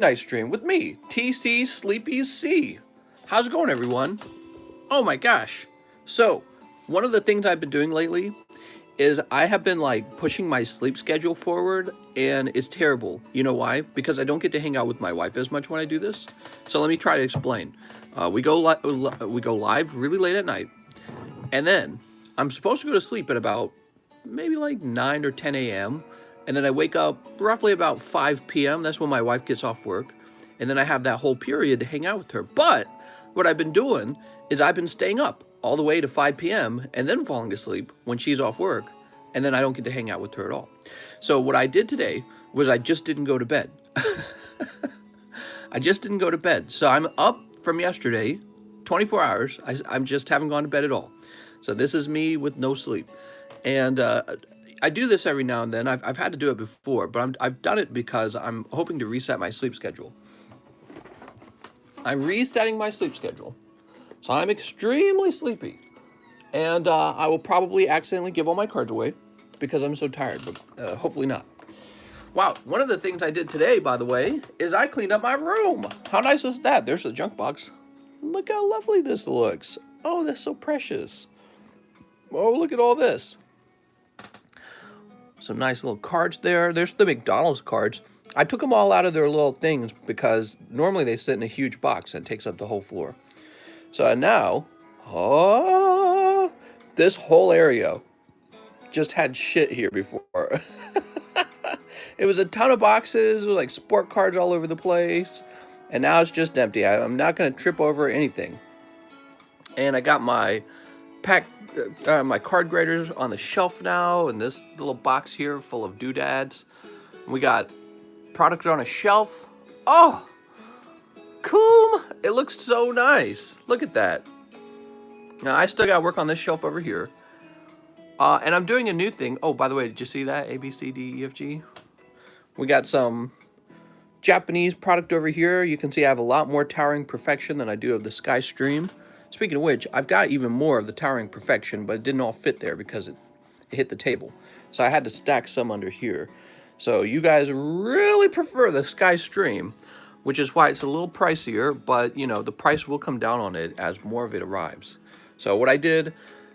night stream with me, TC Sleepy C. How's it going, everyone? Oh my gosh. So, one of the things I've been doing lately is I have been like pushing my sleep schedule forward, and it's terrible. You know why? Because I don't get to hang out with my wife as much when I do this. So let me try to explain. We go live really late at night, and then I'm supposed to go to sleep at about maybe like 9 or 10 a.m. And then I wake up roughly about 5 p.m. That's when my wife gets off work. And then I have that whole period to hang out with her. But what I've been doing is I've been staying up all the way to 5 p.m. and then falling asleep when she's off work. And then I don't get to hang out with her at all. So what I did today was I just didn't go to bed. I just didn't go to bed. So I'm up from yesterday, 24 hours. I'm just haven't gone to bed at all. So this is me with no sleep. And I do this every now and then. I've had to do it before, but I've done it because I'm hoping to reset my sleep schedule. I'm resetting my sleep schedule. So I'm extremely sleepy. And I will probably accidentally give all my cards away because I'm so tired, but hopefully not. Wow, one of the things I did today, by the way, is I cleaned up my room. How nice is that? There's the junk box. Look how lovely this looks. Oh, that's so precious. Oh, look at all this. Some nice little cards there. There's the McDonald's cards. I took them all out of their little things because normally they sit in a huge box and it takes up the whole floor. So now, oh, this whole area just had shit here before. It was a ton of boxes with like sport cards all over the place. And now it's just empty. I'm not going to trip over anything. And I got my my card graders on the shelf now, and this little box here full of doodads. We got product on a shelf. Oh, cool! It looks so nice. Look at that. Now I still got to work on this shelf over here. And I'm doing a new thing. Oh, by the way, did you see that? A, B, C, D, E, F, G. We got some Japanese product over here. You can see I have a lot more Towering Perfection than I do of the Sky Stream. Speaking of which, I've got even more of the Towering Perfection, but it didn't all fit there because it hit the table. So I had to stack some under here. So you guys really prefer the Sky Stream, which is why it's a little pricier, but you know, the price will come down on it as more of it arrives. So what I did,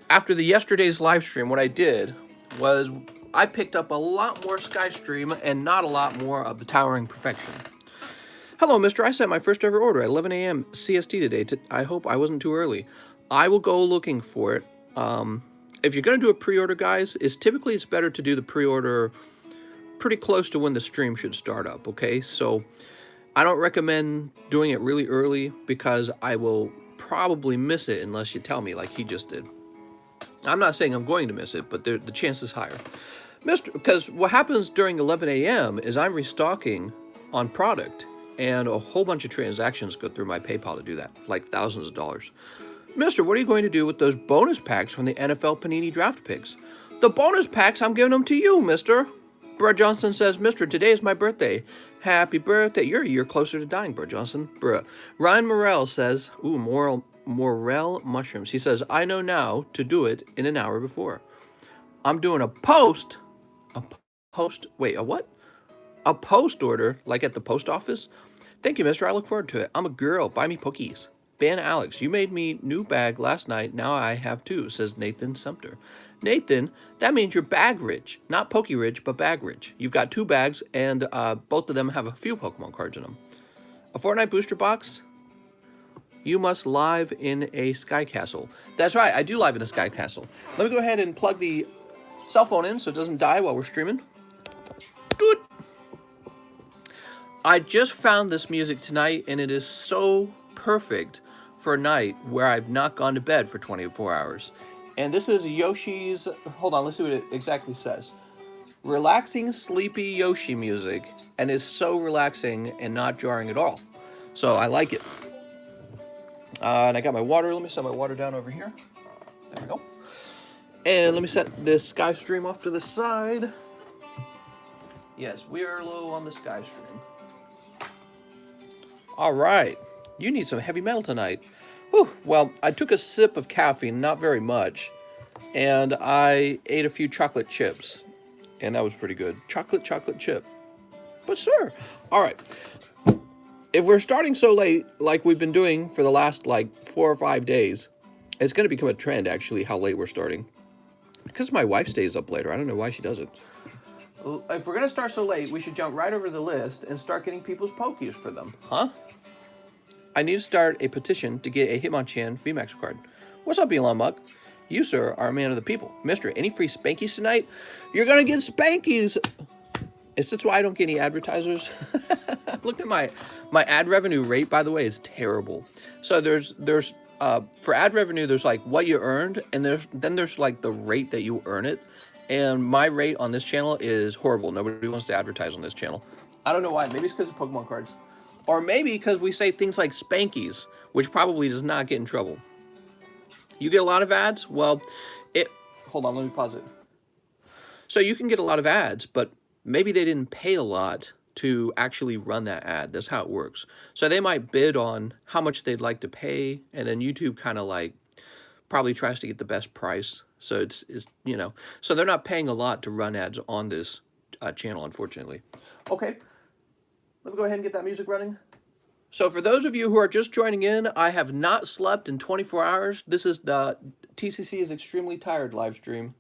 after yesterday's live stream, what I did was I picked up a lot more Sky Stream and not a lot more of the Towering Perfection. Hello, mister. I sent my first ever order at 11 a.m. CST today. I hope I wasn't too early. I will go looking for it. If you're going to do a pre-order, guys, it's better to do the pre-order pretty close to when the stream should start up, okay? So I don't recommend doing it really early because I will probably miss it unless you tell me like he just did. I'm not saying I'm going to miss it, but the chance is higher. Because what happens during 11 a.m. is I'm restocking on product. And a whole bunch of transactions go through my PayPal to do that, like thousands of dollars. Mister, what are you going to do with those bonus packs from the NFL Panini draft picks? The bonus packs, I'm giving them to you, mister. Brett Johnson says, mister, today is my birthday. Happy birthday. You're a year closer to dying, Brett Johnson. Bruh. Ryan Morrell says, ooh, Morel mushrooms. He says, I know now to do it in an hour before. I'm doing a post, wait, a what? A post order, like at the post office? Thank you, mister. I look forward to it. I'm a girl. Buy me pokies. Ben Alex, you made me new bag last night. Now I have two, says Nathan Sumter. Nathan, that means you're bag rich. Not pokey rich, but bag rich. You've got two bags, and both of them have a few Pokemon cards in them. A Fortnite booster box? You must live in a Sky Castle. That's right, I do live in a Sky Castle. Let me go ahead and plug the cell phone in so it doesn't die while we're streaming. Good. I just found this music tonight, and it is so perfect for a night where I've not gone to bed for 24 hours. And this is Yoshi's, hold on, let's see what it exactly says. Relaxing, sleepy Yoshi music, and is so relaxing and not jarring at all. So I like it. And I got my water. Let me set my water down over here. There we go. And let me set this Sky Stream off to the side. Yes, we are low on the Sky Stream. All right, you need some heavy metal tonight. Whew. Well, I took a sip of caffeine, not very much, and I ate a few chocolate chips, and that was pretty good. Chocolate chip. But sure. All right. if we're starting so late, like we've been doing for the last like 4 or 5 days, it's going to become a trend, actually, how late we're starting. Because my wife stays up later. I don't know why she doesn't. If we're going to start so late, we should jump right over the list and start getting people's Pokies for them. Huh? I need to start a petition to get a Hitmonchan VMAX card. What's up, Elon Musk? You, sir, are a man of the people. Mister, any free Spankies tonight? You're going to get Spankies! Is this why I don't get any advertisers? Look at my ad revenue rate, by the way, is terrible. So there's for ad revenue, there's like what you earned, and then there's like the rate that you earn it. And my rate on this channel is horrible. Nobody wants to advertise on this channel. I don't know why. Maybe it's because of Pokemon cards. Or maybe because we say things like Spankies, which probably does not get in trouble. You get a lot of ads? Well, hold on, let me pause it. So you can get a lot of ads, but maybe they didn't pay a lot to actually run that ad. That's how it works. So they might bid on how much they'd like to pay, and then YouTube kind of like probably tries to get the best price. So it's you know, so they're not paying a lot to run ads on this channel, unfortunately. Okay, let me go ahead and get that music running. So for those of you who are just joining in, I have not slept in 24 hours. This is the TCC is extremely tired live stream.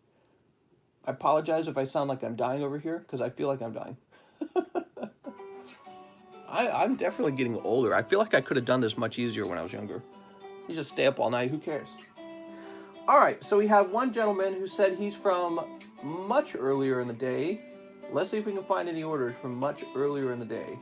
I apologize if I sound like I'm dying over here, because I feel like I'm dying. I'm definitely getting older. I feel like I could have done this much easier when I was younger. You just stay up all night, who cares? All right, so we have one gentleman who said he's from much earlier in the day. Let's see if we can find any orders from much earlier in the day.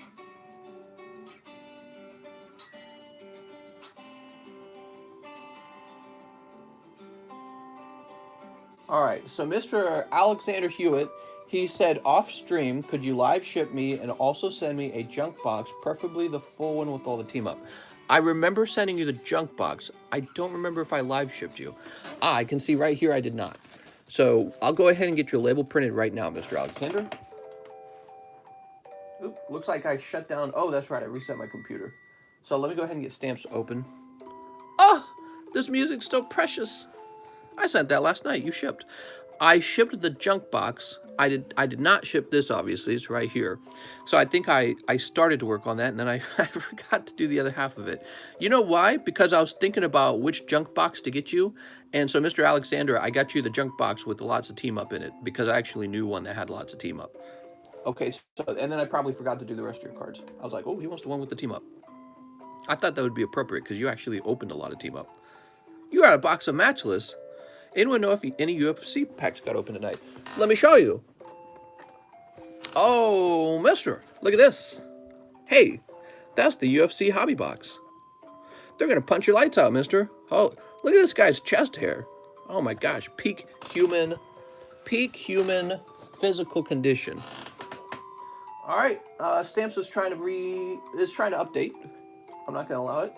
All right, so Mr. Alexander Hewitt, he said, off stream, could you live ship me and also send me a junk box, preferably the full one with all the team up? I remember sending you the junk box. I don't remember if I live shipped you. I can see right here I did not. So I'll go ahead and get your label printed right now, Mr. Alexander. Oop, looks like I shut down. Oh, that's right, I reset my computer. So let me go ahead and get stamps open. Oh, this music's so precious. I sent that last night. You shipped. I shipped the junk box. I did not ship this, obviously. It's right here. So I think I started to work on that, and then I forgot to do the other half of it. You know why? Because I was thinking about which junk box to get you. And so, Mr. Alexander, I got you the junk box with lots of team up in it, because I actually knew one that had lots of team up. Okay, so, and then I probably forgot to do the rest of your cards. I was like, oh, he wants the one with the team up. I thought that would be appropriate, because you actually opened a lot of team up. You got a box of Matchless. Anyone know if any UFC packs got open tonight? Let me show you. Oh, mister, look at this. Hey, that's the UFC hobby box. They're going to punch your lights out, mister. Oh, look at this guy's chest hair. Oh my gosh, peak human physical condition. All right, Stamps is trying to update. I'm not going to allow it.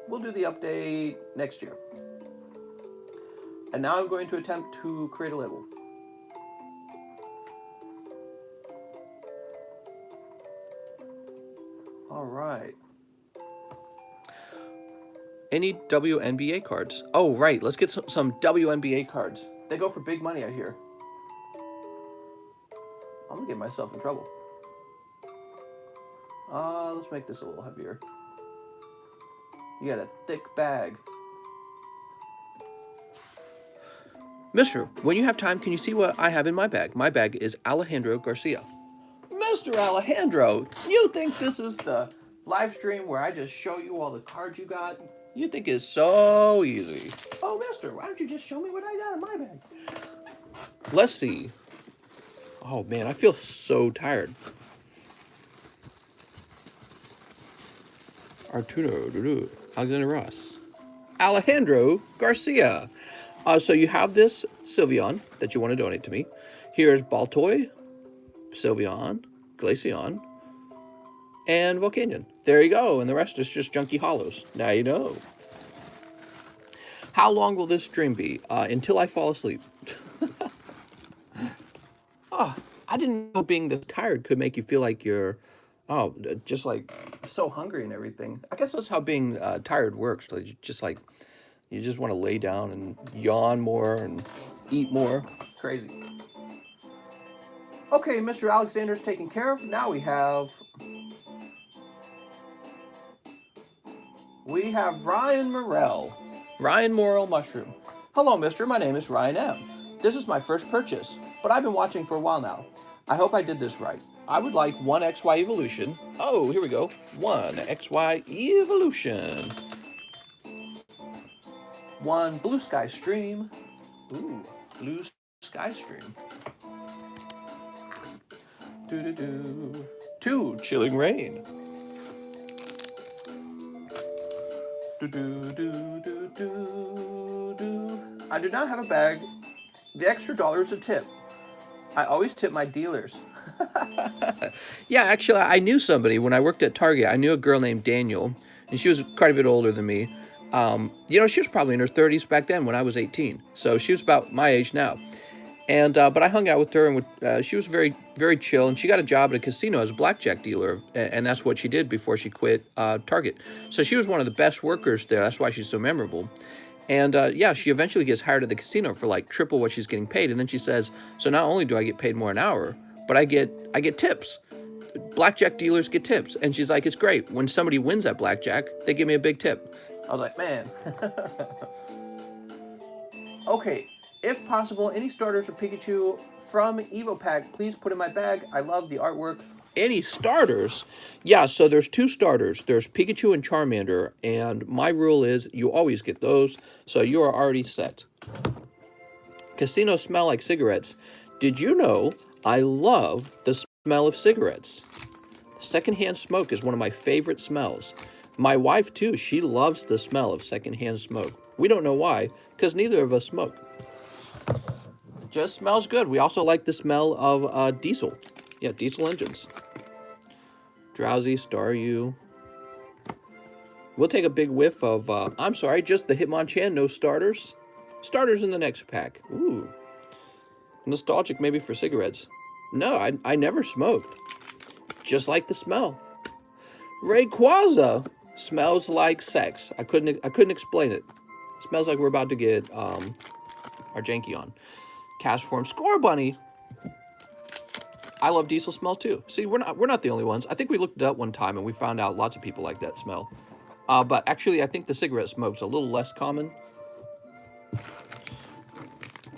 We'll do the update next year. And now I'm going to attempt to create a label. All right. Any WNBA cards? Oh, right. Let's get some WNBA cards. They go for big money, I hear. I'm going to get myself in trouble. Let's make this a little heavier. You got a thick bag. Mister, when you have time, can you see what I have in my bag? My bag is Alejandro Garcia. Mr. Alejandro, you think this is the live stream where I just show you all the cards you got? You think it's so easy. Oh, mister, why don't you just show me what I got in my bag? Let's see. Oh, man, I feel so tired. Arturo, Alexander Ross. Alejandro Garcia. So you have this Sylveon that you want to donate to me. Here's Baltoy, Sylveon, Glaceon, and Volcanion. There you go, and the rest is just junky hollows. Now you know. How long will this stream be? Until I fall asleep. Oh, I didn't know being this tired could make you feel like you're, just like so hungry and everything. I guess that's how being tired works. Like, you just want to lay down and yawn more and eat more. Crazy. Okay, Mr. Alexander's taken care of. Now we have we have Ryan Morel. Ryan Morel Mushroom. Hello, mister. My name is Ryan M. This is my first purchase, but I've been watching for a while now. I hope I did this right. I would like one XY Evolution. Oh, here we go. One XY Evolution. One Blue Sky Stream. Ooh, Blue Sky Stream. Doo-doo-doo. Two Chilling Reign. Do-do-do-do-do-do. I do not have a bag. The extra dollar is a tip. I always tip my dealers. Yeah, actually, I knew somebody when I worked at Target. I knew a girl named Daniel, and she was quite a bit older than me. You know, she was probably in her 30s back then when I was 18. So she was about my age now. And but I hung out with her, and she was very, very chill. And she got a job at a casino as a blackjack dealer, and that's what she did before she quit Target. So she was one of the best workers there. That's why she's so memorable. And yeah, she eventually gets hired at the casino for like triple what she's getting paid. And then she says, "So not only do I get paid more an hour, but I get tips. Blackjack dealers get tips." And she's like, "It's great. When somebody wins at blackjack, they give me a big tip." I was like, man. Okay. If possible, any starters or Pikachu from Evo Pack, please put in my bag. I love the artwork. Any starters? Yeah, so there's two starters. There's Pikachu and Charmander, and my rule is you always get those, so you are already set. Casinos smell like cigarettes. Did you know I love the smell of cigarettes? Secondhand smoke is one of my favorite smells. My wife, too, she loves the smell of secondhand smoke. We don't know why, because neither of us smoke. Just smells good. We also like the smell of diesel. Yeah, diesel engines. Drowsy, Staryu. We'll take a big whiff of, I'm sorry, just the Hitmonchan, no starters. Starters in the next pack. Ooh. Nostalgic maybe for cigarettes. No, I never smoked. Just like the smell. Rayquaza smells like sex. I couldn't explain it. Smells like we're about to get our Janky on. Castform Scorbunny. I love diesel smell too. See, we're not the only ones. I think we looked it up one time and we found out lots of people like that smell. But actually, I think the cigarette smoke's a little less common.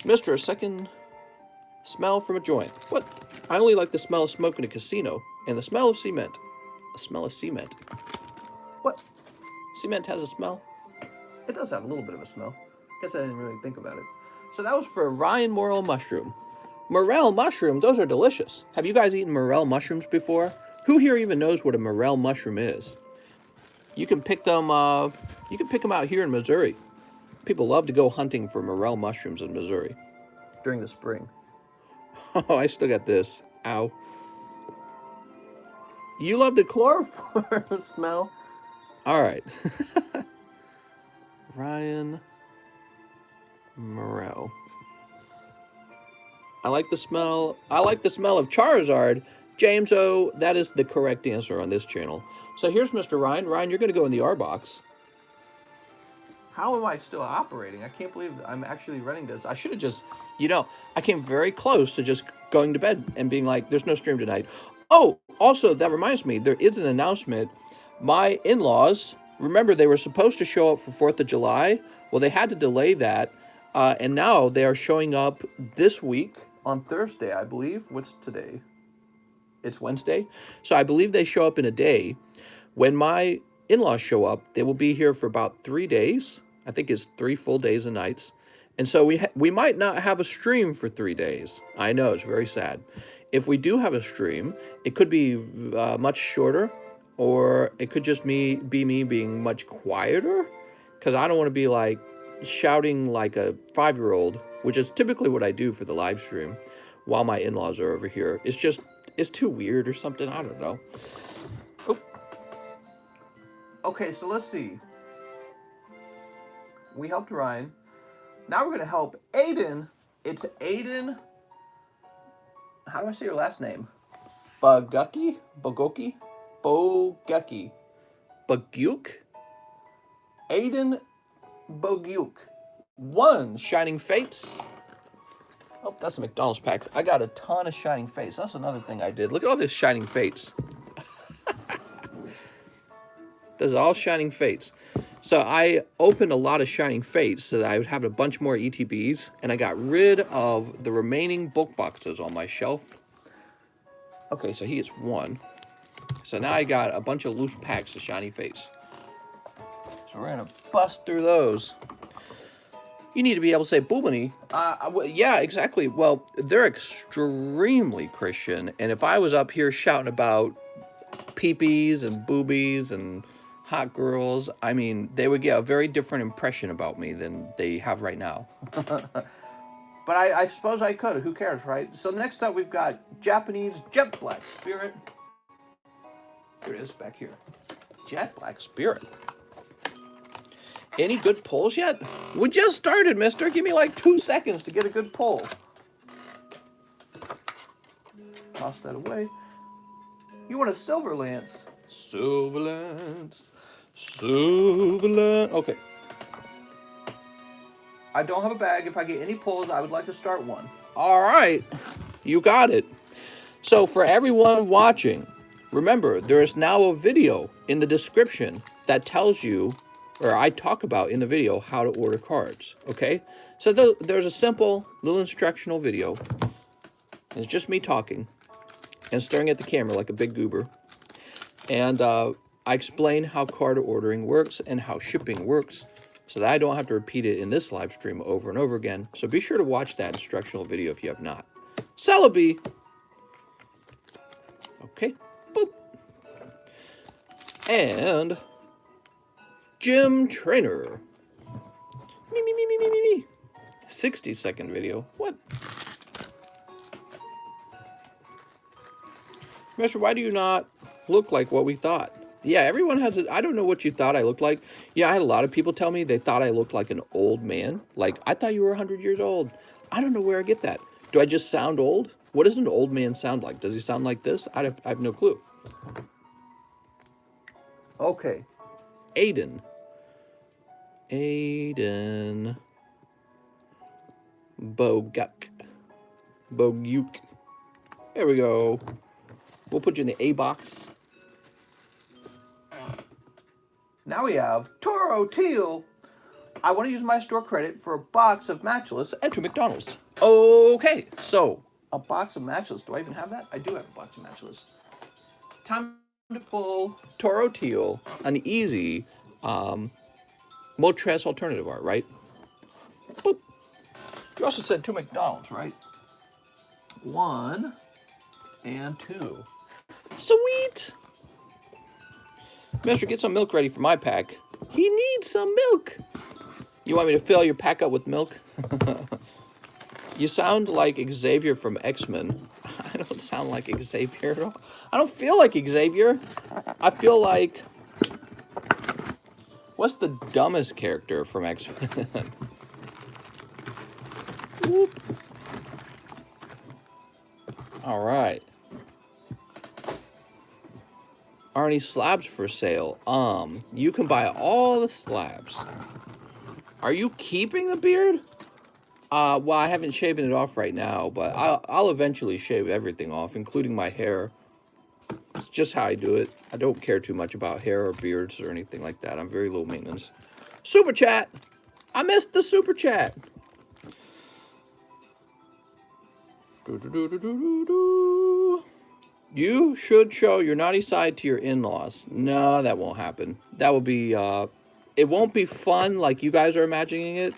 Mr. Second smell from a joint. What? I only like the smell of smoke in a casino and the smell of cement. The smell of cement. What? Cement has a smell? It does have a little bit of a smell. Guess I didn't really think about it. So that was for Ryan Morel Mushroom. Morel Mushroom, those are delicious. Have you guys eaten morel mushrooms before? Who here even knows what a morel mushroom is? You can pick them out here in Missouri. People love to go hunting for morel mushrooms in Missouri during the spring. Oh, I still got this. Ow. You love the chloroform smell? All right. Ryan Morel. I like the smell of Charizard. James O, that is the correct answer on this channel. So here's Mr. Ryan. Ryan, you're going to go in the R box. How am I still operating? I can't believe I'm actually running this. I should have just, you know, I came very close to just going to bed and being like, there's no stream tonight. Oh, also, that reminds me, there is an announcement. My in-laws, remember, they were supposed to show up for 4th of July. Well, they had to delay that. And now they are showing up this week on Thursday, I believe. What's today? It's Wednesday. So I believe they show up in a day. When my in-laws show up, they will be here for about 3 days. I think it's 3 full days and nights. And so we might not have a stream for 3 days. I know, it's very sad. If we do have a stream, it could be much shorter, or it could just be me being much quieter, because I don't want to be like shouting like a 5-year-old, which is typically what I do for the live stream while my in-laws are over here. It's too weird or something. I don't know. Oh. Okay, so let's see. We helped Ryan. Now we're going to help Aiden. It's Aiden. How do I say your last name? Boguki? Bogoki? Boguki. Boguke? Aiden Boguke. 1 Shining Fates. Oh, that's a McDonald's pack. I got a ton of Shining Fates. That's another thing I did. Look at all this Shining Fates. This is all Shining Fates. So I opened a lot of Shining Fates so that I would have a bunch more ETBs, and I got rid of the remaining book boxes on my shelf. Okay, so he gets one. So now I got a bunch of loose packs of Shiny Fates. So we're gonna bust through those. You need to be able to say boobany. Yeah, exactly. Well, they're extremely Christian, and if I was up here shouting about peepees and boobies and hot girls, I mean, they would get a very different impression about me than they have right now. But I suppose I could. Who cares, right? So next up, we've got Japanese Jet Black Spirit. Here it is, back here. Jet Black Spirit. Any good pulls yet? We just started, mister. Give me like 2 seconds to get a good pull. Toss that away. You want a Silver Lance? Silver Lance. Silver Lance. Okay. I don't have a bag. If I get any pulls, I would like to start one. All right. You got it. So for everyone watching, remember, there is now a video in the description that tells you, or I talk about in the video, how to order cards, okay? So there's a simple little instructional video. It's just me talking and staring at the camera like a big goober. And I explain how card ordering works and how shipping works so that I don't have to repeat it in this live stream over and over again. So be sure to watch that instructional video if you have not. Celebi! Okay, boop. And Gym Trainer. Me. 60-second video. What? Mister, why do you not look like what we thought? Yeah, everyone has it. I don't know what you thought I looked like. Yeah, I had a lot of people tell me they thought I looked like an old man. Like, I thought you were 100 years old. I don't know where I get that. Do I just sound old? What does an old man sound like? Does he sound like this? I have no clue. Okay. Aiden. Boguk. There we go. We'll put you in the A box. Now we have Toro Teal. I want to use my store credit for a box of Matchless and 2 McDonald's. Okay, so a box of Matchless. Do I even have that? I do have a box of Matchless. Time to pull Toro Teal, an easy Moltres alternative art, right? Boop. You also said 2 McDonald's, right? 1 and 2. Sweet! Mister, get some milk ready for my pack. He needs some milk. You want me to fill your pack up with milk? You sound like Xavier from X-Men. I don't sound like Xavier at all. I don't feel like Xavier. I feel like... What's the dumbest character from X-Men? All right. Are any slabs for sale? You can buy all the slabs. Are you keeping the beard? Well, I haven't shaven it off right now, but I'll eventually shave everything off, including my hair. It's just how I do it. I don't care too much about hair or beards or anything like that. I'm very low maintenance. Super chat! I missed the super chat! You should show your naughty side to your in-laws. No, that won't happen. That will be, it won't be fun like you guys are imagining it.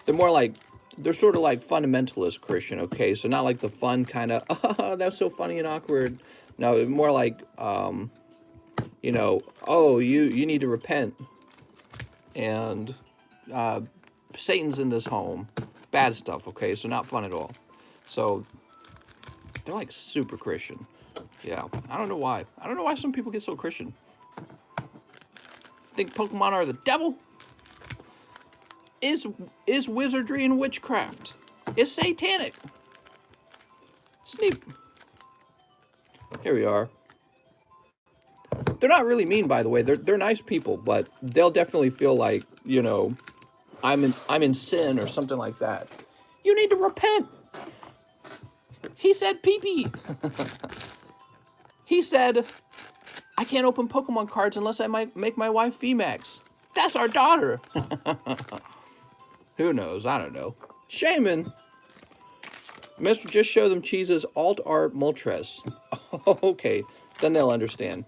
They're more like, they're sort of like fundamentalist Christian, okay? So not like the fun kind of, oh, that's so funny and awkward. No, more like, you know, oh, you need to repent. And Satan's in this home. Bad stuff, okay? So not fun at all. So they're like super Christian. Yeah, I don't know why. I don't know why some people get so Christian. Think Pokemon are the devil? Is wizardry and witchcraft? Is satanic? Sneep. Here we are. They're not really mean, by the way. They're nice people, but they'll definitely feel like, you know, I'm in sin or something like that. You need to repent. He said pee-pee. He said, I can't open Pokemon cards unless I might make my wife VMAX. That's our daughter. Who knows? I don't know. Shaman. Mister, just show them Cheese's alt art Moltres. Okay, then they'll understand.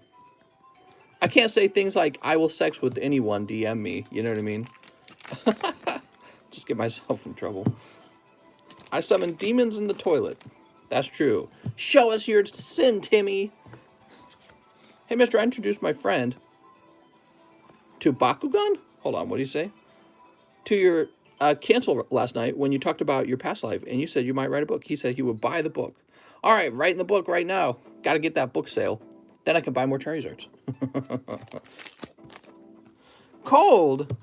I can't say things like, I will sex with anyone, DM me. You know what I mean? Just get myself in trouble. I summon demons in the toilet. That's true. Show us your sin, Timmy. Hey, mister, I introduced my friend to Bakugan? Hold on, what do you say? To your cancel last night when you talked about your past life, and you said you might write a book. He said he would buy the book. All right, writing the book right now. Got to get that book sale. Then I can buy more Charizards. Cold.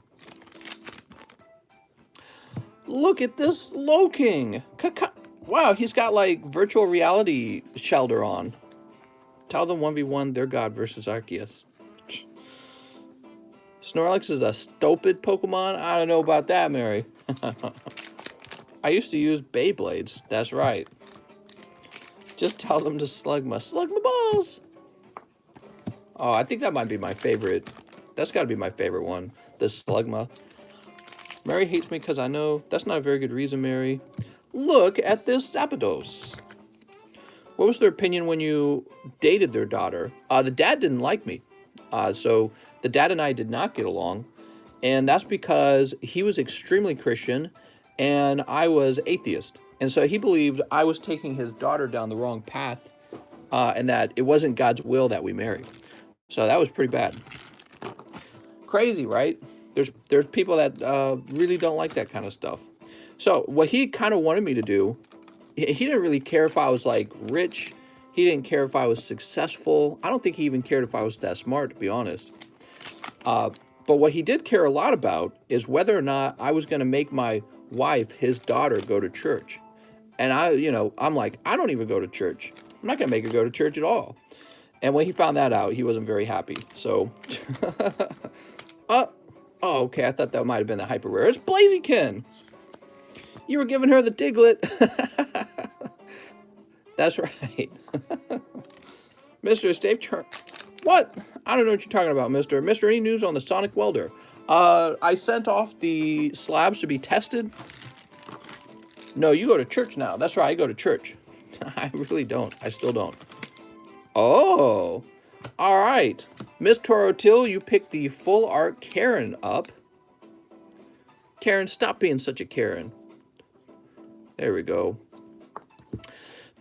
Look at this Loking. Wow, he's got like virtual reality shelter on. Tell them 1v1 their god versus Arceus. Snorlax is a stupid Pokemon? I don't know about that, Mary. I used to use Beyblades. That's right. Just tell them to slug my balls. Oh, I think that might be my favorite. That's got to be my favorite one. The Slugma. Mary hates me because I know. That's not a very good reason, Mary. Look at this Zapdos. What was their opinion when you dated their daughter? The dad didn't like me. So the dad and I did not get along. And that's because he was extremely Christian and I was atheist. And so he believed I was taking his daughter down the wrong path and that it wasn't God's will that we marry. So that was pretty bad. Crazy, right? There's people that really don't like that kind of stuff. So what he kind of wanted me to do, he didn't really care if I was like rich. He didn't care if I was successful. I don't think he even cared if I was that smart, to be honest. But what he did care a lot about is whether or not I was going to make my wife, his daughter, go to church. And I'm like, I don't even go to church. I'm not going to make her go to church at all. And when he found that out, he wasn't very happy. So, oh, okay. I thought that might have been the hyper rare. It's Blaziken. You were giving her the Diglett. That's right. Mr. Stave What? I don't know what you're talking about, Mister. Mister, any news on the Sonic Welder? I sent off the slabs to be tested. No, you go to church now. That's right, I go to church. I really don't. I still don't. Oh, all right. Miss Toro Till, you picked the full art Karen up. Karen, stop being such a Karen. There we go.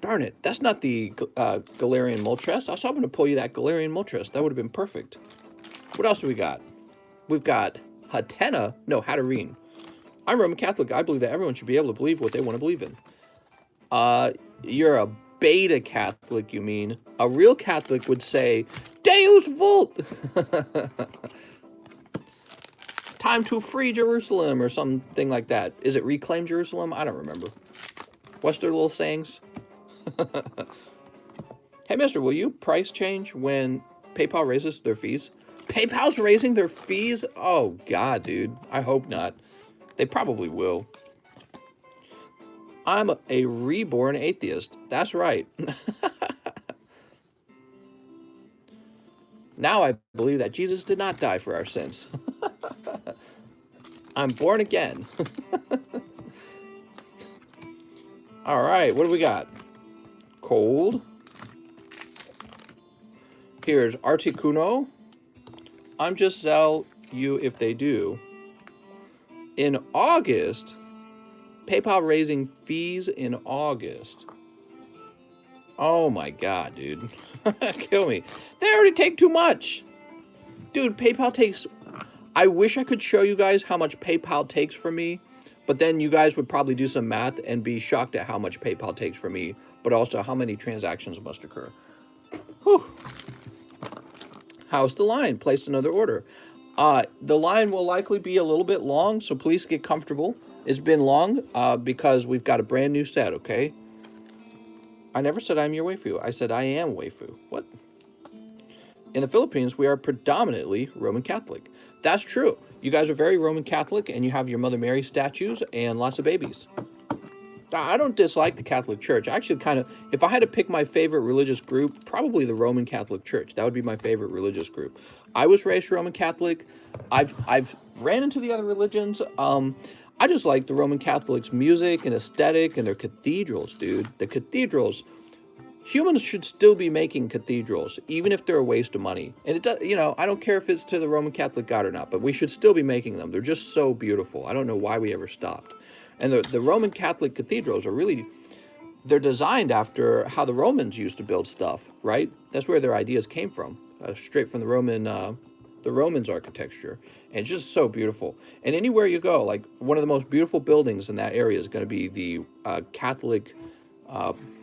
Darn it, that's not the Galarian Moltres. I was hoping to pull you that Galarian Moltres. That would have been perfect. What else do we got? We've got Hatena. No, Hatterene. I'm Roman Catholic. I believe that everyone should be able to believe what they want to believe in. You're a beta Catholic, you mean? A real Catholic would say, Deus Vult! Time to free Jerusalem, or something like that. Is it reclaim Jerusalem? I don't remember. What's their little sayings? Hey, mister, will you price change when PayPal raises their fees? PayPal's raising their fees? Oh, God, dude. I hope not. They probably will. I'm a reborn atheist. That's right. Now I believe that Jesus did not die for our sins. I'm born again. All right, what do we got? Cold. Here's Articuno. I'm just sell you if they do. In August, PayPal raising fees in August. Oh my God, dude. Kill me. They already take too much. Dude, PayPal takes... I wish I could show you guys how much PayPal takes from me, but then you guys would probably do some math and be shocked at how much PayPal takes from me, but also how many transactions must occur. Whew. How's the line? Placed another order. The line will likely be a little bit long, so please get comfortable. It's been long because we've got a brand new set, okay? I never said I'm your waifu. I said I am waifu. What? In the Philippines, we are predominantly Roman Catholic. That's true. You guys are very Roman Catholic, and you have your Mother Mary statues and lots of babies. I don't dislike the Catholic Church. I actually kind of, if I had to pick my favorite religious group, probably the Roman Catholic Church. That would be my favorite religious group. I was raised Roman Catholic. I've ran into the other religions. I just like the Roman Catholics' music and aesthetic and their cathedrals, dude. The cathedrals. Humans should still be making cathedrals, even if they're a waste of money. And it does, you know, I don't care if it's to the Roman Catholic God or not, but we should still be making them. They're just so beautiful. I don't know why we ever stopped. And the Roman Catholic cathedrals are really, they're designed after how the Romans used to build stuff, right? That's where their ideas came from, straight from the Romans architecture. And it's just so beautiful. And anywhere you go, like one of the most beautiful buildings in that area is going to be the Catholic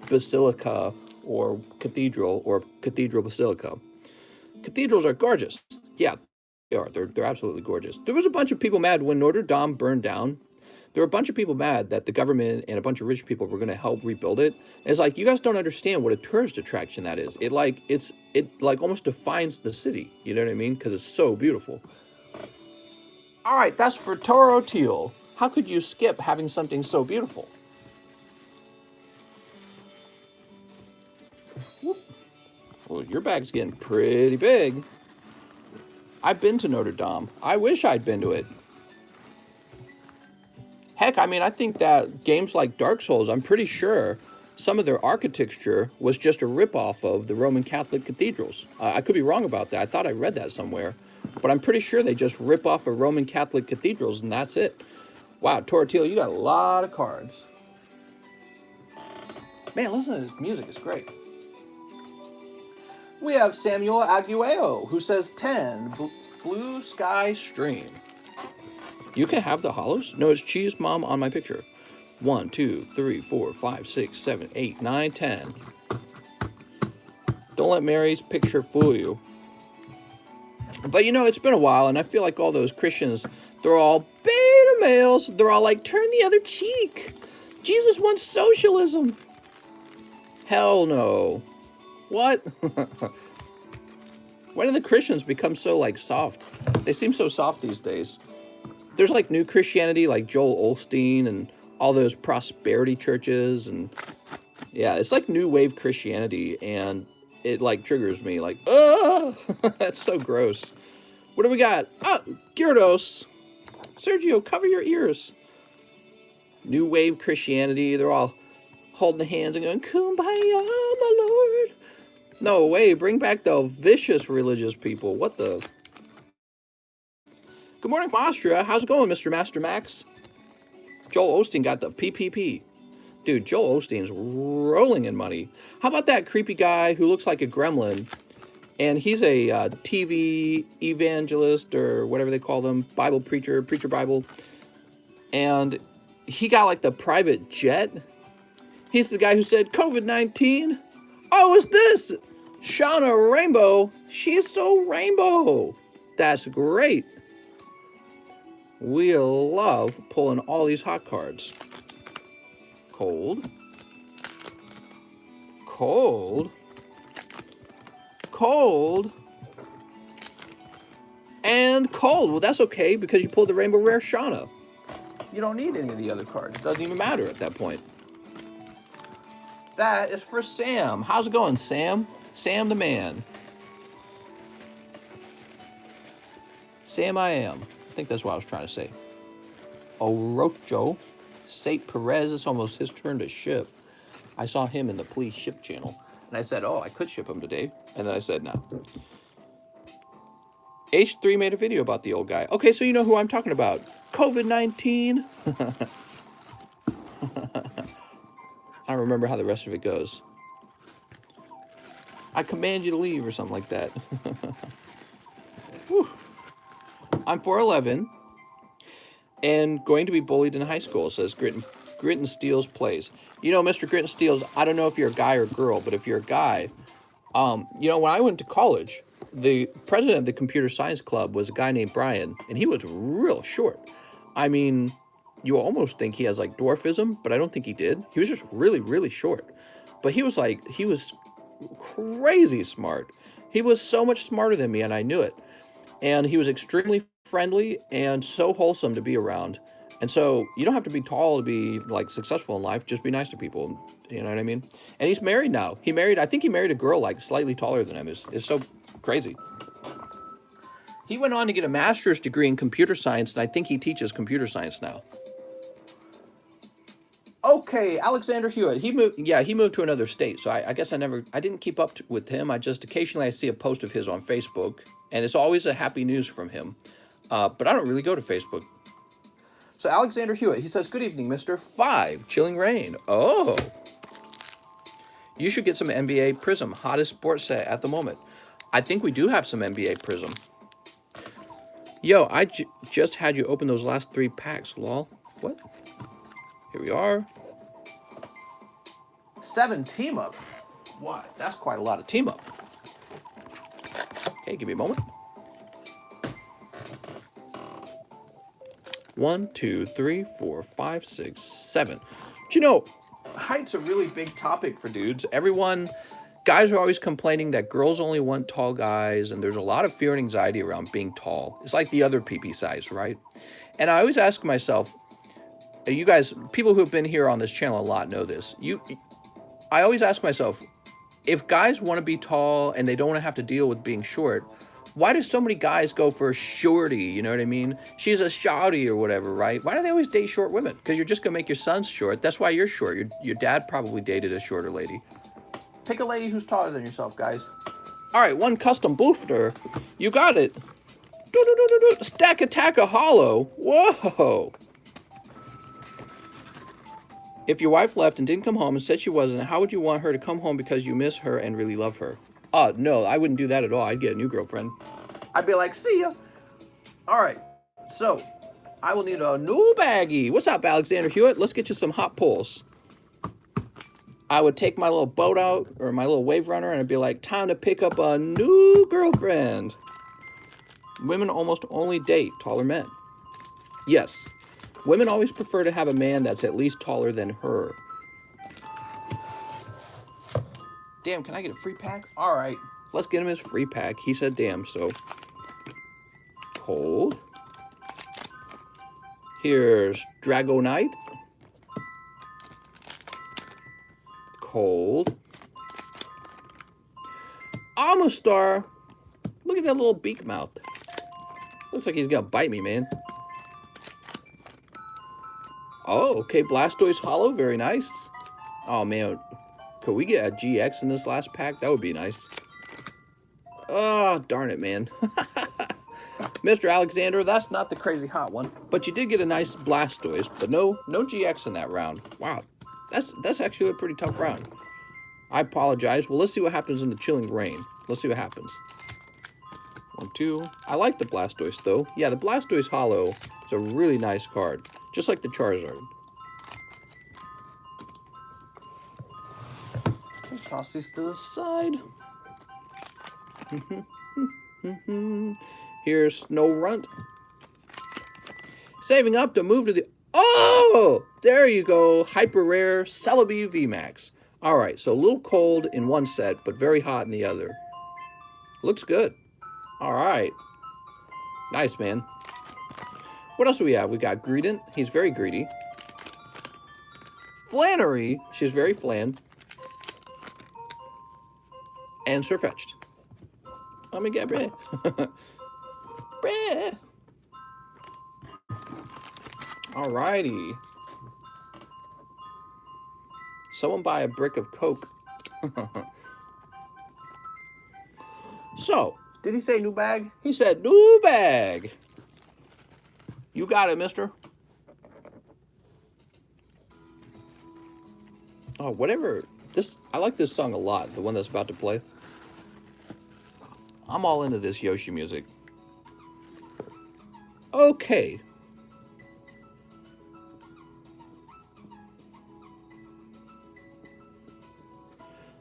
basilica or cathedral basilica. Cathedrals are gorgeous. Yeah, they are. They're absolutely gorgeous. There was a bunch of people mad when Notre Dame burned down. There were a bunch of people mad that the government and a bunch of rich people were going to help rebuild it. And it's like, you guys don't understand what a tourist attraction that is. It almost defines the city. You know what I mean? Because it's so beautiful. All right, that's for Toro Teal. How could you skip having something so beautiful? Whoop. Well, your bag's getting pretty big. I've been to Notre Dame. I wish I'd been to it. Heck, I mean, I think that games like Dark Souls, I'm pretty sure some of their architecture was just a ripoff of the Roman Catholic cathedrals. I could be wrong about that. I thought I read that somewhere. But I'm pretty sure they just rip off of Roman Catholic cathedrals and that's it. Wow, Tortilla, you got a lot of cards. Man, listen to this music. It's great. We have Samuel Agueo, who says 10, Blue Sky Stream. You can have the hollows? No, it's Cheese Mom on my picture. 1, 2, 3, 4, 5, 6, 7, 8, 9, 10. Don't let Mary's picture fool you. But you know, it's been a while, and I feel like all those Christians, they're all beta males. They're all like, turn the other cheek. Jesus wants socialism. Hell no. What? When did the Christians become so, like, soft? They seem so soft these days. There's like new Christianity, like Joel Osteen and all those prosperity churches. And yeah, it's like new wave Christianity. And it like triggers me like, oh, that's so gross. What do we got? Oh, Gyarados. Sergio, cover your ears. New wave Christianity. They're all holding the hands and going, Kumbaya, my Lord. No way. Bring back the vicious religious people. What the... Good morning from Austria. How's it going, Mr. Master Max? Joel Osteen got the PPP. Dude, Joel Osteen's rolling in money. How about that creepy guy who looks like a gremlin? And he's a TV evangelist or whatever they call them. Bible preacher, preacher Bible. And he got like the private jet. He's the guy who said, COVID-19. Oh, it's this? Shauna Rainbow. She's so rainbow. That's great. We love pulling all these hot cards. Cold. Cold. Cold. And cold. Well, that's okay because you pulled the Rainbow Rare Shauna. You don't need any of the other cards. It doesn't even matter at that point. That is for Sam. How's it going, Sam? Sam the man. Sam I am. I think that's what I was trying to say. Orocho. Sate Perez. It's almost his turn to ship. I saw him in the Please Ship channel. And I said, oh, I could ship him today. And then I said, no. H3 made a video about the old guy. Okay, so you know who I'm talking about. COVID-19. I don't remember how the rest of it goes. I command you to leave or something like that. Whew. I'm 4'11", and going to be bullied in high school, says Grit and Steels Plays. You know, Mr. Grit and Steels, I don't know if you're a guy or girl, but if you're a guy, you know, when I went to college, the president of the computer science club was a guy named Brian, and he was real short. I mean, you almost think he has, like, dwarfism, but I don't think he did. He was just really, really short. But he was, like, he was crazy smart. He was so much smarter than me, and I knew it. And he was extremely friendly and so wholesome to be around. And so you don't have to be tall to be like successful in life. Just be nice to people. You know what I mean? And he's married now. I think he married a girl like slightly taller than him. It's so crazy. He went on to get a master's degree in computer science, and I think he teaches computer science now. Okay, Alexander Hewitt. He moved to another state. So I guess I didn't keep up with him. I just occasionally I see a post of his on Facebook, and it's always a happy news from him. But I don't really go to Facebook. So Alexander Hewitt, he says, good evening, Mr. 5, Chilling Reign. Oh. You should get some NBA Prism, hottest sports set at the moment. I think we do have some NBA Prism. Yo, I just had you open those last 3 packs, lol. What? Here we are. 7 team up. What? That's quite a lot of team up. Okay, give me a moment. 1, 2, 3, 4, 5, 6, 7. But you know, height's a really big topic for dudes. Guys are always complaining that girls only want tall guys, and there's a lot of fear and anxiety around being tall. It's like the other PP size, right? And I always ask myself, you guys, people who have been here on this channel a lot know this. I always ask myself, if guys want to be tall and they don't want to have to deal with being short, why do so many guys go for shorty? You know what I mean? She's a shawty or whatever, right? Why do they always date short women? Because you're just going to make your sons short. That's why you're short. Your dad probably dated a shorter lady. Pick a lady who's taller than yourself, guys. All right, one custom booster. You got it. Stack Attack a Hollow. Whoa. If your wife left and didn't come home and said she wasn't, how would you want her to come home because you miss her and really love her? No, I wouldn't do that at all. I'd get a new girlfriend. I'd be like, see ya. All right, so I will need a new baggie. What's up, Alexander Hewitt? Let's get you some hot pulls. I would take my little boat out, or my little wave runner, and I'd be like, time to pick up a new girlfriend. Women almost only date taller men. Yes, women always prefer to have a man that's at least taller than her. Damn, can I get a free pack? All right, let's get him his free pack. He said damn, so. Cold. Here's Dragonite. Cold. Amistar. Look at that little beak mouth. Looks like he's gonna bite me, man. Oh, okay, Blastoise Hollow, very nice. Oh man, could we get a GX in this last pack? That would be nice. Oh, darn it, man. Mr. Alexander, that's not the crazy hot one, but you did get a nice Blastoise, but no GX in that round. Wow, that's actually a pretty tough round. I apologize. Well, let's see what happens in the Chilling Reign. Let's see what happens. 1, 2. I like the Blastoise, though. Yeah, the Blastoise Hollow is a really nice card, just like the Charizard. Let's toss these to the side. Here's Snorunt. Saving up to move to the... Oh! There you go. Hyper Rare Celebi VMAX. All right, so a little cold in one set, but very hot in the other. Looks good. All right. Nice, man. What else do we have? We got Greedent. He's very greedy. Flannery. She's very flan. And Sirfetch'd. Let me get Bray. Bray. All righty. Someone buy a brick of Coke. So, did he say new bag? He said new bag. You got it, mister. Oh, whatever. I like this song a lot, the one that's about to play. I'm all into this Yoshi music. Okay.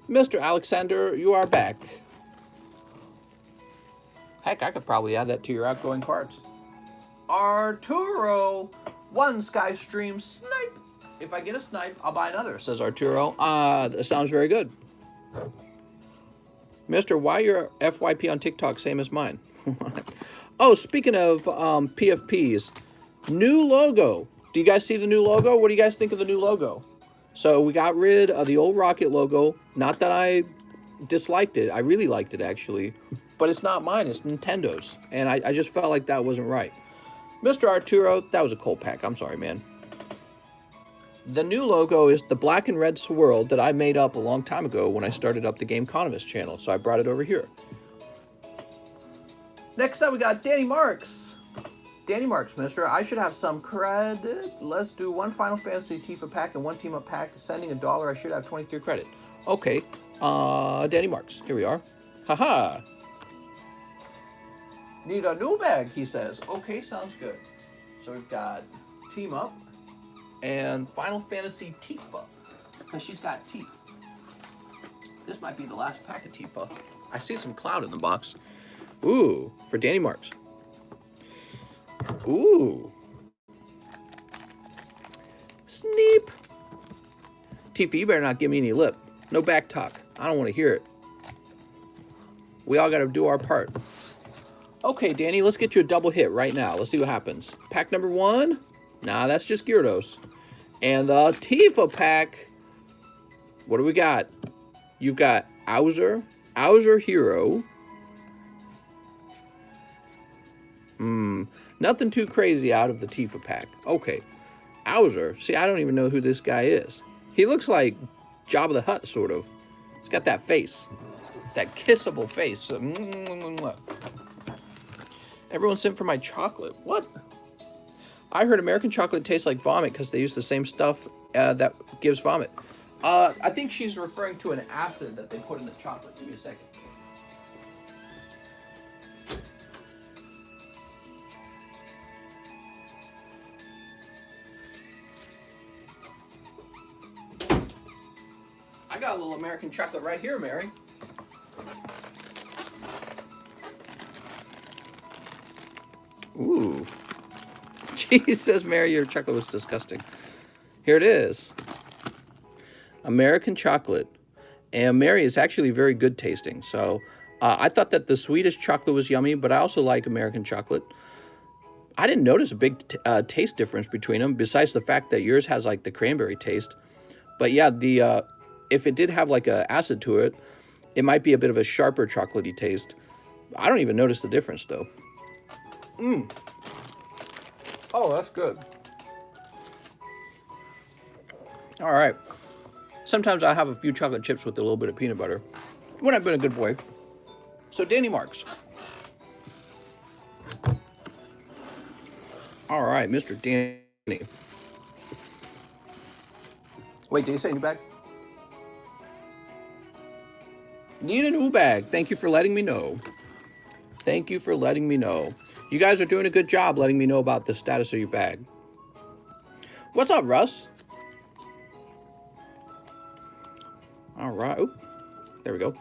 Mr. Alexander, you are back. Heck, I could probably add that to your outgoing cards. Arturo, 1 Sky Stream Snipe. If I get a snipe, I'll buy another, says Arturo. That sounds very good. Mister, why your FYP on TikTok same as mine? Oh, speaking of PFPs, new logo. Do you guys see the new logo? What do you guys think of the new logo? So we got rid of the old Rocket logo. Not that I disliked it. I really liked it, actually. But it's not mine. It's Nintendo's. And I just felt like that wasn't right. Mr. Arturo, that was a cold pack. I'm sorry, man. The new logo is the black and red swirl that I made up a long time ago when I started up the TheCardconomist channel. So I brought it over here. Next up, we got Danny Marks. Danny Marks, mister. I should have some credit. Let's do one Final Fantasy Tifa pack and one Team Up pack. Sending $1. I should have 23 credit. Okay. Danny Marks. Here we are. Haha. Need a new bag, he says. Okay, sounds good. So we've got Team Up and Final Fantasy Tifa. Because she's got teeth. This might be the last pack of Tifa. I see some cloud in the box. Ooh, for Danny Marks. Ooh. Sneep. Tifa, you better not give me any lip. No back talk. I don't want to hear it. We all got to do our part. Okay, Danny, let's get you a double hit right now. Let's see what happens. Pack number 1. Nah, that's just Gyarados. And the Tifa pack. What do we got? You've got Owzer Hero. Nothing too crazy out of the Tifa pack. Okay. Owzer. See, I don't even know who this guy is. He looks like Jabba the Hutt, sort of. He's got that face. That kissable face. Everyone sent for my chocolate. What? I heard American chocolate tastes like vomit because they use the same stuff that gives vomit. I think she's referring to an acid that they put in the chocolate. Give me a second. I got a little American chocolate right here, Mary. Ooh. She says, Mary, your chocolate was disgusting. Here it is. American chocolate. And Mary is actually very good tasting. So I thought that the Swedish chocolate was yummy, but I also like American chocolate. I didn't notice a big taste difference between them, besides the fact that yours has like the cranberry taste. But yeah, if it did have like an acid to it, it might be a bit of a sharper chocolatey taste. I don't even notice the difference though. Oh, that's good. All right. Sometimes I have a few chocolate chips with a little bit of peanut butter when I've been a good boy. So Danny Marks. All right, Mr. Danny. Wait, did you say new bag? Need a new bag. Thank you for letting me know. Thank you for letting me know. You guys are doing a good job letting me know about the status of your bag. What's up, Russ? All right. Oop. There we go.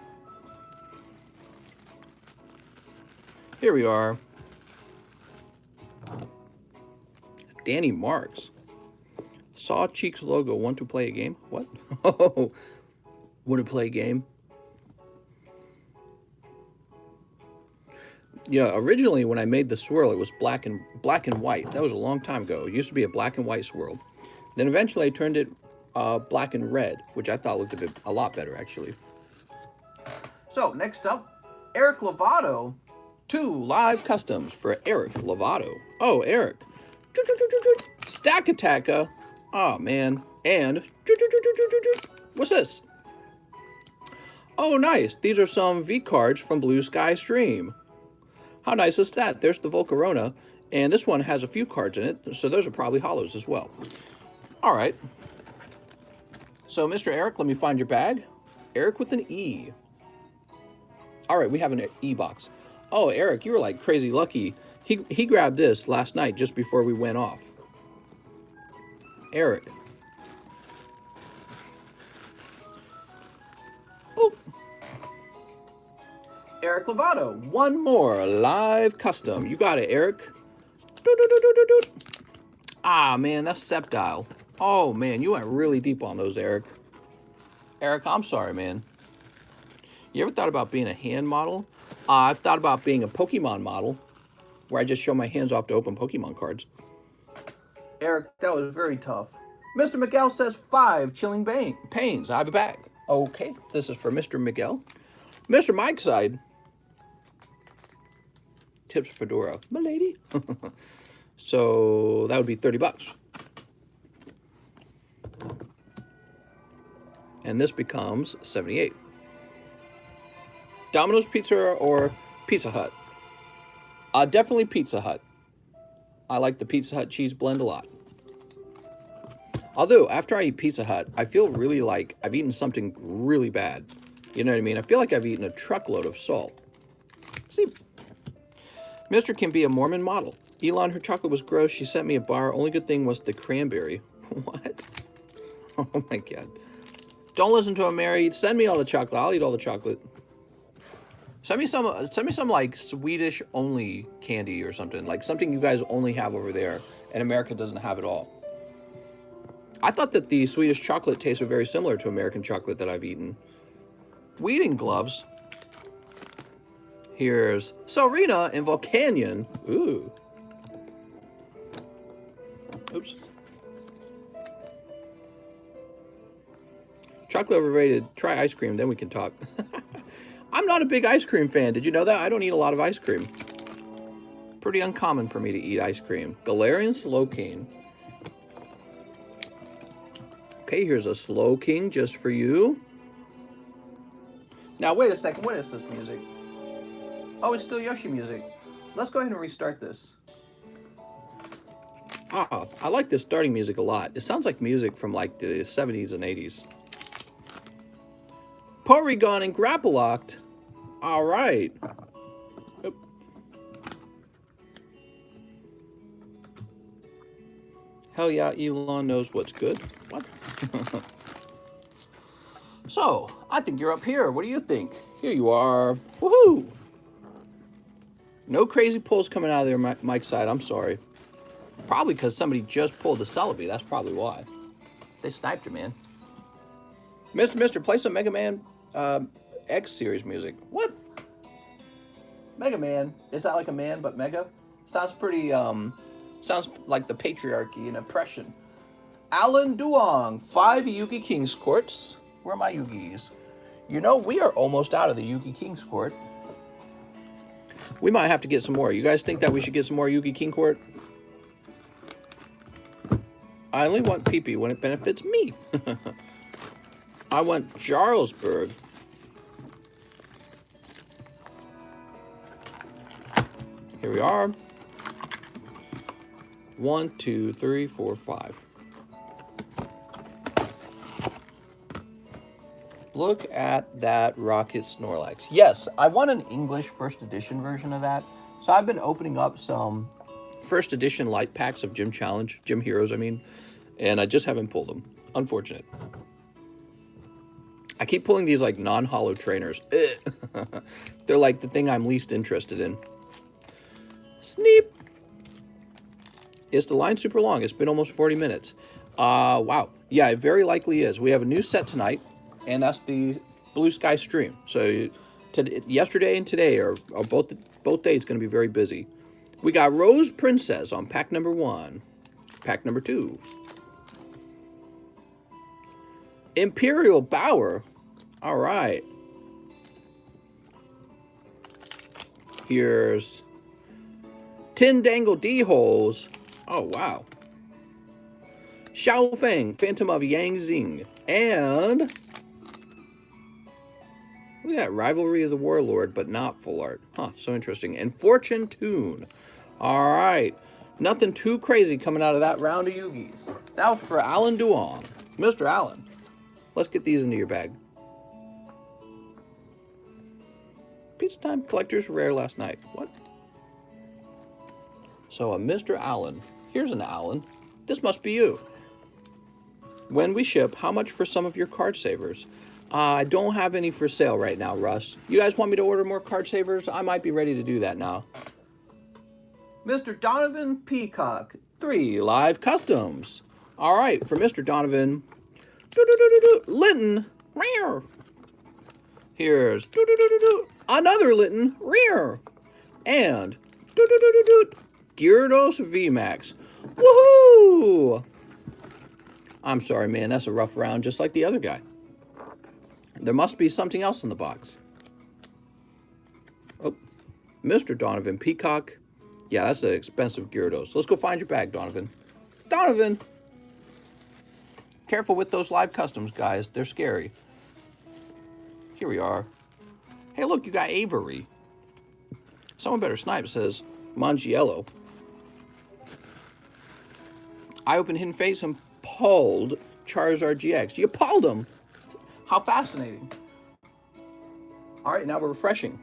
Here we are. Danny Marks. Saw Cheeks logo. Want to play a game? What? Oh, want to play a game? Yeah, originally when I made the swirl, it was black and white. That was a long time ago. It used to be a black and white swirl. Then eventually I turned it black and red, which I thought looked a lot better, actually. So, next up, Eric Lovato. 2 live customs for Eric Lovato. Oh, Eric. Stack Attacker. Oh, man. And what's this? Oh, nice. These are some V cards from Blue Sky Stream. How nice is that? There's the Volcarona, and this one has a few cards in it, so those are probably hollows as well. All right. So, Mr. Eric, let me find your bag. Eric with an E. All right, we have an E box. Oh, Eric, you were like crazy lucky. He grabbed this last night just before we went off. Eric. Oop. Eric Lovato, 1 more live custom. You got it, Eric. Ah, man, that's Sceptile. Oh, man, you went really deep on those, Eric. Eric, I'm sorry, man. You ever thought about being a hand model? I've thought about being a Pokemon model, where I just show my hands off to open Pokemon cards. Eric, that was very tough. Mr. Miguel says 5 chilling pains. I have a bag. Okay, this is for Mr. Miguel. Mr. Mike's side. Tips Fedora. My lady. So that would be 30 bucks. And this becomes 78. Domino's Pizza or Pizza Hut? Definitely Pizza Hut. I like the Pizza Hut cheese blend a lot. Although, after I eat Pizza Hut, I feel really like I've eaten something really bad. You know what I mean? I feel like I've eaten a truckload of salt. See, Mr. can be a Mormon model. Elon, her chocolate was gross. She sent me a bar. Only good thing was the cranberry. What? Oh my God. Don't listen to him, Mary. Send me all the chocolate. I'll eat all the chocolate. Send me some like Swedish only candy or something. Like something you guys only have over there and America doesn't have at all. I thought that the Swedish chocolate tasted very similar to American chocolate that I've eaten. Weeding gloves. Here's Serena and Volcanion. Ooh. Oops. Chocolate overrated. Try ice cream, then we can talk. I'm not a big ice cream fan. Did you know that? I don't eat a lot of ice cream. Pretty uncommon for me to eat ice cream. Galarian Slowking. Okay, here's a Slowking just for you. Now, wait a second. What is this music? Oh, it's still Yoshi music. Let's go ahead and restart this. Ah, I like this starting music a lot. It sounds like music from like the 70s and 80s. Porygon and Grapple Locked. All right. Oop. Hell yeah, Elon knows what's good. What? So, I think you're up here. What do you think? Here you are. Woohoo! No crazy pulls coming out of there, Mike's side. I'm sorry. Probably because somebody just pulled the Celebi. That's probably why. They sniped you, man. Mr. Play some Mega Man X series music. What? Mega Man. Is that like a man but mega? Sounds pretty, sounds like the patriarchy and oppression. Alan Duong, 5 Yugi King's Courts. Where are my Yugis? You know, we are almost out of the Yugi King's Court. We might have to get some more. You guys think that we should get some more Yugi King Court? I only want Pee-Pee when it benefits me. I want Jarlsberg. Here we are. 1, 2, 3, 4, 5. Look at that Rocket Snorlax. Yes, I want an English first edition version of that. So I've been opening up some first edition light packs of Gym Heroes, I mean. And I just haven't pulled them. Unfortunate. I keep pulling these like non-hollow trainers. They're like the thing I'm least interested in. Sneep. Is the line super long? It's been almost 40 minutes. Wow. Yeah, it very likely is. We have a new set tonight, and that's the Blue Sky stream. So yesterday and today are both days going to be very busy. We got Rose Princess on pack number 1. Pack number 2. Imperial Bower. All right. Here's Tindangle D-Holes. Oh, wow. Xiao Feng, Phantom of Yang Xing. And look at that, Rivalry of the Warlord, but not full art. Huh, so interesting. And Fortune Tune. All right. Nothing too crazy coming out of that round of Yugis. That was for Alan Duong. Mr. Allen, let's get these into your bag. Pizza Time Collectors Rare last night. What? So a Mr. Allen. Here's an Allen. This must be you. When we ship, how much for some of your card savers? I don't have any for sale right now, Russ. You guys want me to order more card savers? I might be ready to do that now. Mr. Donovan Peacock. 3 live customs. All right, for Mr. Donovan. Linton. Rare. Here's another Linton. Rare. And Gyarados VMAX. Woohoo! I'm sorry, man. That's a rough round, just like the other guy. There must be something else in the box. Oh, Mr. Donovan Peacock. Yeah, that's an expensive Gyarados. Let's go find your bag, Donovan. Donovan! Careful with those live customs, guys. They're scary. Here we are. Hey, look, you got Avery. Someone better snipe, says Mangiello. I opened Hidden Face and pulled Charizard GX. You pulled him! How fascinating. All right, now we're refreshing.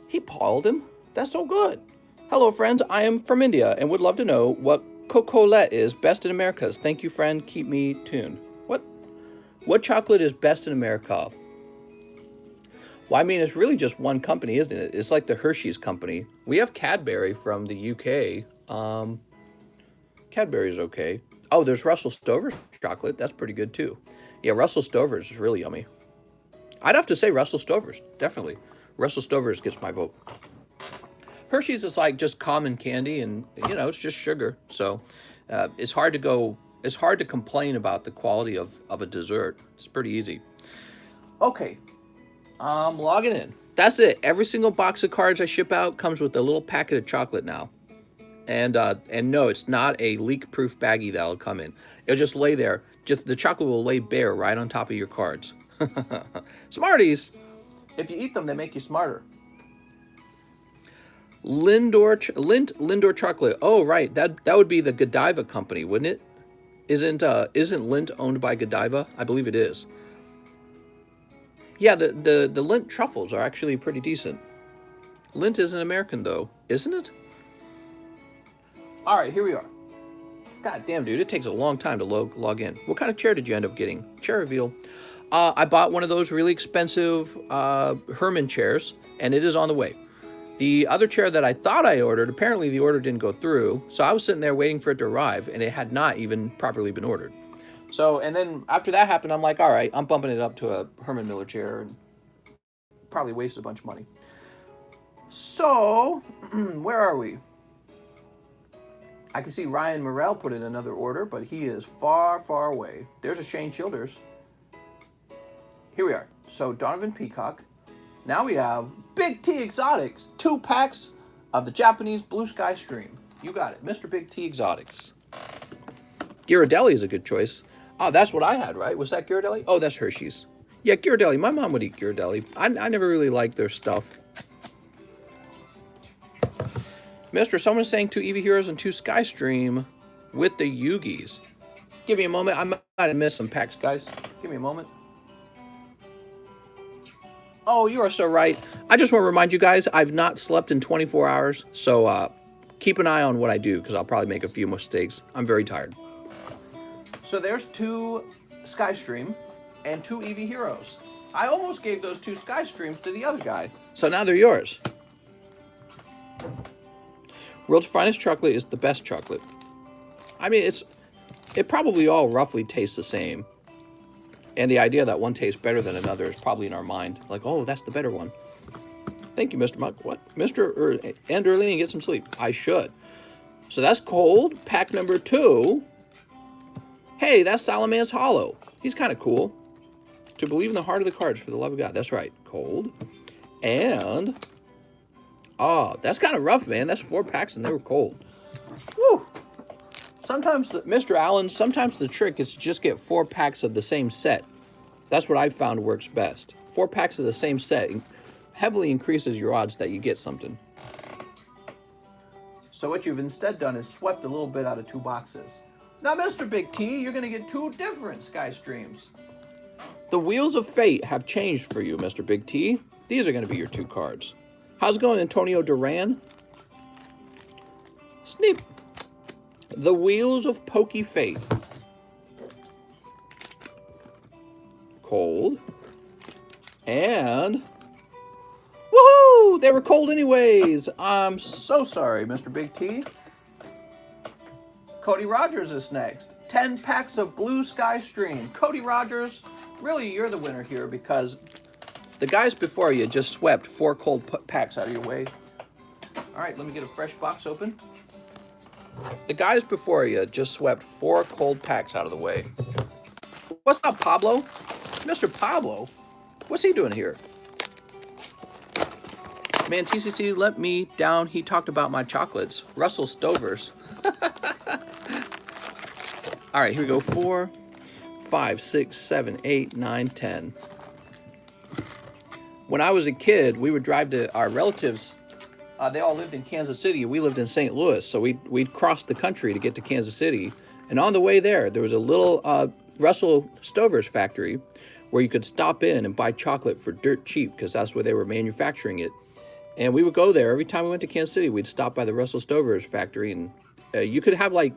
He pulled him? That's so good. Hello, friends. I am from India and would love to know what Cocolette is best in Americas. Thank you, friend. Keep me tuned. What chocolate is best in America? Well, I mean, it's really just one company, isn't it? It's like the Hershey's company. We have Cadbury from the UK. Cadbury's okay. Oh, there's Russell Stover's chocolate. That's pretty good, too. Yeah, Russell Stover's is really yummy. I'd have to say Russell Stover's, definitely. Russell Stover's gets my vote. Hershey's is like just common candy, and, you know, it's just sugar. So it's hard to complain about the quality of a dessert. It's pretty easy. Okay, I'm logging in. That's it. Every single box of cards I ship out comes with a little packet of chocolate now. And no, it's not a leak-proof baggie that'll come in. It'll just lay there. Just the chocolate will lay bare right on top of your cards. Smarties! If you eat them, they make you smarter. Lindt Lindor chocolate. Oh, right. That would be the Godiva company, wouldn't it? Isn't Lindt owned by Godiva? I believe it is. Yeah, the Lindt truffles are actually pretty decent. Lindt isn't American, though, isn't it? All right, here we are. God damn, dude, it takes a long time to log in. What kind of chair did you end up getting? Chair reveal. I bought one of those really expensive Herman chairs, and it is on the way. The other chair that I thought I ordered, apparently the order didn't go through, so I was sitting there waiting for it to arrive, and it had not even properly been ordered. So, and then after that happened, I'm like, all right, I'm bumping it up to a Herman Miller chair, and probably wasted a bunch of money. So, where are we? I can see Ryan Morrell put in another order, but he is far, far away. There's a Shane Childers. Here we are. So Donovan Peacock. Now we have Big T Exotics. 2 packs of the Japanese Blue Sky stream. You got it. Mr. Big T Exotics. Ghirardelli is a good choice. Oh, that's what I had, right? Was that Ghirardelli? Oh, that's Hershey's. Yeah, Ghirardelli. My mom would eat Ghirardelli. I never really liked their stuff. Mister, someone's saying 2 Eevee Heroes and 2 Skystream with the Yugis. Give me a moment. I might have missed some packs, guys. Give me a moment. Oh, you are so right. I just want to remind you guys, I've not slept in 24 hours. So keep an eye on what I do, because I'll probably make a few mistakes. I'm very tired. So there's 2 Skystream and 2 Eevee Heroes. I almost gave those 2 Skystreams to the other guy. So now they're yours. World's finest chocolate is the best chocolate. I mean, it probably all roughly tastes the same. And the idea that one tastes better than another is probably in our mind. Like, oh, that's the better one. Thank you, Mr. Muck. What? End early and get some sleep. I should. So that's cold. Pack number 2. Hey, that's Salaman's Hollow. He's kind of cool. To believe in the heart of the cards, for the love of God. That's right. Cold. And... oh, that's kind of rough, man. That's 4 packs and they were cold. Woo! Sometimes, Mr. Allen, sometimes the trick is to just get 4 packs of the same set. That's what I've found works best. 4 packs of the same set heavily increases your odds that you get something. So what you've instead done is swept a little bit out of 2 boxes. Now, Mr. Big T, you're going to get 2 different Sky Streams. The wheels of fate have changed for you, Mr. Big T. These are going to be your 2 cards. How's it going, Antonio Duran? Sneap. The Wheels of Pokey Fate. Cold. And... woohoo! They were cold anyways. I'm so sorry, Mr. Big T. Cody Rogers is next. 10 packs of Blue Sky Stream. Cody Rogers, really, you're the winner here because... the guys before you just swept 4 cold packs out of your way. All right, let me get a fresh box open. The guys before you just swept 4 cold packs out of the way. What's up, Pablo? Mr. Pablo? What's he doing here? Man, TCC let me down. He talked about my chocolates. Russell Stover's. All right, here we go. 4, 5, 6, 7, 8, 9, 10. When I was a kid, we would drive to our relatives. They all lived in Kansas City. We lived in St. Louis, so we'd cross the country to get to Kansas City. And on the way there was a little Russell Stover's factory where you could stop in and buy chocolate for dirt cheap because that's where they were manufacturing it. And we would go there every time we went to Kansas City. We'd stop by the Russell Stover's factory, and you could have like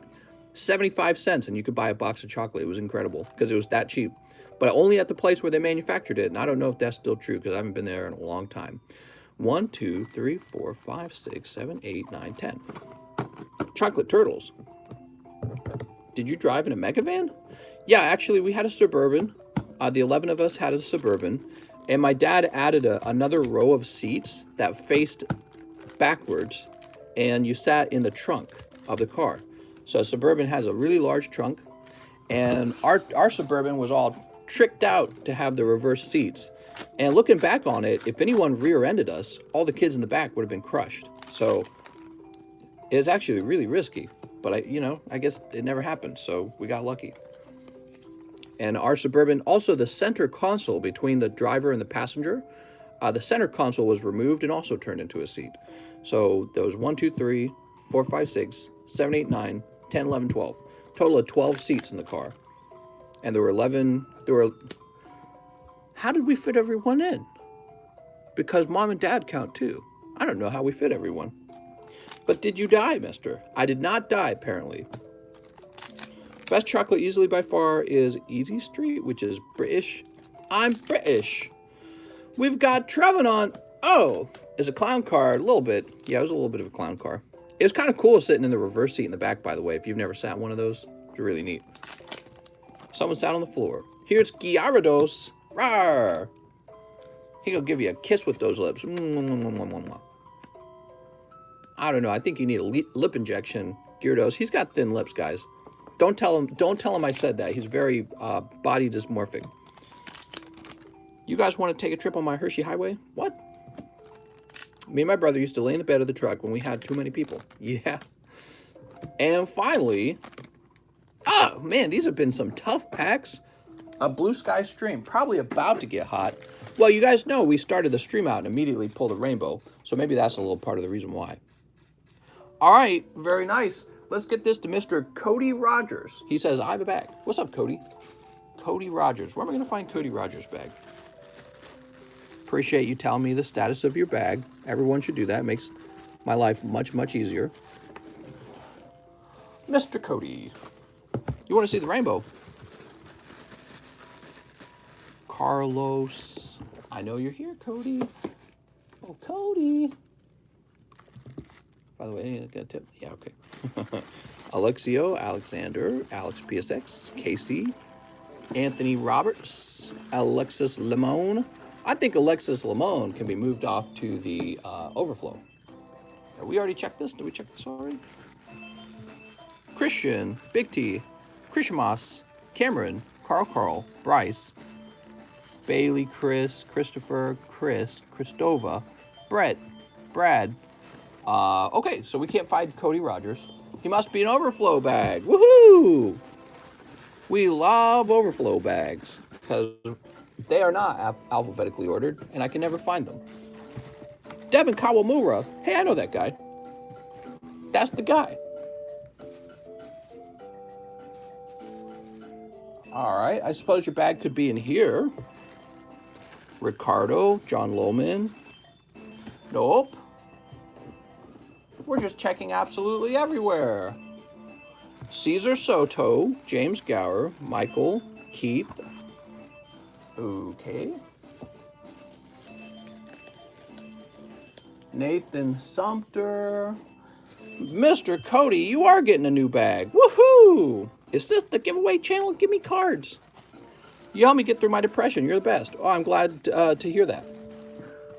75 cents and you could buy a box of chocolate. It was incredible because it was that cheap, but only at the place where they manufactured it. And I don't know if that's still true because I haven't been there in a long time. 1, 2, 3, 4, 5, 6, 7, 8, 9, 10. Chocolate turtles. Did you drive in a mega van? Yeah, actually, we had a Suburban. The 11 of us had a Suburban. And my dad added another row of seats that faced backwards. And you sat in the trunk of the car. So a Suburban has a really large trunk. And our Suburban was all tricked out to have the reverse seats. And looking back on it, if anyone rear-ended us, all the kids in the back would have been crushed. So it's actually really risky. But I guess it never happened, so we got lucky. And our Suburban, also the center console between the driver and the passenger, the center console was removed and also turned into a seat. So there was 1, 2, 3, 4, 5, 6, 7, 8, 9, 10, 11, 12. Total of 12 seats in the car. And there were how did we fit everyone in? Because mom and dad count too. I don't know how we fit everyone. But did you die, mister? I did not die, apparently. Best chocolate easily by far is Easy Street, which is British. I'm British. We've got Trevenant. Oh, it's a clown car, a little bit. Yeah, it was a little bit of a clown car. It was kind of cool sitting in the reverse seat in the back, by the way. If you've never sat in one of those, it's really neat. Someone sat on the floor. Here's Gyarados. Rawr. He gonna give you a kiss with those lips. I don't know. I think you need a lip injection, Gyarados. He's got thin lips, guys. Don't tell him I said that. He's very body dysmorphic. You guys want to take a trip on my Hershey Highway? What? Me and my brother used to lay in the bed of the truck when we had too many people. Yeah. And finally, oh man, these have been some tough packs. A Blue Sky stream, probably about to get hot. Well, you guys know we started the stream out and immediately pulled a rainbow, so maybe that's a little part of the reason why. All right, very nice. Let's get this to Mr. Cody Rogers. He says, I have a bag. What's up, Cody? Cody Rogers. Where am I going to find Cody Rogers' bag? Appreciate you telling me the status of your bag. Everyone should do that. It makes my life much, much easier. Mr. Cody, you want to see the rainbow? Carlos, I know you're here, Cody. Oh, Cody. By the way, I got a tip. Yeah, okay. Alexio, Alexander, Alex PSX, Casey, Anthony Roberts, Alexis Limon. I think Alexis Limon can be moved off to the overflow. Have we already checked this? Did we check this already? Christian, Big T, Krishmas, Cameron, Carl, Bryce, Bailey, Chris, Christopher, Chris, Christova, Brett, Brad. Okay, so we can't find Cody Rogers. He must be an overflow bag. Woohoo! We love overflow bags because they are not alphabetically ordered, and I can never find them. Devin Kawamura. Hey, I know that guy. That's the guy. All right, I suppose your bag could be in here. Ricardo, John Lohman. Nope. We're just checking absolutely everywhere. Caesar Soto, James Gower, Michael, Keith. Okay. Nathan Sumter. Mr. Cody, you are getting a new bag. Woohoo! Is this the giveaway channel? Give me cards. You help me get through my depression. You're the best. Oh, I'm glad to hear that.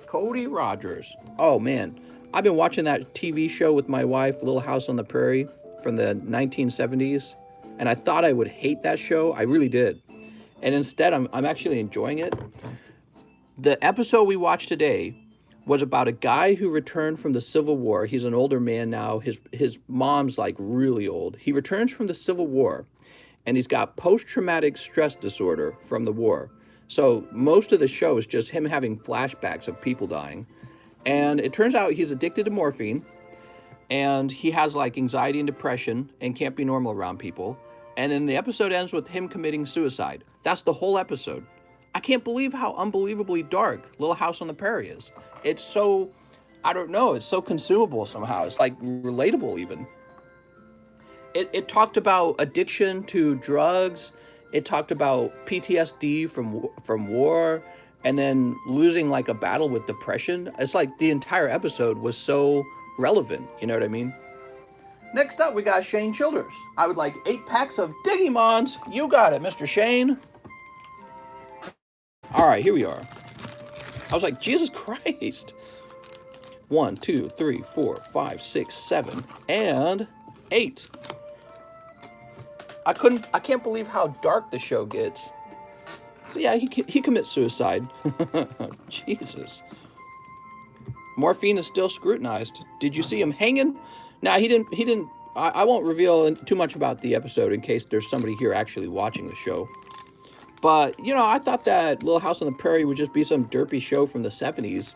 Cody Rogers. Oh, man. I've been watching that TV show with my wife, Little House on the Prairie. from the 1970s, and I thought I would hate that show. I really did. And instead, I'm actually enjoying it. The episode we watched today was about a guy who returned from the Civil War. He's an older man now. His mom's like really old. He returns from the Civil War, and he's got post-traumatic stress disorder from the war. So most of the show is just him having flashbacks of people dying. And it turns out he's addicted to morphine, and he has like anxiety and depression and can't be normal around people. And then the episode ends with him committing suicide. That's the whole episode. I can't believe how unbelievably dark Little House on the Prairie is. It's so, I don't know, it's so consumable somehow. It's like relatable even. It talked about addiction to drugs. It talked about PTSD from war, and then losing like a battle with depression. It's like the entire episode was so relevant, you know what I mean? Next up, we got Shane Childers. I would like 8 packs of Digimons. You got it, Mr. Shane. All right, here we are. I was like, Jesus Christ. 1, 2, 3, 4, 5, 6, 7, and 8. I can't believe how dark the show gets. So yeah, he commits suicide. Jesus. Morphine is still scrutinized. Did you see him hanging? No, he didn't. I won't reveal too much about the episode in case there's somebody here actually watching the show. But, you know, I thought that Little House on the Prairie would just be some derpy show from the 70s.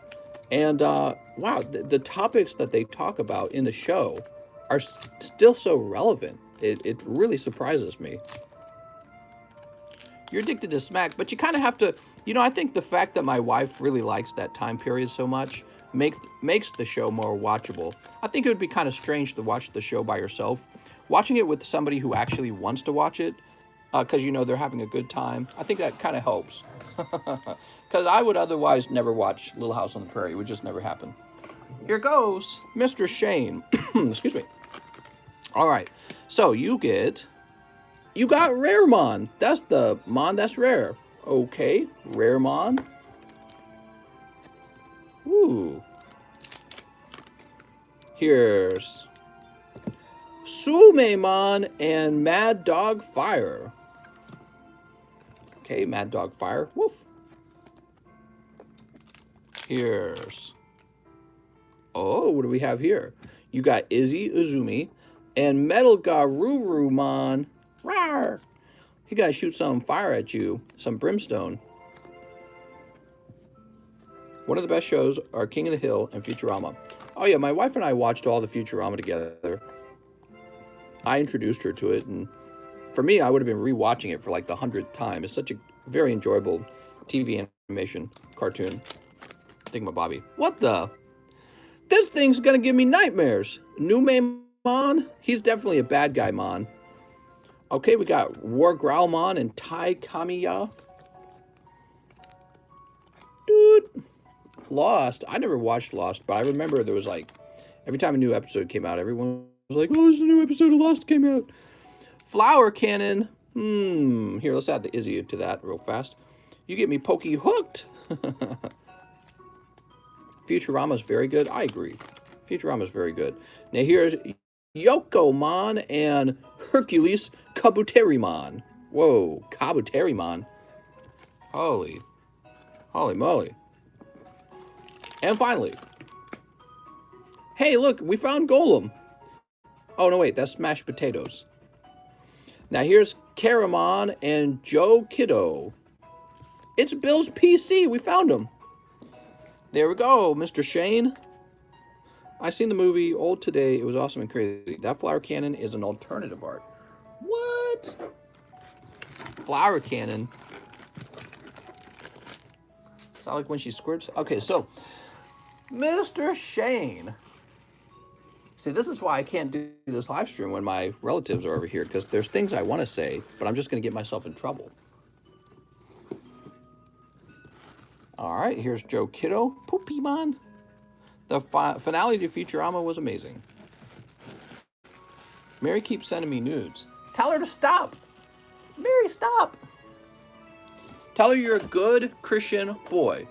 And, wow, the topics that they talk about in the show are still so relevant. It really surprises me. You're addicted to smack, but you kind of have to, you know, I think the fact that my wife really likes that time period so much makes the show more watchable. I think it would be kind of strange to watch the show by yourself. Watching it with somebody who actually wants to watch it, because, you know, they're having a good time, I think that kind of helps. Because I would otherwise never watch Little House on the Prairie. It would just never happen. Here goes Mr. Shane. Excuse me. All right. So you got Rare Mon. That's the Mon that's rare. Okay. Rare Mon. Ooh. Here's Sumeimon and Mad Dog Fire. Okay, Mad Dog Fire. Woof. Here's... Oh, what do we have here? You got Izzy Uzumi and Metal Garurumon. Rawr! He gotta shoot some fire at you. Some brimstone. One of the best shows are King of the Hill and Futurama. Oh yeah, my wife and I watched all the Futurama together. I introduced her to it, and for me, I would have been rewatching it for like the 100th time. It's such a very enjoyable TV animation cartoon. Thingamabobby. What the? This thing's gonna give me nightmares. Numemon? He's definitely a bad guy, Mon. Okay, we got War Growlmon and Tai Kamiya. Dude. Lost. I never watched Lost, but I remember there was like, every time a new episode came out, everyone was like, oh, there's a new episode of Lost came out. Flower Cannon. Here, let's add the Izzy to that real fast. You get me pokey hooked. Futurama's very good. I agree. Futurama's very good. Now here's Yokomon and Hercules Kabuterimon. Whoa, Kabuterimon. Holy moly. And finally, hey, look, we found Golem. Oh, no, wait, that's Smashed Potatoes. Now, here's Karamon and Joe Kiddo. It's Bill's PC. We found him. There we go, Mr. Shane. I seen the movie Old Today. It was awesome and crazy. That flower cannon is an alternative art. What? Flower cannon. It's not like when she squirts. Okay, so... Mr. Shane. See, this is why I can't do this live stream when my relatives are over here, because there's things I want to say, but I'm just going to get myself in trouble. All right, here's Joe Kiddo. Poopymon. The finale to Futurama was amazing. Mary keeps sending me nudes. Tell her to stop. Mary, stop. Tell her you're a good Christian boy.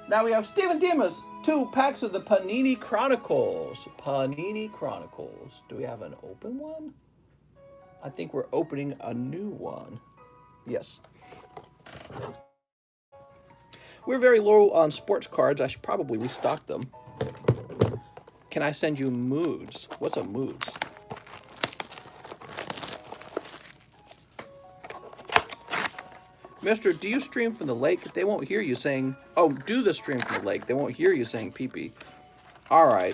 Now we have Stephen Demas. 2 packs of the Panini Chronicles. Panini Chronicles. Do we have an open one? I think we're opening a new one. Yes. We're very low on sports cards. I should probably restock them. Can I send you moods? What's a moods? Mister, do you stream from the lake? They won't hear you saying, oh, do the stream from the lake. They won't hear you saying pee-pee. All right.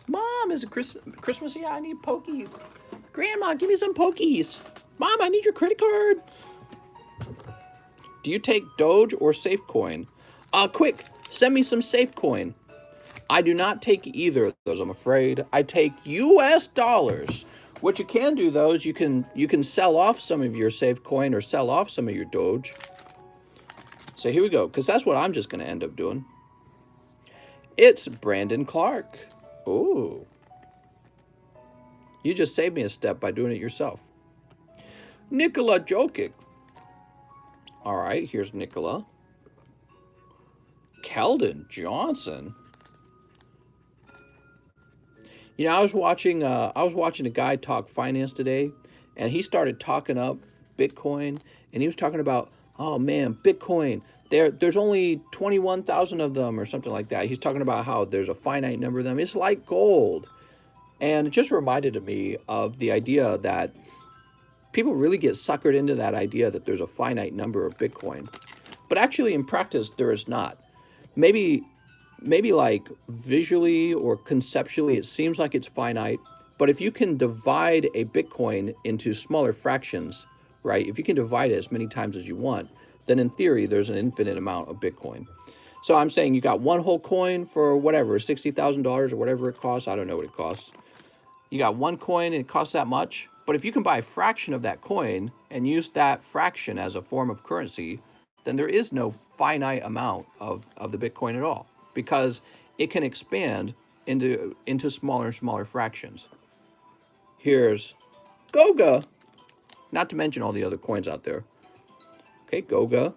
Mom, is it Christmas? Yeah, I need Pokies. Grandma, give me some Pokies. Mom, I need your credit card. Do you take Doge or Safecoin? Quick, send me some Safecoin. I do not take either of those, I'm afraid. I take US dollars. What you can do, though, is you can sell off some of your Safecoin or sell off some of your Doge. So here we go, because that's what I'm just going to end up doing. It's Brandon Clark. Ooh. You just saved me a step by doing it yourself. Nikola Jokic. All right, here's Nikola. Keldon Johnson. You know, I was watching a guy talk finance today, and he started talking up Bitcoin, and he was talking about, oh man, Bitcoin, there's only 21,000 of them or something like that. He's talking about how there's a finite number of them. It's like gold. And it just reminded me of the idea that people really get suckered into that idea that there's a finite number of Bitcoin. But actually in practice, there is not. Maybe like visually or conceptually, it seems like it's finite. But if you can divide a Bitcoin into smaller fractions, right? If you can divide it as many times as you want, then in theory, there's an infinite amount of Bitcoin. So I'm saying you got one whole coin for whatever, $60,000 or whatever it costs. I don't know what it costs. You got one coin and it costs that much. But if you can buy a fraction of that coin and use that fraction as a form of currency, then there is no finite amount of the Bitcoin at all, because it can expand into smaller and smaller fractions. Here's Goga, not to mention all the other coins out there. Okay, Goga.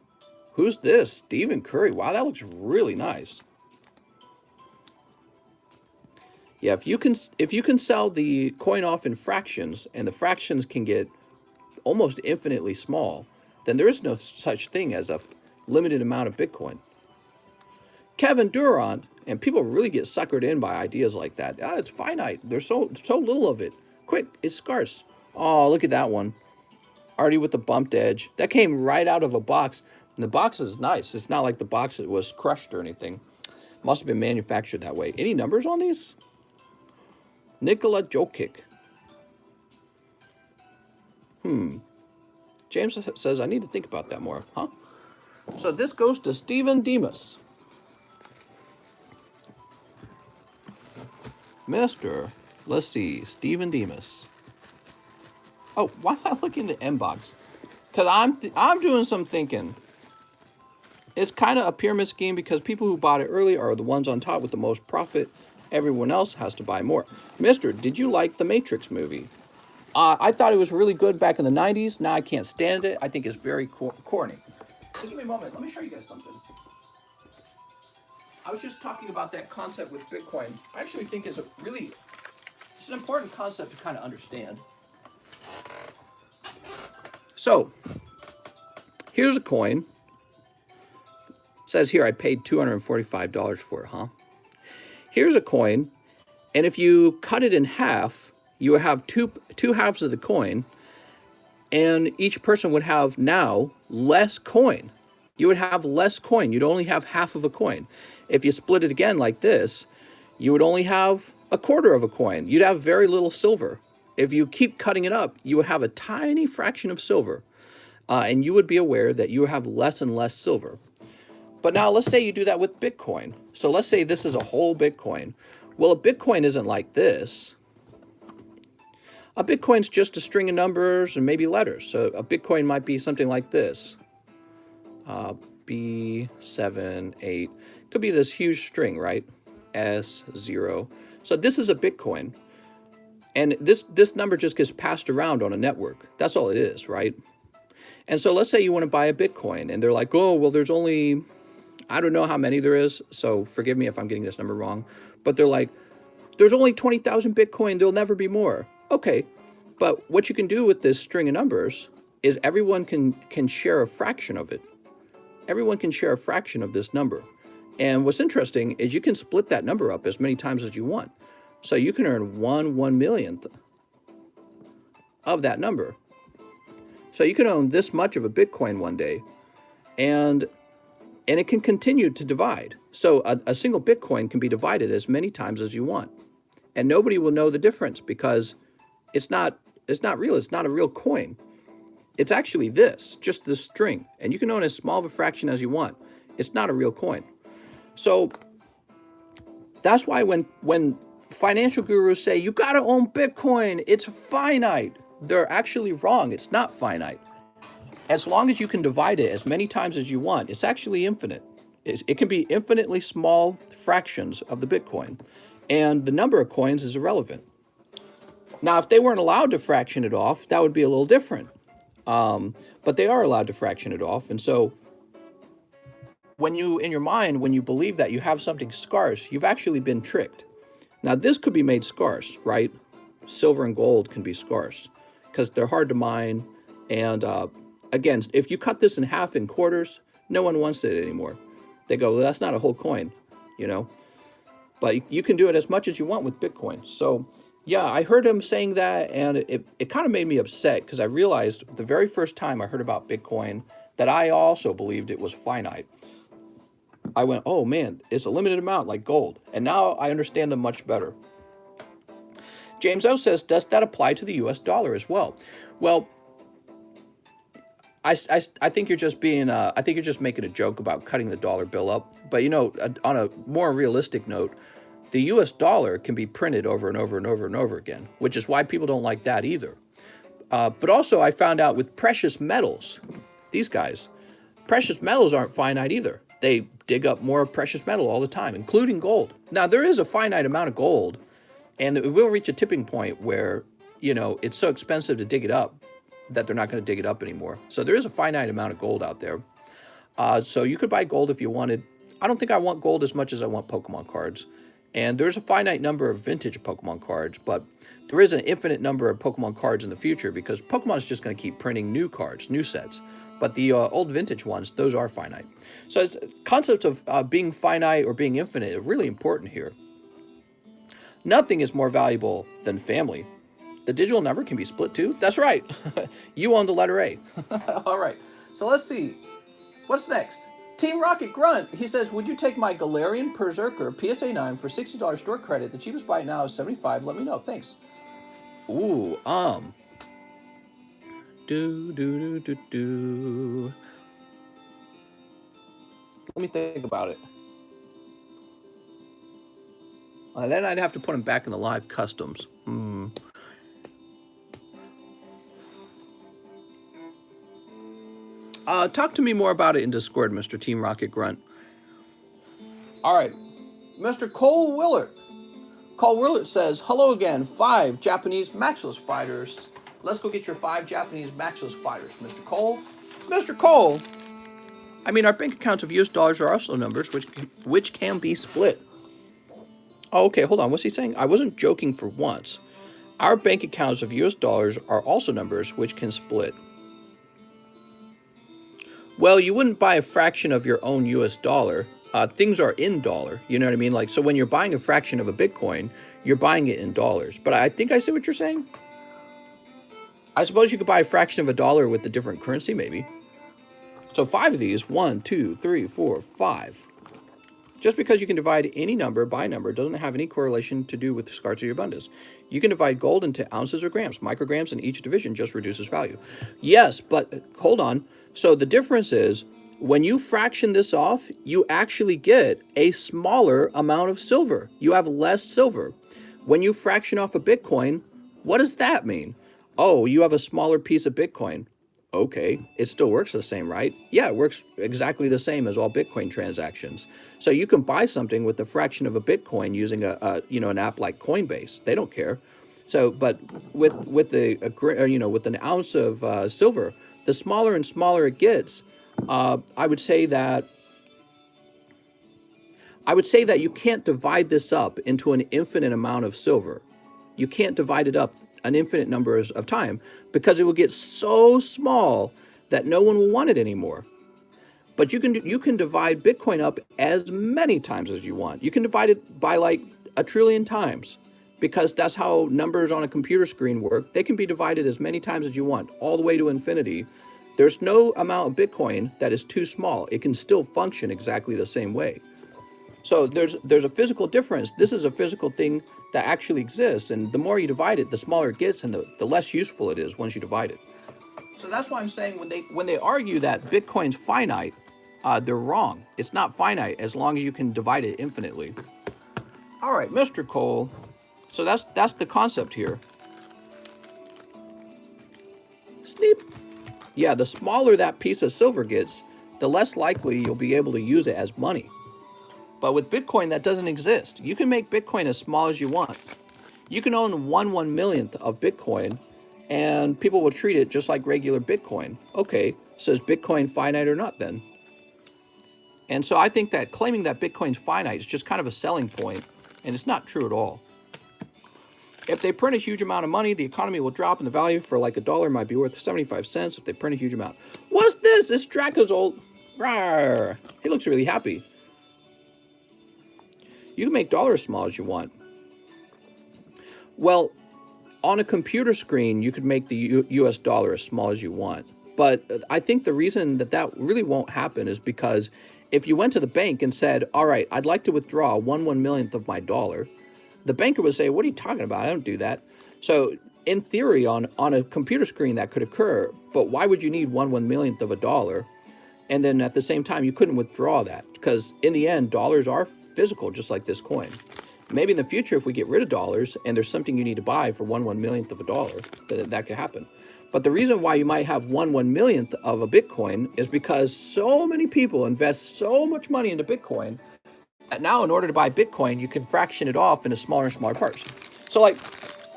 Who's this? Stephen Curry. Wow, that looks really nice. Yeah, if you can sell the coin off in fractions, and the fractions can get almost infinitely small, then there is no such thing as a limited amount of Bitcoin. Kevin Durant, and people really get suckered in by ideas like that. It's finite. There's so little of it. Quick, it's scarce. Oh, look at that one. Already with the bumped edge. That came right out of a box. And the box is nice. It's not like the box that was crushed or anything. Must have been manufactured that way. Any numbers on these? Nikola Jokic. James says, I need to think about that more. Huh? So this goes to Stephen Demas. Let's see, Stephen Demas. Oh, why am I looking at the inbox? Because I'm doing some thinking. It's kind of a pyramid scheme because people who bought it early are the ones on top with the most profit. Everyone else has to buy more. Mister, did you like the Matrix movie? I thought it was really good back in the 90s. Now I can't stand it. I think it's very corny. So give me a moment. Let me show you guys something. I was just talking about that concept with Bitcoin. I actually think it's an important concept to kind of understand. So, here's a coin. It says here I paid $245 for it, huh? Here's a coin, and if you cut it in half, you would have two halves of the coin, and each person would have now less coin. You would have less coin. You'd only have half of a coin. If you split it again like this, you would only have a quarter of a coin. You'd have very little silver. If you keep cutting it up, you would have a tiny fraction of silver, and you would be aware that you have less and less silver. But now let's say you do that with Bitcoin. So let's say this is a whole Bitcoin. Well, a Bitcoin isn't like this. A Bitcoin's just a string of numbers and maybe letters. So a Bitcoin might be something like this. B78. Could be this huge string, right? S0. So this is a Bitcoin. And this number just gets passed around on a network. That's all it is, right? And so let's say you want to buy a Bitcoin, and they're like, oh, well, there's only I don't know how many there is, so forgive me if I'm getting this number wrong, but they're like, there's only 20,000 Bitcoin, there'll never be more. Okay, but what you can do with this string of numbers is everyone can share a fraction of it. Everyone can share a fraction of this number. And what's interesting is you can split that number up as many times as you want. So you can earn 1/1,000,000th of that number. So you can own this much of a Bitcoin one day, and it can continue to divide. So a single Bitcoin can be divided as many times as you want. And nobody will know the difference because it's not real. It's not a real coin. It's actually this, just this string. And you can own as small of a fraction as you want. It's not a real coin. So that's why when financial gurus say, you got to own Bitcoin, it's finite, they're actually wrong. It's not finite. As long as you can divide it as many times as you want, it's actually infinite. It can be infinitely small fractions of the Bitcoin. And the number of coins is irrelevant. Now, if they weren't allowed to fraction it off, that would be a little different. But they are allowed to fraction it off. And so when you, in your mind, when you believe that you have something scarce, you've actually been tricked. Now, this could be made scarce, right? Silver and gold can be scarce because they're hard to mine. And again, if you cut this in half in quarters, no one wants it anymore. They go, well, that's not a whole coin, you know? But you can do it as much as you want with Bitcoin. So yeah, I heard him saying that, and it kind of made me upset because I realized the very first time I heard about Bitcoin that I also believed it was finite. I went, oh man, it's a limited amount like gold. And now I understand them much better. James O says, does that apply to the US dollar as well? Well, I think you're just being, I think you're just making a joke about cutting the dollar bill up. But you know, on a more realistic note, the US dollar can be printed over and over and over and over again, which is why people don't like that either. But also I found out with precious metals, these guys, precious metals aren't finite either. They dig up more precious metal all the time, including gold. Now, there is a finite amount of gold, and it will reach a tipping point where, you know, it's so expensive to dig it up that they're not going to dig it up anymore. So there is a finite amount of gold out there. So you could buy gold if you wanted. I don't think I want gold as much as I want Pokemon cards. And there's a finite number of vintage Pokemon cards, but there is an infinite number of Pokemon cards in the future because Pokemon is just going to keep printing new cards, new sets. But the old vintage ones, those are finite. So it's concepts of being finite or being infinite are really important here. Nothing is more valuable than family. The digital number can be split too. That's right. You own the letter A. All right. So let's see. What's next? Team Rocket Grunt. He says, would you take my Galarian Berserker PSA 9 for $60 store credit? The cheapest buy now is $75. Let me know. Thanks. Ooh, Let me think about it. Then I'd have to put him back in the live customs. Talk to me more about it in Discord, Mr. Team Rocket Grunt. All right, Mr. Cole Willard. Cole Willard says, hello again, 5 Japanese matchless fighters. Let's go get your 5 Japanese matchless fighters, Mr. Cole. Mr. Cole, I mean, our bank accounts of US dollars are also numbers which can be split. Oh, okay, hold on, what's he saying? I wasn't joking for once. Our bank accounts of US dollars are also numbers which can split. Well, you wouldn't buy a fraction of your own US dollar. Things are in dollar, you know what I mean? Like, so when you're buying a fraction of a Bitcoin, you're buying it in dollars. But I think I see what you're saying. I suppose you could buy a fraction of a dollar with a different currency, maybe. So 5 of these, 1, 2, 3, 4, 5. Just because you can divide any number by number doesn't have any correlation to do with the scarcity or abundance. You can divide gold into ounces or grams. Micrograms in each division just reduces value. Yes, but hold on. So the difference is when you fraction this off, you actually get a smaller amount of silver. You have less silver. When you fraction off a Bitcoin, what does that mean? Oh, you have a smaller piece of Bitcoin. Okay, it still works the same, right? Yeah, it works exactly the same as all Bitcoin transactions. So you can buy something with a fraction of a Bitcoin using an app like Coinbase. They don't care. So, but with an ounce of silver, the smaller and smaller it gets, I would say that I would say that you can't divide this up into an infinite amount of silver. You can't divide it up an infinite number of time because it will get so small that no one will want it anymore. But you can divide Bitcoin up as many times as you want. You can divide it by like 1 trillion times because that's how numbers on a computer screen work. They can be divided as many times as you want, all the way to infinity. There's no amount of Bitcoin that is too small. It can still function exactly the same way. So there's a physical difference. This is a physical thing that actually exists, and the more you divide it, the smaller it gets, and the less useful it is once you divide it. So that's why I'm saying when they argue that Bitcoin's finite, they're wrong. It's not finite as long as you can divide it infinitely. All right, Mr. Cole. So that's the concept here. Sneep. Yeah, the smaller that piece of silver gets, the less likely you'll be able to use it as money. But with Bitcoin, that doesn't exist. You can make Bitcoin as small as you want. You can own 1/1,000,000th of Bitcoin, and people will treat it just like regular Bitcoin. Okay, so is Bitcoin finite or not then? And so I think that claiming that Bitcoin's finite is just kind of a selling point, and it's not true at all. If they print a huge amount of money, the economy will drop, and the value for like $1 might be worth 75 cents if they print a huge amount. What's this? It's Dracozolt. Rawr. He looks really happy. You can make dollars as small as you want. Well, on a computer screen, you could make the US dollar as small as you want. But I think the reason that really won't happen is because if you went to the bank and said, all right, I'd like to withdraw 1/1,000,000th of my dollar, the banker would say, what are you talking about? I don't do that. So in theory, on a computer screen, that could occur. But why would you need 1/1,000,000th of a dollar? And then at the same time, you couldn't withdraw that because in the end, dollars are physical, just like this coin. Maybe in the future, if we get rid of dollars and there's something you need to buy for 1/1,000,000th of a dollar, that could happen. But the reason why you might have 1/1,000,000th of a Bitcoin is because so many people invest so much money into Bitcoin that now in order to buy Bitcoin, you can fraction it off into smaller and smaller parts. So like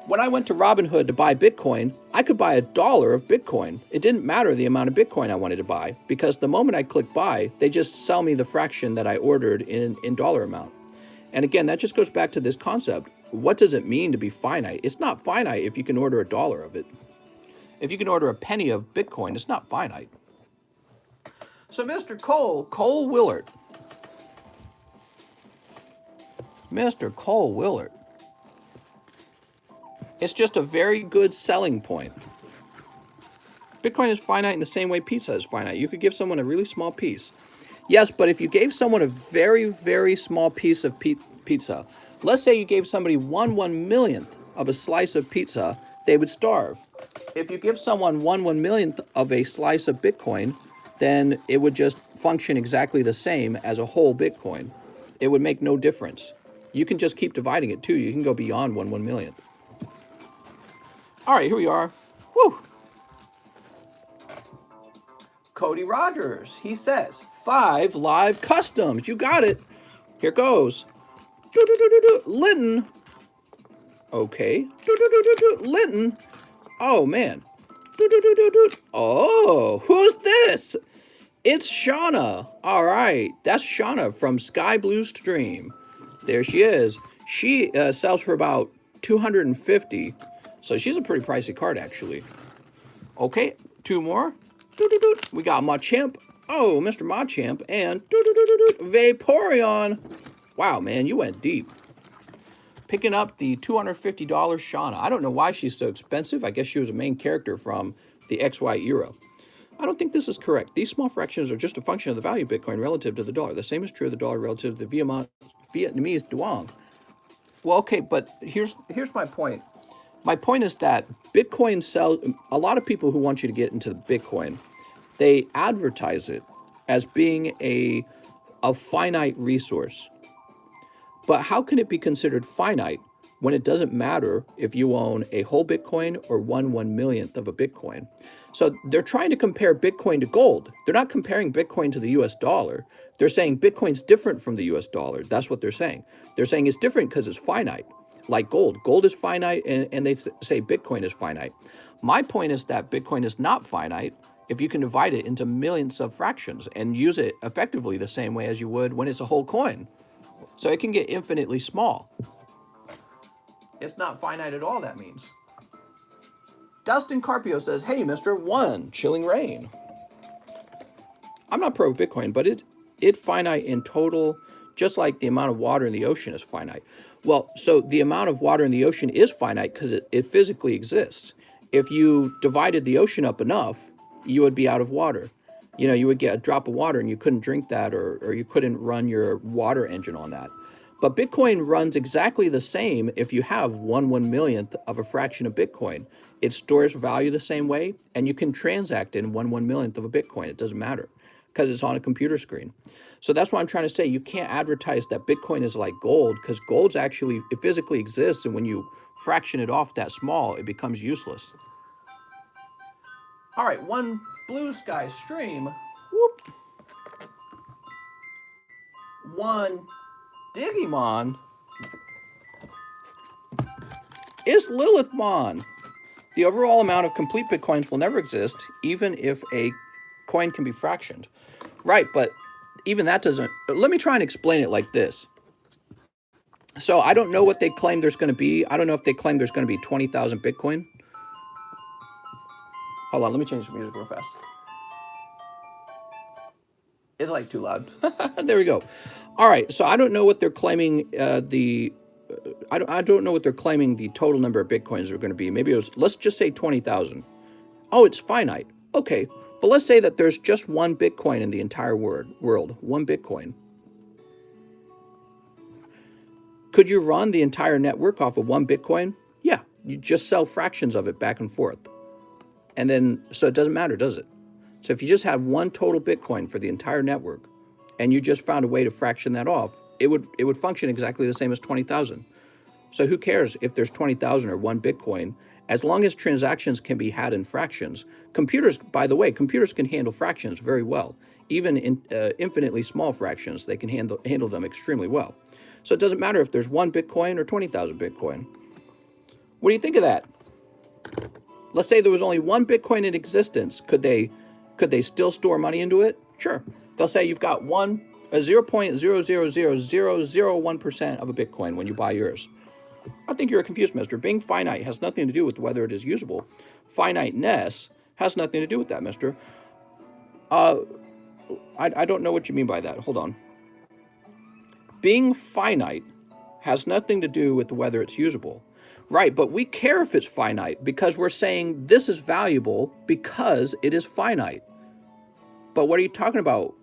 when I went to Robinhood to buy Bitcoin, I could buy $1 of Bitcoin. It didn't matter the amount of Bitcoin I wanted to buy because the moment I click buy, they just sell me the fraction that I ordered in dollar amount. And again, that just goes back to this concept. What does it mean to be finite? It's not finite if you can order $1 of it. If you can order a penny of Bitcoin, it's not finite. So Mr. Cole Willard. Mr. Cole Willard. It's just a very good selling point. Bitcoin is finite in the same way pizza is finite. You could give someone a really small piece. Yes, but if you gave someone a very, very small piece of pizza, let's say you gave somebody 1/1,000,000th of a slice of pizza, they would starve. If you give someone 1/1,000,000th of a slice of Bitcoin, then it would just function exactly the same as a whole Bitcoin. It would make no difference. You can just keep dividing it too. You can go beyond 1/1,000,000th. All right, here we are. Woo! Cody Rogers, he says, 5 live customs. You got it. Here goes. Linton. Okay. Linton. Oh, man. Oh, who's this? It's Shauna. All right. That's Shauna from Sky Blue Stream. There she is. She sells for about 250. So she's a pretty pricey card, actually. Okay, 2 more. We got Machamp. Oh, Mr. Machamp. And Vaporeon. Wow, man, you went deep. Picking up the $250 Shauna. I don't know why she's so expensive. I guess she was a main character from the XY era. I don't think this is correct. These small fractions are just a function of the value of Bitcoin relative to the dollar. The same is true of the dollar relative to the Vietnamese Duong. Well, okay, but here's my point. My point is that Bitcoin sells, a lot of people who want you to get into Bitcoin, they advertise it as being a finite resource. But how can it be considered finite when it doesn't matter if you own a whole Bitcoin or 1/1,000,000th of a Bitcoin? So they're trying to compare Bitcoin to gold. They're not comparing Bitcoin to the US dollar. They're saying Bitcoin's different from the US dollar. That's what they're saying. They're saying it's different because it's finite, like gold. Gold is finite, and they say Bitcoin is finite. My point is that Bitcoin is not finite if you can divide it into millions of fractions and use it effectively the same way as you would when it's a whole coin. So it can get infinitely small. It's not finite at all, that means. Dustin Carpio says, hey, Mr. 1, Chilling Reign. I'm not pro Bitcoin, but it's finite in total, just like the amount of water in the ocean is finite. Well, so the amount of water in the ocean is finite because it physically exists. If you divided the ocean up enough, you would be out of water. You know, you would get a drop of water and you couldn't drink that, or you couldn't run your water engine on that. But Bitcoin runs exactly the same if you have 1/1,000,000th of a fraction of Bitcoin. It stores value the same way, and you can transact in 1/1,000,000th of a Bitcoin. It doesn't matter because it's on a computer screen. So that's what I'm trying to say. You can't advertise that Bitcoin is like gold, because gold's actually, it physically exists, and when you fraction it off that small, it becomes useless. All right, 1 Blue Sky stream. Whoop. 1 Digimon is Lilithmon. The overall amount of complete Bitcoins will never exist, even if a coin can be fractioned. Right, but even that doesn't... Let me try and explain it like this. So I don't know what they claim there's going to be. I don't know if they claim there's going to be 20,000 Bitcoin. Hold on, let me change the music real fast. It's like too loud. There we go. All right, so I don't know what they're claiming I don't know what they're claiming the total number of Bitcoins are going to be. Maybe it was, let's just say 20,000. Oh, it's finite. Okay, but let's say that there's just 1 Bitcoin in the entire world. 1 Bitcoin. Could you run the entire network off of 1 Bitcoin? Yeah, you just sell fractions of it back and forth. And then, so it doesn't matter, does it? So if you just have 1 total Bitcoin for the entire network, and you just found a way to fraction that off, it would function exactly the same as 20,000. So who cares if there's 20,000 or 1 Bitcoin, as long as transactions can be had in fractions. Computers, by the way, computers can handle fractions very well. Even in infinitely small fractions, they can handle them extremely well. So it doesn't matter if there's 1 Bitcoin or 20,000 Bitcoin. What do you think of that? Let's say there was only 1 Bitcoin in existence. Could they still store money into it? Sure. They'll say you've got 0.0000001% of a Bitcoin when you buy yours. I think you're confused, mister. Being finite has nothing to do with whether it is usable. Finiteness has nothing to do with that, mister. I don't know what you mean by that. Hold on. Being finite has nothing to do with whether it's usable. Right, but we care if it's finite because we're saying this is valuable because it is finite. But what are you talking about?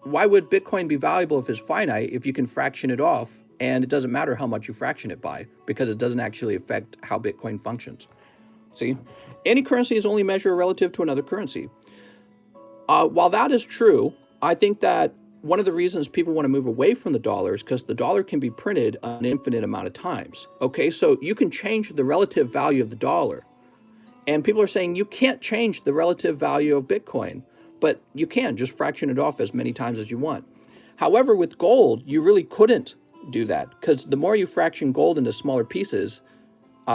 Why would Bitcoin be valuable if it's finite if you can fraction it off and it doesn't matter how much you fraction it by because it doesn't actually affect how Bitcoin functions? See, any currency is only measured relative to another currency. While that is true, I think that one of the reasons people want to move away from the dollar is because the dollar can be printed an infinite amount of times. Okay, so you can change the relative value of the dollar. And people are saying you can't change the relative value of Bitcoin, but you can just fraction it off as many times as you want. However, with gold, you really couldn't do that because the more you fraction gold into smaller pieces,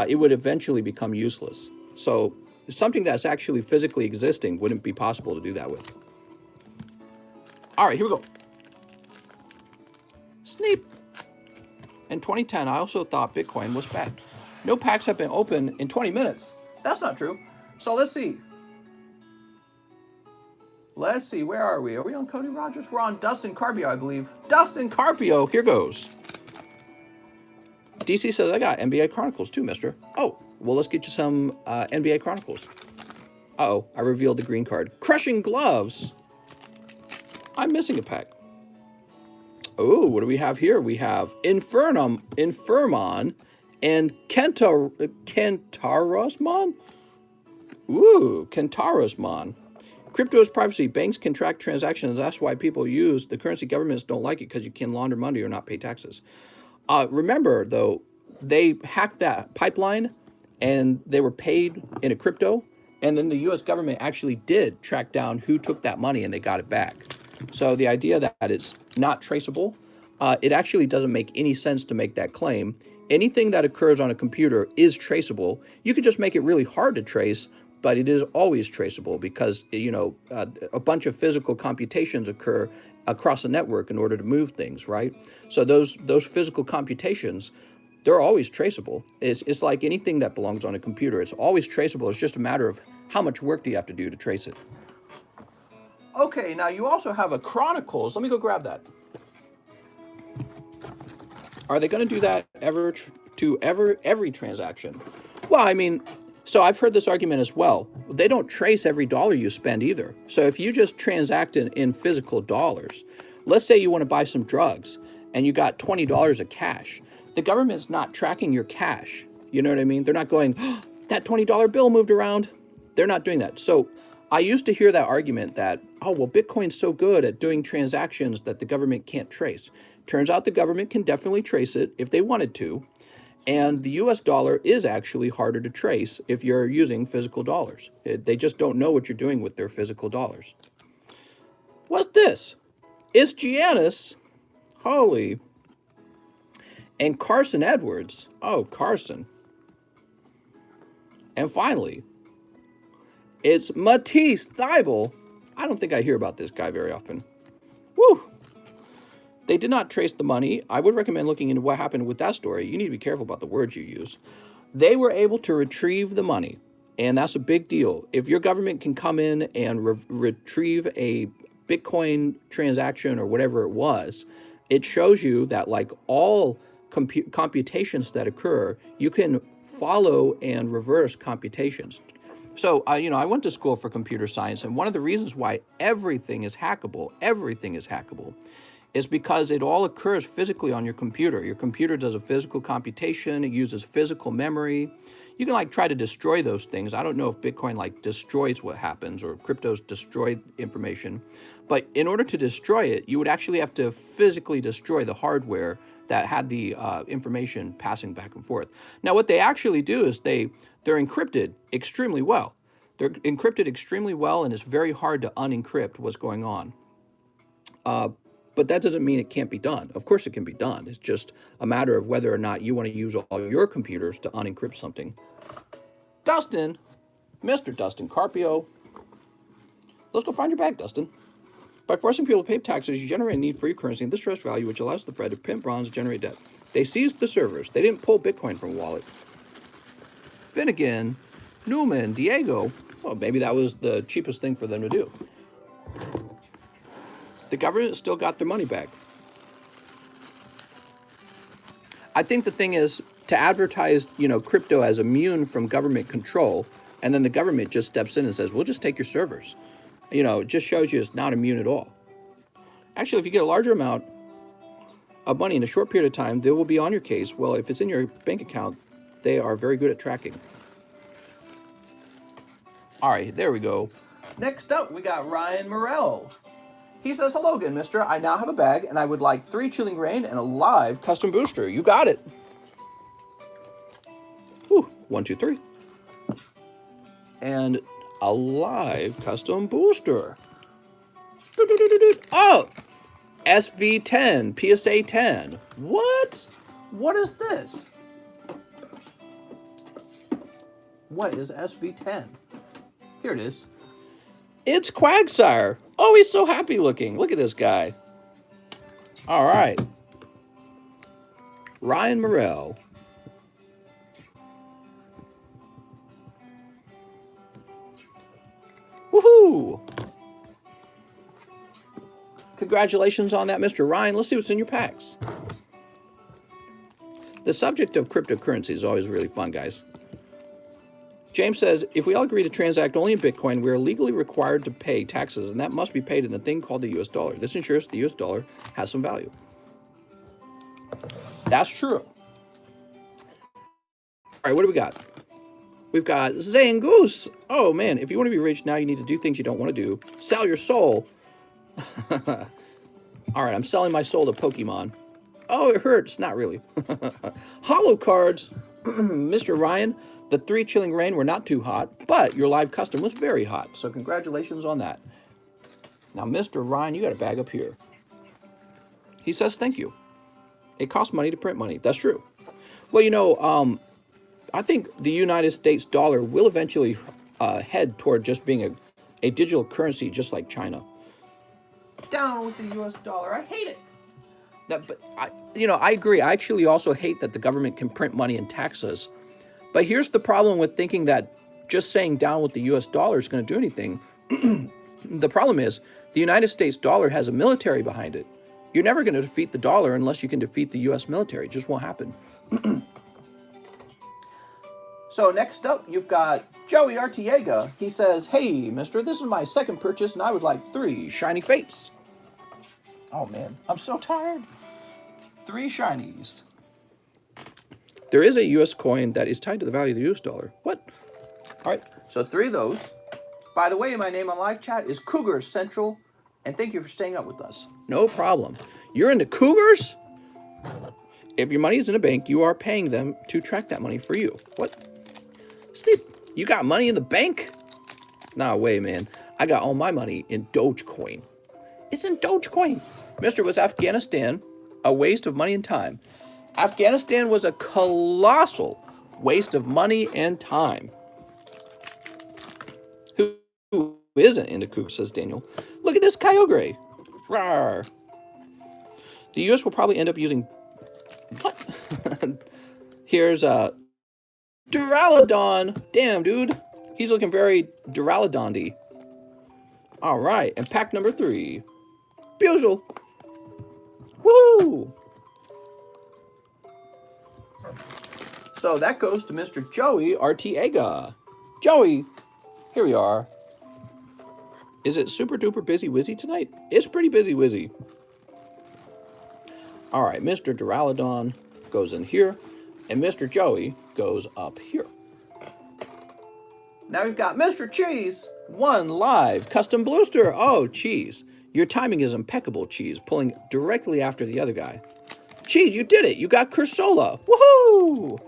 it would eventually become useless. So something that's actually physically existing wouldn't be possible to do that with. All right, here we go. Sneap. In 2010, I also thought Bitcoin was bad. No packs have been open in 20 minutes. That's not true. So let's see. Let's see, where are we? Are we on Cody Rogers? We're on Dustin Carpio, I believe. Dustin Carpio, here goes. DC says, I got NBA Chronicles too, mister. Oh, well, let's get you some NBA Chronicles. Uh-oh, I revealed the green card. Crushing Gloves. I'm missing a pack. Oh, what do we have here? We have Infernum, Infirmon, and Kentarosmon? Ooh, Kentarosmon. Crypto is privacy. Banks can track transactions. That's why people use the currency. Governments don't like it because you can launder money or not pay taxes. Remember, though, they hacked that pipeline and they were paid in a crypto. And then the U.S. government actually did track down who took that money and they got it back. So the idea that it's not traceable, it actually doesn't make any sense to make that claim. Anything that occurs on a computer is traceable. You could just make it really hard to trace, but it is always traceable because, you know, a bunch of physical computations occur across a network in order to move things, right? So those physical computations, they're always traceable. It's like anything that belongs on a computer. It's always traceable. It's just a matter of how much work do you have to do to trace it. Okay, now you also have a Chronicles. Let me go grab that. Are they going to do that every transaction? Well, I mean, so I've heard this argument as well. They don't trace every dollar you spend either. So if you just transact in physical dollars, let's say you want to buy some drugs and you got $20 of cash. The government's not tracking your cash. You know what I mean? They're not going, oh, that $20 bill moved around. They're not doing that. So I used to hear that argument that, oh, well, Bitcoin's so good at doing transactions that the government can't trace. Turns out the government can definitely trace it if they wanted to. And the US dollar is actually harder to trace if you're using physical dollars. They just don't know what you're doing with their physical dollars. What's this? It's Giannis. Holy. And Carson Edwards. Oh, Carson. And finally, it's Matisse Thybulle. I don't think I hear about this guy very often. Woo! They did not trace the money. I would recommend looking into what happened with that story. You need to be careful about the words you use. They were able to retrieve the money, and that's a big deal. If your government can come in and retrieve a Bitcoin transaction or whatever it was, it shows you that like all computations that occur, you can follow and reverse computations. So, I went to school for computer science, and one of the reasons why everything is hackable, is because it all occurs physically on your computer. Your computer does a physical computation. It uses physical memory. You can like try to destroy those things. I don't know if Bitcoin like destroys what happens or cryptos destroy information. But in order to destroy it, you would actually have to physically destroy the hardware that had the information passing back and forth. Now, what they actually do is they're encrypted extremely well. They're encrypted extremely well, and it's very hard to unencrypt what's going on. But that doesn't mean it can't be done. Of course it can be done. It's just a matter of whether or not you want to use all your computers to unencrypt something. Dustin, Mr. Dustin Carpio. Let's go find your bag, Dustin. By forcing people to pay taxes, you generate a need for your currency and this stress value, which allows the Fed to print bonds and generate debt. They seized the servers. They didn't pull Bitcoin from a wallet. Finnegan, Newman, Diego. Well, maybe that was the cheapest thing for them to do. The government still got their money back. I think the thing is to advertise, crypto as immune from government control, and then the government just steps in and says, we'll just take your servers. It just shows you it's not immune at all. Actually, if you get a larger amount of money in a short period of time, they will be on your case. Well, if it's in your bank account, they are very good at tracking. All right, there we go. Next up, we got Ryan Morell. He says, hello again, mister. I now have a bag, and I would like 3 Chilling Reign and a live custom booster. You got it. Whew, 1, 2, 3. And a live custom booster. Oh! SV10, PSA 10. What? What is this? What is SV10? Here it is. It's Quagsire. Oh, he's so happy looking. Look at this guy. All right. Ryan Morell. Woohoo! Congratulations on that, Mr. Ryan. Let's see what's in your packs. The subject of cryptocurrency is always really fun, guys. James says, if we all agree to transact only in Bitcoin, we are legally required to pay taxes, and that must be paid in the thing called the US dollar. This ensures the US dollar has some value. That's true. All right, what do we got? We've got Zangoose. Oh, man, if you want to be rich now, you need to do things you don't want to do. Sell your soul. All right, I'm selling my soul to Pokemon. Oh, it hurts. Not really. Hollow cards. Mr. Ryan, the 3 Chilling Reign were not too hot, but your live custom was very hot. So congratulations on that. Now, Mr. Ryan, you got a bag up here. He says, thank you. It costs money to print money. That's true. Well, I think the United States dollar will eventually head toward just being a digital currency, just like China. Down with the US dollar. I hate it. But I agree. I actually also hate that the government can print money and tax us. But here's the problem with thinking that just saying down with the US dollar is going to do anything. The problem is the United States dollar has a military behind it. You're never going to defeat the dollar unless you can defeat the US military. It just won't happen. So next up, you've got Joey Artiega. He says, hey, mister, this is my second purchase, and I would like 3 shiny fates. Oh, man, I'm so tired. 3 shinies. There is a U.S. coin that is tied to the value of the U.S. dollar. What? All right, so 3 of those. By the way, my name on live chat is Cougar Central, and thank you for staying up with us. No problem. You're into Cougars? If your money is in a bank, you are paying them to track that money for you. What? Sleep, you got money in the bank? Nah, way, man. I got all my money in Dogecoin. It's in Dogecoin. Mister, was Afghanistan a waste of money and time? Afghanistan was a colossal waste of money and time. Who isn't into Cougars, says Daniel. Look at this Kyogre. Rawr. The U.S. will probably end up using... What? Here's Duraludon. Damn, dude. He's looking very Duraludon-y. All right, and pack number 3. Bugle. Woo! So that goes to Mr. Joey Artiega. Joey, here we are. Is it super duper busy wizzy tonight? It's pretty busy wizzy. All right, Mr. Duraludon goes in here, and Mr. Joey goes up here. Now we've got Mr. Cheese, 1 live custom booster. Oh, Cheese. Your timing is impeccable, Cheese, pulling directly after the other guy. Cheese, you did it. You got Cursola. Woohoo!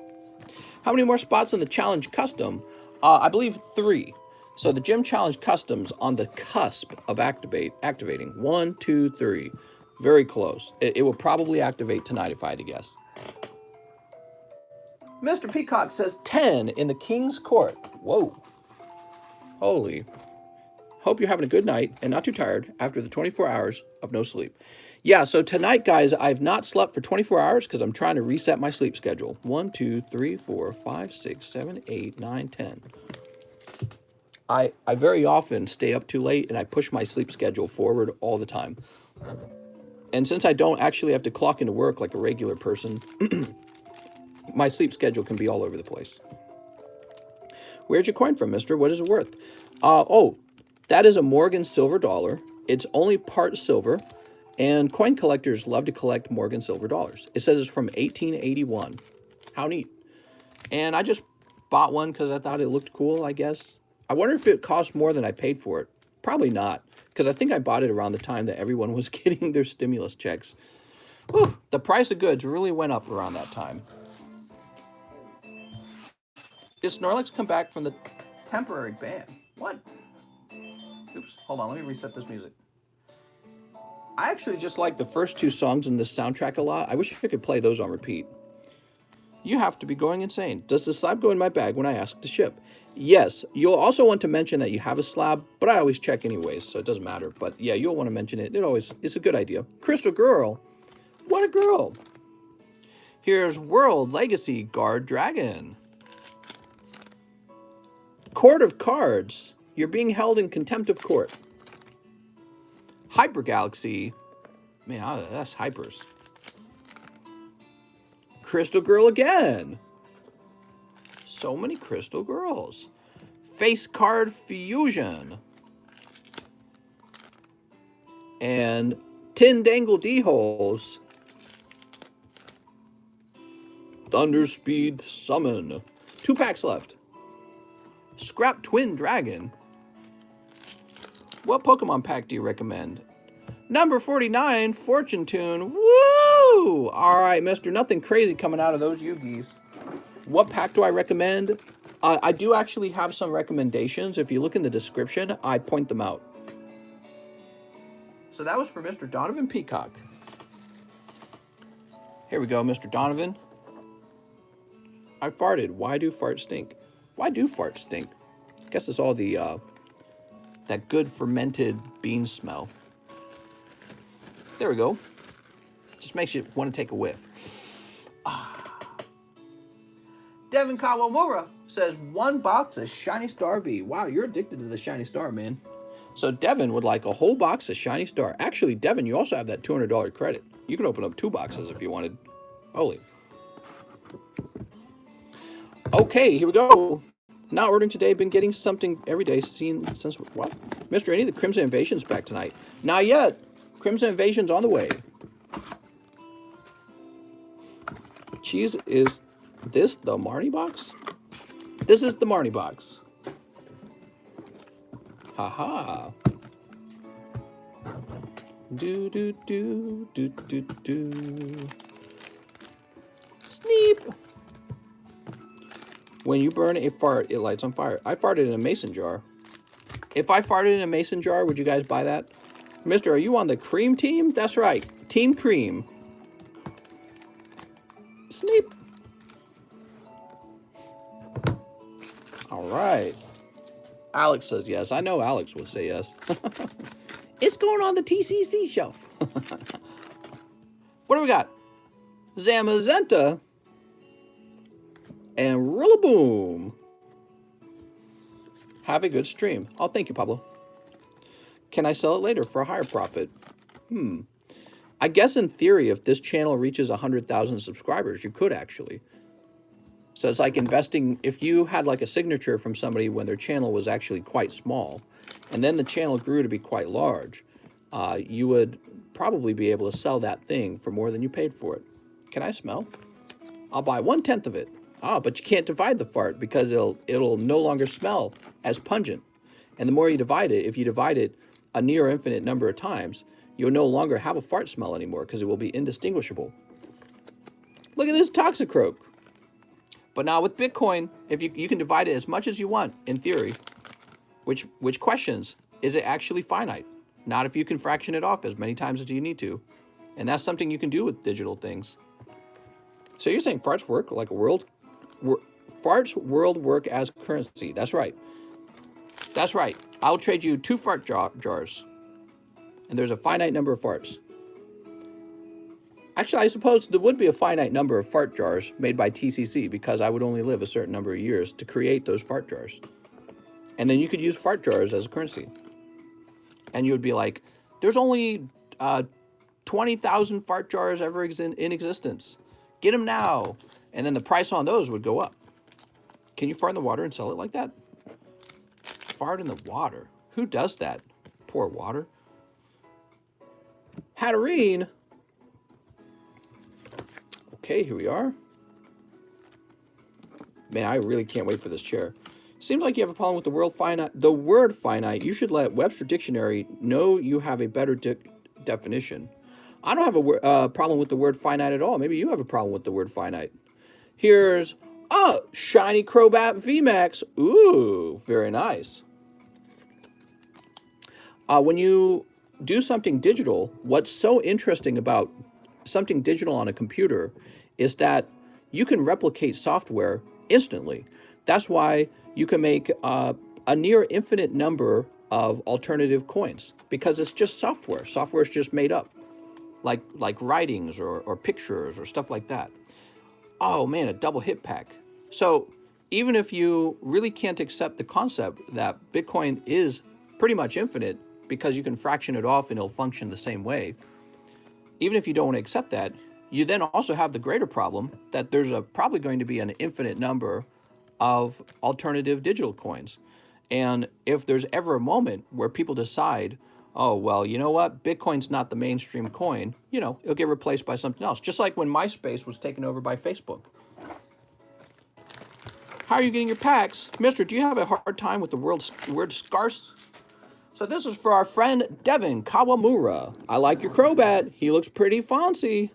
How many more spots in the challenge custom? I believe 3. So the gym challenge custom's on the cusp of activating. 1, 2, 3. Very close. It will probably activate tonight if I had to guess. Mr. Peacock says 10 in the King's Court. Whoa. Holy. Hope you're having a good night and not too tired after the 24 hours of no sleep. Yeah, so tonight, guys, I've not slept for 24 hours because I'm trying to reset my sleep schedule. 1, 2, 3, 4, 5, 6, 7, 8, 9, 10. I very often stay up too late and I push my sleep schedule forward all the time. And since I don't actually have to clock into work like a regular person, my sleep schedule can be all over the place. Where'd your coin from, mister? What is it worth? Oh, that is a Morgan silver dollar. It's only part silver, and coin collectors love to collect Morgan silver dollars. It says it's from 1881. How neat. And I just bought one because I thought it looked cool, I guess. I wonder if it cost more than I paid for it. Probably not, because I think I bought it around the time that everyone was getting their stimulus checks. Whew, the price of goods really went up around that time. Did Snorlax come back from the temporary ban? What? Oops, hold on, let me reset this music. I actually just like the first 2 songs in this soundtrack a lot. I wish I could play those on repeat. You have to be going insane. Does the slab go in my bag when I ask to ship? Yes, you'll also want to mention that you have a slab, but I always check anyways, so it doesn't matter. But yeah, you'll want to mention it. It's a good idea. Crystal Girl. What a girl. Here's World Legacy Guard Dragon. Court of Cards. You're being held in contempt of court. Hyper Galaxy. Man, that's hypers. Crystal Girl again. So many Crystal Girls. Face Card Fusion. And Tindangle D-Holes. Thunderspeed Summon. 2 packs left. Scrap Twin Dragon. What Pokemon pack do you recommend? Number 49, Fortune Tune. Woo! All right, mister. Nothing crazy coming out of those Yu-Gis. What pack do I recommend? I do actually have some recommendations. If you look in the description, I point them out. So that was for Mr. Donovan Peacock. Here we go, Mr. Donovan. I farted. Why do farts stink? Why do farts stink? I guess it's all the that good fermented bean smell. There we go. Just makes you want to take a whiff. Devin Kawamura says 1 box of Shiny Star V. Wow, you're addicted to the Shiny Star, man. So Devin would like a whole box of Shiny Star. Actually, Devin, you also have that $200 credit. You can open up 2 boxes if you wanted. Holy. Okay, here we go. Not ordering today. Been getting something every day since what? Mr. Any, the Crimson Invasion's back tonight. Not yet. Crimson Invasion's on the way. Cheese, is this the Marnie box? This is the Marnie box. Haha. Do do do do do do. Sneep. When you burn a fart, it lights on fire. I farted in a mason jar. If I farted in a mason jar, would you guys buy that? Mister, are you on the cream team? That's right. Team Cream. Sneep. All right. Alex says yes. I know Alex would say yes. It's going on the TCC shelf. What do we got? Zamazenta and Rillaboom. Have a good stream. Oh, thank you, Pablo. Can I sell it later for a higher profit? I guess in theory, if this channel reaches 100,000 subscribers, you could actually. So it's like investing, if you had like a signature from somebody when their channel was actually quite small, and then the channel grew to be quite large, you would probably be able to sell that thing for more than you paid for it. Can I smell? I'll buy 1/10 of it. Ah, but you can't divide the fart because it'll no longer smell as pungent. And the more you divide it, if you divide it a near infinite number of times, you'll no longer have a fart smell anymore because it will be indistinguishable. Look at this Toxicroak. But now with Bitcoin, if you can divide it as much as you want, in theory, which questions, is it actually finite? Not if you can fraction it off as many times as you need to. And that's something you can do with digital things. So you're saying farts work like a farts world work as currency. That's right. That's right. I'll trade you 2 fart jars. And there's a finite number of farts. Actually, I suppose there would be a finite number of fart jars made by TCC because I would only live a certain number of years to create those fart jars. And then you could use fart jars as a currency. And you would be like, there's only 20,000 fart jars ever in existence. Get them now. And then the price on those would go up. Can you fart in the water and sell it like that? Fart in the water? Who does that? Pour water. Hatterene. Okay, here we are. Man, I really can't wait for this chair. Seems like you have a problem with the word finite. You should let Webster Dictionary know you have a better definition. I don't have a problem with the word finite at all. Maybe you have a problem with the word finite. Here's a shiny Crobat VMAX. Ooh, very nice. When you do something digital, what's so interesting about something digital on a computer is that you can replicate software instantly. That's why you can make a near infinite number of alternative coins because it's just software. Software is just made up, like writings or pictures or stuff like that. Oh man, a double hit pack. So even if you really can't accept the concept that Bitcoin is pretty much infinite because you can fraction it off and it'll function the same way, even if you don't want to accept that, you then also have the greater problem that there's probably going to be an infinite number of alternative digital coins. And if there's ever a moment where people decide, oh, well, you know what, Bitcoin's not the mainstream coin, you know, it'll get replaced by something else. Just like when MySpace was taken over by Facebook. How are you getting your packs? Mister, do you have a hard time with the word scarce? So this is for our friend Devin Kawamura. I like your Crobat. He looks pretty fancy.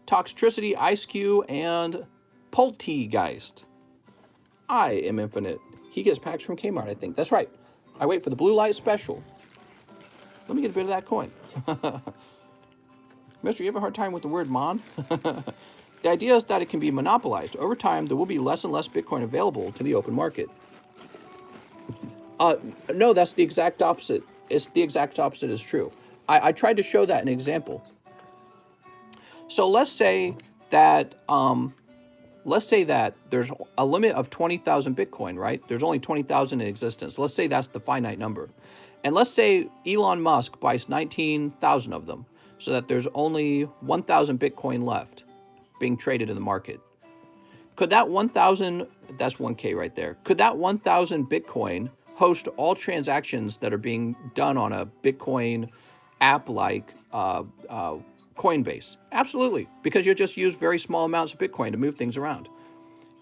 Toxtricity, Ice Cube, and Poltegeist. I am infinite. He gets packs from Kmart, I think. That's right. I wait for the blue light special. Let me get a bit of that coin. Mister, you have a hard time with the word mon? The idea is that it can be monopolized. Over time, there will be less and less Bitcoin available to the open market. No, that's the exact opposite. It's the exact opposite is true. I tried to show that in an example. So let's say that there's a limit of 20,000 Bitcoin, right? There's only 20,000 in existence. Let's say that's the finite number. And let's say Elon Musk buys 19,000 of them, so that there's only 1,000 Bitcoin left being traded in the market. Could that 1,000, that's 1K right there, could that 1,000 Bitcoin host all transactions that are being done on a Bitcoin app like Coinbase? Absolutely, because you just use very small amounts of Bitcoin to move things around.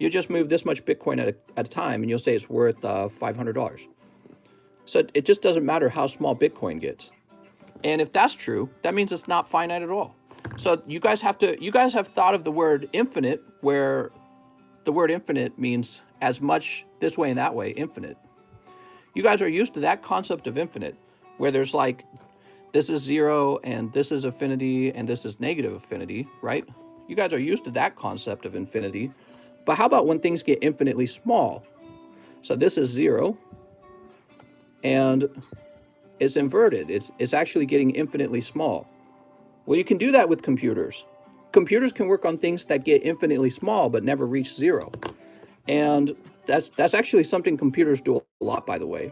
You just move this much Bitcoin at a time, and you'll say it's worth $500. So it just doesn't matter how small Bitcoin gets. And if that's true, that means it's not finite at all. So you guys have thought of the word infinite, where the word infinite means as much this way and that way, infinite. You guys are used to that concept of infinite, where there's like, this is zero, and this is infinity, and this is negative infinity, right? You guys are used to that concept of infinity. But how about when things get infinitely small? So this is zero, and it's inverted. It's actually getting infinitely small. Well, you can do that with computers. Computers can work on things that get infinitely small but never reach zero. And that's actually something computers do a lot, by the way.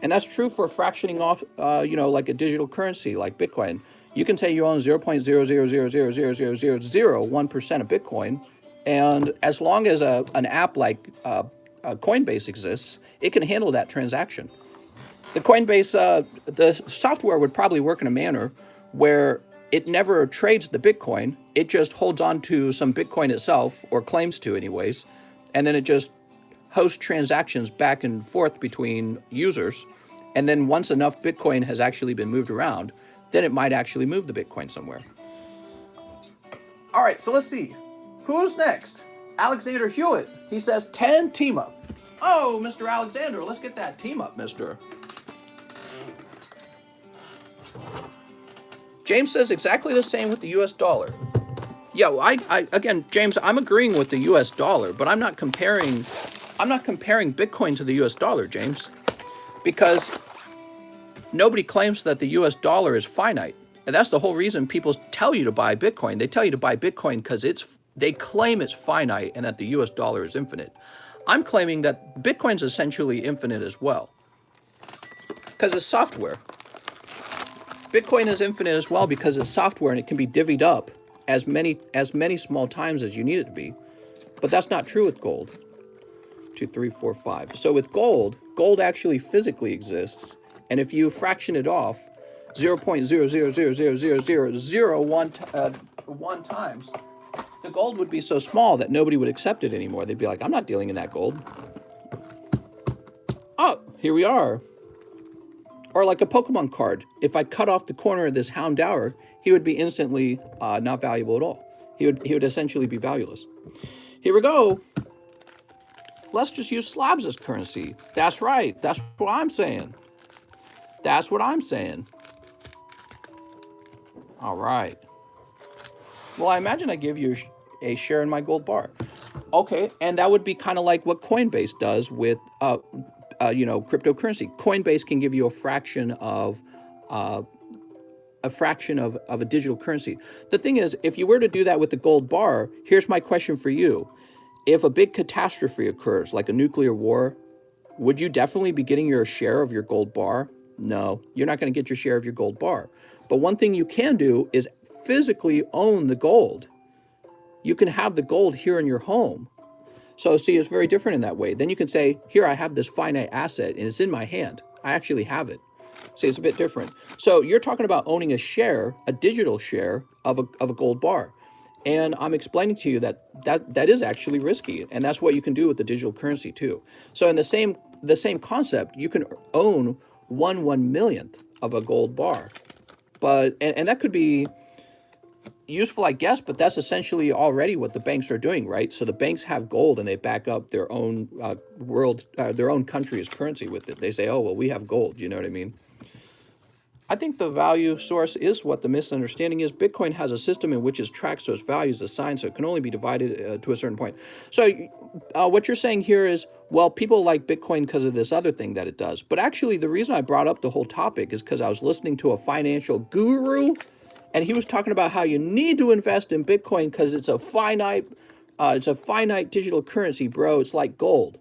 And that's true for fractioning off, like a digital currency like Bitcoin. You can say you own 0.000000001% of Bitcoin, and as long as an app like Coinbase exists, it can handle that transaction. The Coinbase, the software would probably work in a manner where it never trades the Bitcoin. It just holds on to some Bitcoin itself, or claims to anyways, and then it just hosts transactions back and forth between users. And then once enough Bitcoin has actually been moved around, then it might actually move the Bitcoin somewhere. All right, so let's see. Who's next? Alexander Hewitt. He says 10 team up. Oh, Mr. Alexander, let's get that team up, mister. James says exactly the same with the US dollar. Yeah, well, again, James, I'm agreeing with the US dollar, but I'm not comparing Bitcoin to the US dollar, James, because nobody claims that the US dollar is finite. And that's the whole reason people tell you to buy Bitcoin. They tell you to buy Bitcoin because they claim it's finite and that the US dollar is infinite. I'm claiming that Bitcoin's essentially infinite as well, because it's software. Bitcoin is infinite as well because it's software, and it can be divvied up as many small times as you need it to be. But that's not true with gold. 2, 3, 4, 5. So with gold actually physically exists, and if you fraction it off 0.0000001 times, the gold would be so small that nobody would accept it anymore. They'd be like, I'm not dealing in that gold. Oh, here we are. Or like a Pokemon card. If I cut off the corner of this Houndour, he would be instantly not valuable at all. He would essentially be valueless. Here we go. Let's just use slabs as currency. That's right. That's what I'm saying. That's what I'm saying. All right. Well, I imagine I give you a share in my gold bar. Okay, and that would be kind of like what Coinbase does with cryptocurrency. Coinbase can give you a fraction of a digital currency. The thing is, if you were to do that with the gold bar, here's my question for you. If a big catastrophe occurs, like a nuclear war, would you definitely be getting your share of your gold bar? No, you're not going to get your share of your gold bar. But one thing you can do is physically own the gold. You can have the gold here in your home. So see, it's very different in that way. Then you can say, here, I have this finite asset and it's in my hand. I actually have it. See, it's a bit different. So you're talking about owning a share, a digital share of a gold bar. And I'm explaining to you that is actually risky. And that's what you can do with the digital currency too. So in the same concept, you can own 1/1,000,000th of a gold bar. But, and that could be useful, I guess, but that's essentially already what the banks are doing, right? So the banks have gold and they back up their own their own country's currency with it. They say, oh, well, we have gold. You know what I mean? I think the value source is what the misunderstanding is. Bitcoin has a system in which it tracks, so its value is assigned, so it can only be divided to a certain point. So what you're saying here is, well, people like Bitcoin because of this other thing that it does. But actually, the reason I brought up the whole topic is because I was listening to a financial guru, and he was talking about how you need to invest in Bitcoin because it's a finite digital currency, bro. It's like gold.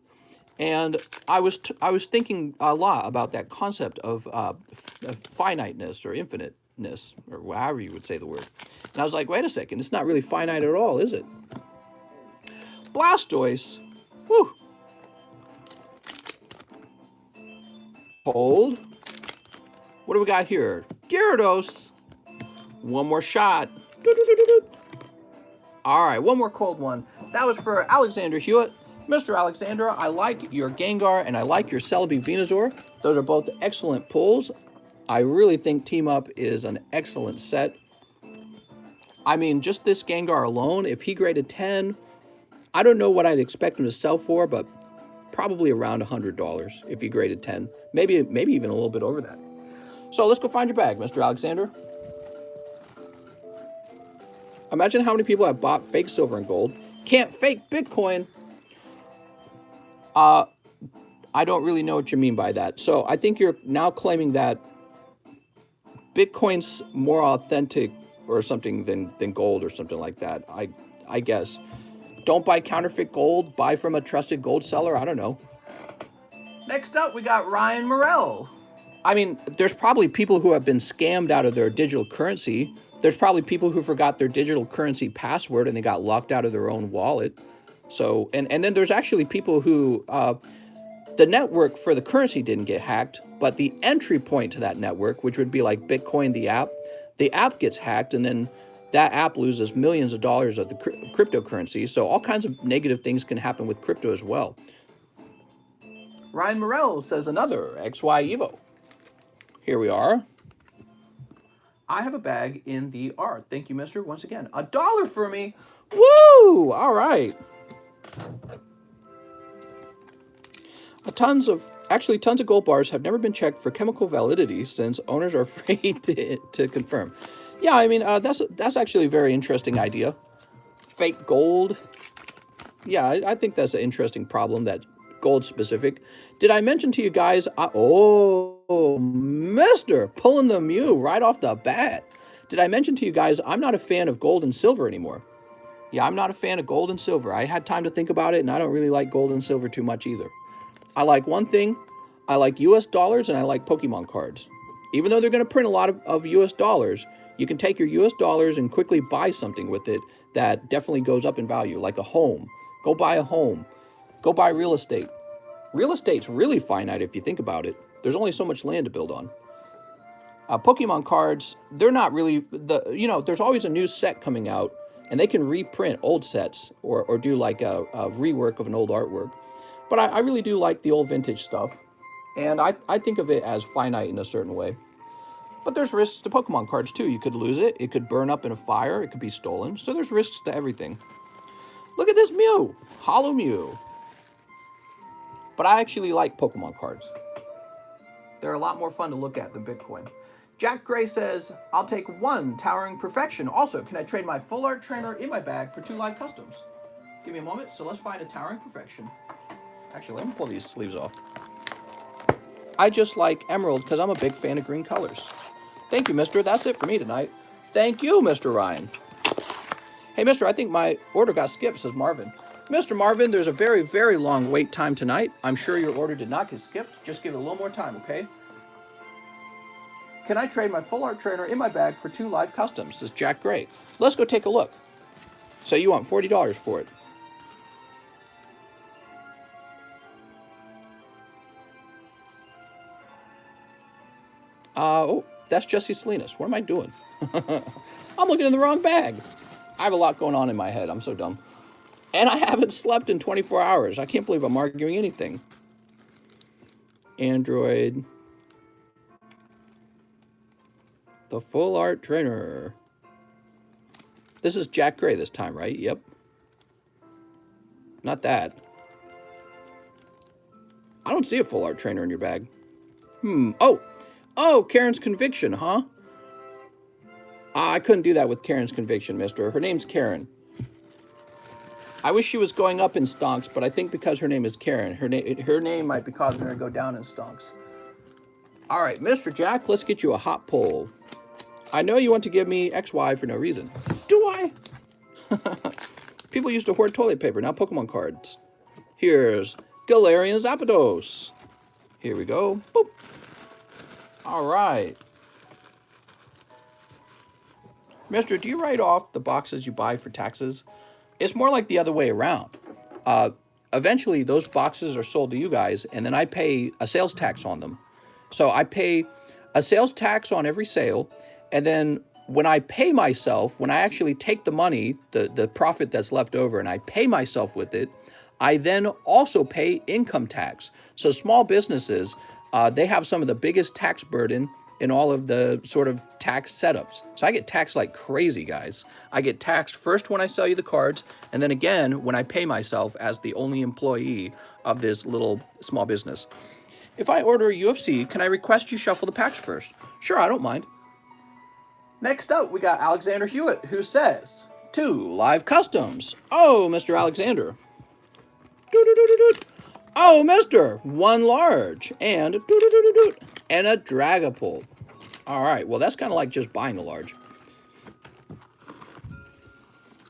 And I was thinking a lot about that concept of finiteness or infiniteness, or however you would say the word. And I was like, wait a second, it's not really finite at all, is it? Blastoise, whew. Hold. What do we got here? Gyarados. One more shot. All right, one more cold one. That was for Alexander Hewitt. Mr. Alexander, I like your Gengar and I like your Celebi Venusaur. Those are both excellent pulls. I really think Team Up is an excellent set. I mean, just this Gengar alone, if he graded 10, I don't know what I'd expect him to sell for, but probably around $100 if he graded 10. Maybe even a little bit over that. So let's go find your bag, Mr. Alexander. Imagine how many people have bought fake silver and gold. Can't fake Bitcoin. I don't really know what you mean by that. So I think you're now claiming that Bitcoin's more authentic or something than gold or something like that. I guess. Don't buy counterfeit gold. Buy from a trusted gold seller. I don't know. Next up, we got Ryan Morrell. I mean, there's probably people who have been scammed out of their digital currency. There's probably people who forgot their digital currency password and they got locked out of their own wallet. So, and then there's actually people who, the network for the currency didn't get hacked, but the entry point to that network, which would be like Bitcoin, the app gets hacked, and then that app loses millions of dollars of the cryptocurrency. So all kinds of negative things can happen with crypto as well. Ryan Morrell says another XY Evo. Here we are. I have a bag in the art. Thank you, mister. Once again, $1 for me. Woo! All right. Tons of gold bars have never been checked for chemical validity since owners are afraid to confirm. Yeah, I mean, that's actually a very interesting idea. Fake gold. Yeah, I think that's an interesting problem, that gold specific. Did I mention to you guys, oh, mister, pulling the Mew right off the bat. Did I mention to you guys, I'm not a fan of gold and silver anymore. Yeah, I'm not a fan of gold and silver. I had time to think about it, and I don't really like gold and silver too much either. I like one thing. I like US dollars, and I like Pokemon cards. Even though they're going to print a lot of US dollars, you can take your US dollars and quickly buy something with it that definitely goes up in value, like a home. Go buy a home. Go buy real estate. Real estate's really finite if you think about it. There's only so much land to build on. Pokemon cards, they're not really, there's always a new set coming out, and they can reprint old sets or do like a rework of an old artwork. But I really do like the old vintage stuff, and I think of it as finite in a certain way. But there's risks to Pokemon cards too. You could lose it, it could burn up in a fire, it could be stolen, so there's risks to everything. Look at this Mew, Hollow Mew. But I actually like Pokemon cards. They're a lot more fun to look at than Bitcoin. Jack Gray says, I'll take 1 Towering Perfection. Also, can I trade my full art trainer in my bag for 2 live customs? Give me a moment. So let's find a Towering Perfection. Actually, let me pull these sleeves off. I just like emerald because I'm a big fan of green colors. Thank you, mister. That's it for me tonight. Thank you, Mr. Ryan. Hey, mister, I think my order got skipped, says Marvin. Mr. Marvin, there's a very, very long wait time tonight. I'm sure your order did not get skipped. Just give it a little more time, okay? Can I trade my full art trainer in my bag for 2 live customs, says Jack Gray. Let's go take a look. So you want $40 for it. Oh, that's Jesse Salinas. What am I doing? I'm looking in the wrong bag. I have a lot going on in my head. I'm so dumb. And I haven't slept in 24 hours. I can't believe I'm arguing anything. Android. The full art trainer. This is Jack Gray this time, right? Yep. Not that. I don't see a full art trainer in your bag. Oh, Karen's Conviction, huh? I couldn't do that with Karen's Conviction, mister. Her name's Karen. I wish she was going up in stonks, but I think because her name is Karen, her name might be causing her to go down in stonks. All right, Mr. Jack, let's get you a hot pull. I know you want to give me XY for no reason. Do I? People used to hoard toilet paper, now Pokemon cards. Here's Galarian Zapdos. Here we go. Boop. All right. Mister, do you write off the boxes you buy for taxes? It's more like the other way around. Eventually, those boxes are sold to you guys, and then I pay a sales tax on them. So I pay a sales tax on every sale, and then when I pay myself, when I actually take the money, the profit that's left over, and I pay myself with it, I then also pay income tax. So small businesses, they have some of the biggest tax burden in all of the sort of tax setups. So I get taxed like crazy, guys. I get taxed first when I sell you the cards, and then again when I pay myself as the only employee of this little small business. If I order a UFC, can I request you shuffle the packs first? Sure, I don't mind. Next up, we got Alexander Hewitt, who says, 2 live customs. Oh, Mr. Alexander. Oh, Mister, 1 large, and and a Dragapult. All right, well, that's kind of like just buying a large.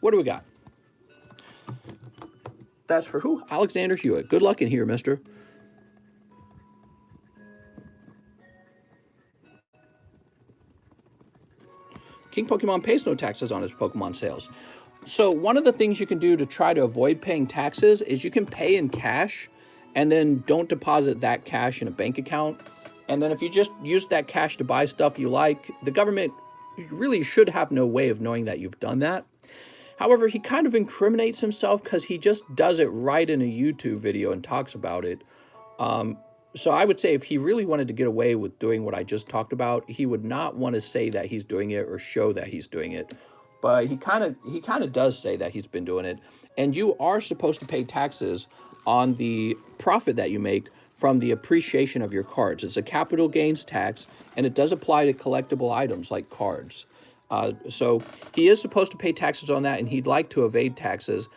What do we got? That's for who? Alexander Hewitt. Good luck in here, mister. King Pokemon pays no taxes on his Pokemon sales. So one of the things you can do to try to avoid paying taxes is you can pay in cash and then don't deposit that cash in a bank account. And then if you just use that cash to buy stuff you like, the government really should have no way of knowing that you've done that. However, he kind of incriminates himself because he just does it right in a YouTube video and talks about it. So I would say if he really wanted to get away with doing what I just talked about, he would not want to say that he's doing it or show that he's doing it. But he kind of does say that he's been doing it. And you are supposed to pay taxes on the profit that you make from the appreciation of your cards. It's a capital gains tax, and it does apply to collectible items like cards. So he is supposed to pay taxes on that, and he'd like to evade taxes.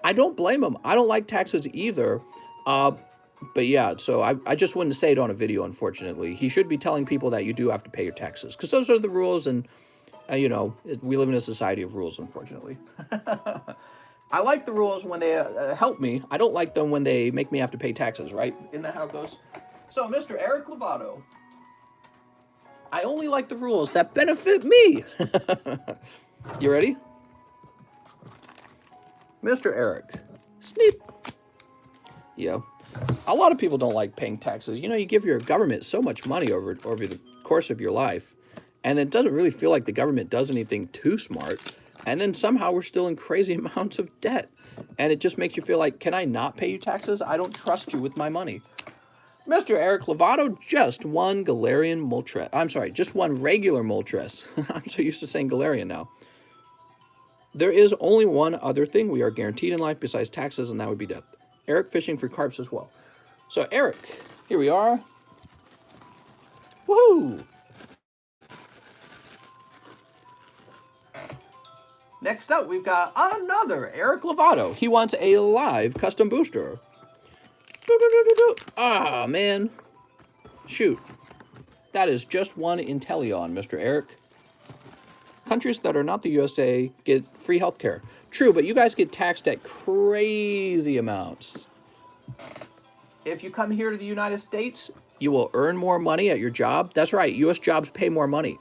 I don't blame him. I don't like taxes either. But yeah, so I just wouldn't say it on a video, unfortunately. He should be telling people that you do have to pay your taxes, because those are the rules, and, you know, we live in a society of rules, unfortunately. I like the rules when they help me. I don't like them when they make me have to pay taxes, right? Isn't that how it goes? So, Mr. Eric Lovato, I only like the rules that benefit me. You ready? Mr. Eric. Sneep. Yeah. A lot of people don't like paying taxes. You know, you give your government so much money over the course of your life, and it doesn't really feel like the government does anything too smart. And then somehow we're still in crazy amounts of debt. And it just makes you feel like, can I not pay you taxes? I don't trust you with my money. Mr. Eric Lovato, just 1 Galarian Moltres. I'm sorry, just 1 regular Moltres. I'm so used to saying Galarian now. There is only one other thing we are guaranteed in life besides taxes, and that would be death. Eric fishing for carps as well. So Eric, here we are. Woohoo! Next up, we've got another Eric Lovato. He wants a live custom booster. Ah, man. Shoot. That is just 1 Inteleon, Mr. Eric. Countries that are not the USA get free healthcare. True, but you guys get taxed at crazy amounts. If you come here to the United States, you will earn more money at your job. That's right, US jobs pay more money.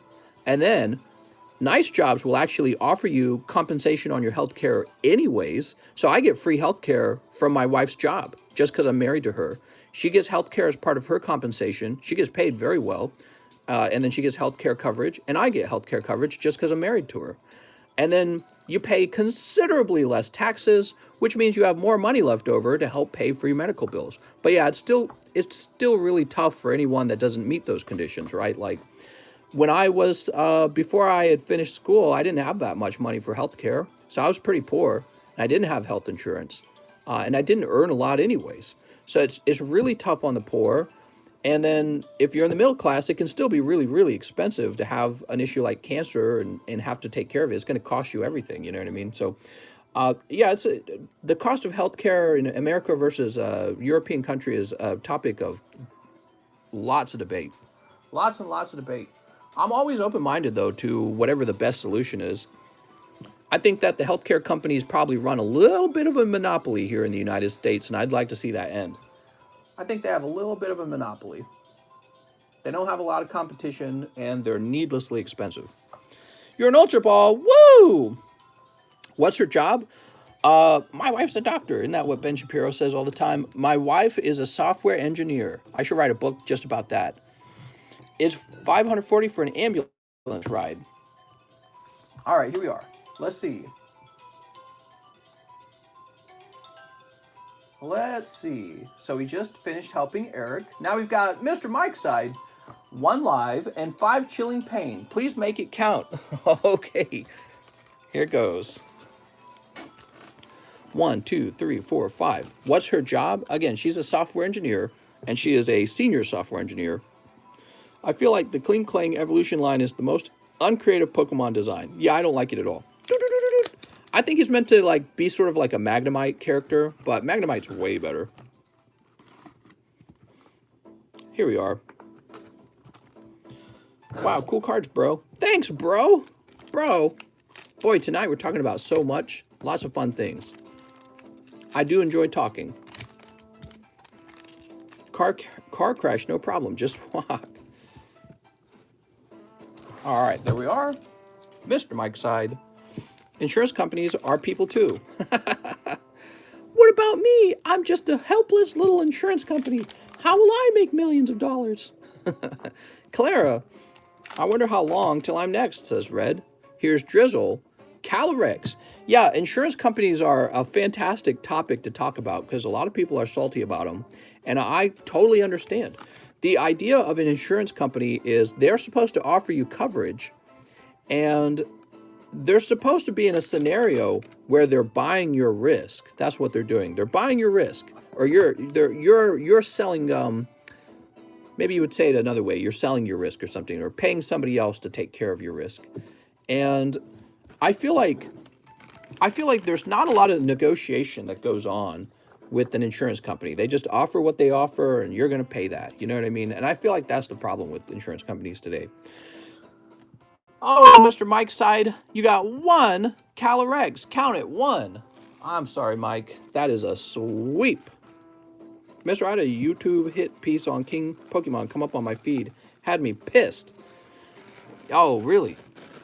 And then nice jobs will actually offer you compensation on your health care anyways. So I get free health care from my wife's job just because I'm married to her. She gets health care as part of her compensation. She gets paid very well. And then she gets health care coverage. And I get health care coverage just because I'm married to her. And then you pay considerably less taxes, which means you have more money left over to help pay for your medical bills. But yeah, it's still really tough for anyone that doesn't meet those conditions, right? Like, when I was, before I had finished school, I didn't have that much money for health care. So I was pretty poor, and I didn't have health insurance. And I didn't earn a lot anyways. So it's really tough on the poor. And then if you're in the middle class, it can still be really, really expensive to have an issue like cancer and have to take care of it. It's going to cost you everything, you know what I mean? So Yeah, the cost of healthcare in America versus European country is a topic of lots of debate. Lots and lots of debate. I'm always open-minded, though, to whatever the best solution is. I think that the healthcare companies probably run a little bit of a monopoly here in the United States, and I'd like to see that end. I think they have a little bit of a monopoly. They don't have a lot of competition, and they're needlessly expensive. You're an Ultra Ball. Woo! What's her job? My wife's a doctor. Isn't that what Ben Shapiro says all the time? My wife is a software engineer. I should write a book just about that. It's $540 for an ambulance ride. All right, here we are. Let's see. Let's see. So we just finished helping Eric. Now we've got Mr. Mike's side. 1 live and 5 chilling pain. Please make it count. Okay. Here goes. 1, 2, 3, 4, 5. What's her job? Again, she's a software engineer, and she is a senior software engineer. I feel like the Kling Klang evolution line is the most uncreative Pokemon design. Yeah, I don't like it at all. I think he's meant to like be sort of like a Magnemite character, but Magnemite's way better. Here we are. Wow, cool cards, bro. Thanks, bro. Bro. Boy, tonight we're talking about so much. Lots of fun things. I do enjoy talking. Car crash, no problem. Just walk. All right, there we are. Mr. Mike's side. Insurance companies are people too. What about me? I'm just a helpless little insurance company. How will I make millions of dollars? Clara, I wonder how long till I'm next, says Red. Here's Drizzle. Calorex. Yeah, insurance companies are a fantastic topic to talk about because a lot of people are salty about them, and I totally understand. The idea of an insurance company is they're supposed to offer you coverage, and they're supposed to be in a scenario where they're buying your risk. That's what they're doing. They're buying your risk, or you're selling. Maybe you would say it another way. You're selling your risk or something, or paying somebody else to take care of your risk. And I feel like there's not a lot of negotiation that goes on with an insurance company. They just offer what they offer, and you're going to pay that. You know what I mean? And I feel like that's the problem with insurance companies today. Oh, Mr. Mike's side, you got 1 Calorex. Count it, 1. I'm sorry, Mike. That is a sweep. Mr. I had a YouTube hit piece on King Pokemon come up on my feed. Had me pissed. Oh, really?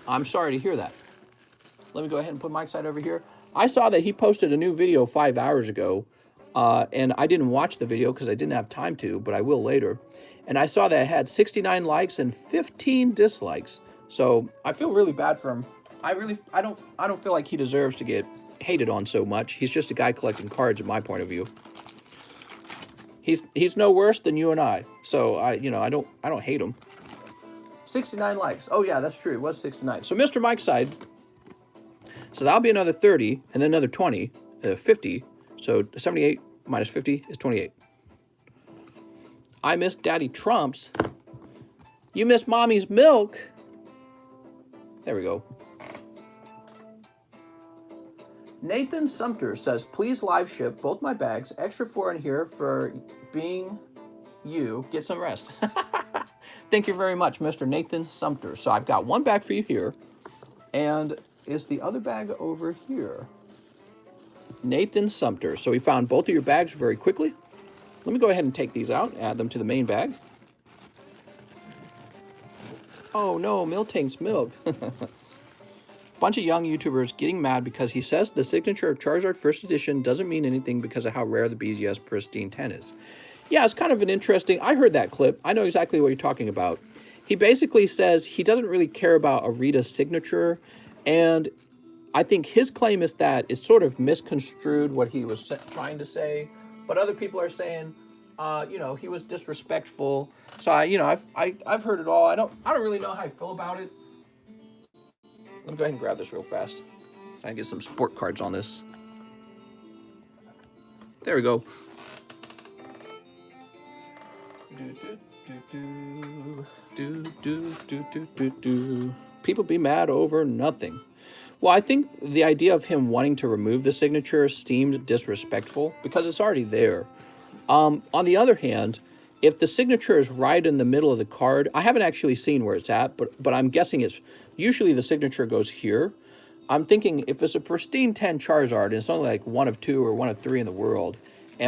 I'm sorry to hear that. Let me go ahead and put Mike's side over here. I saw that he posted a new video 5 hours ago, and I didn't watch the video because I didn't have time to, but I will later. And I saw that it had 69 likes and 15 dislikes. So I feel really bad for him. I don't feel like he deserves to get hated on so much. He's just a guy collecting cards, in my point of view. He's no worse than you and I. So I don't hate him. 69 likes. Oh yeah, that's true. It was 69. So Mr. Mike's side. So that'll be another 30, and then another 20, 50. So 78 minus 50 is 28. I miss Daddy Trump's. You miss Mommy's milk. There we go. Nathan Sumter says, please live ship both my bags. Extra 4 in here for being you. Get some rest. Thank you very much, Mr. Nathan Sumter. So I've got 1 bag for you here. And is the other bag over here? Nathan Sumter. So we found both of your bags very quickly. Let me go ahead and take these out, add them to the main bag. Oh no, Miltank's milk. Bunch of young YouTubers getting mad because he says the signature of Charizard First Edition doesn't mean anything because of how rare the BZS Pristine 10 is. Yeah, it's kind of an interesting... I heard that clip. I know exactly what you're talking about. He basically says he doesn't really care about a Rita's signature, and I think his claim is that it's sort of misconstrued what he was trying to say, but other people are saying, he was disrespectful. So I've heard it all. I don't really know how I feel about it. Let me go ahead and grab this real fast. I can get some sport cards on this. There we go. People be mad over nothing. Well, I think the idea of him wanting to remove the signature seemed disrespectful because it's already there. On the other hand, if the signature is right in the middle of the card, I haven't actually seen where it's at, but I'm guessing it's usually the signature goes here. I'm thinking if it's a pristine 10 Charizard and it's only like one of 2 or one of 3 in the world,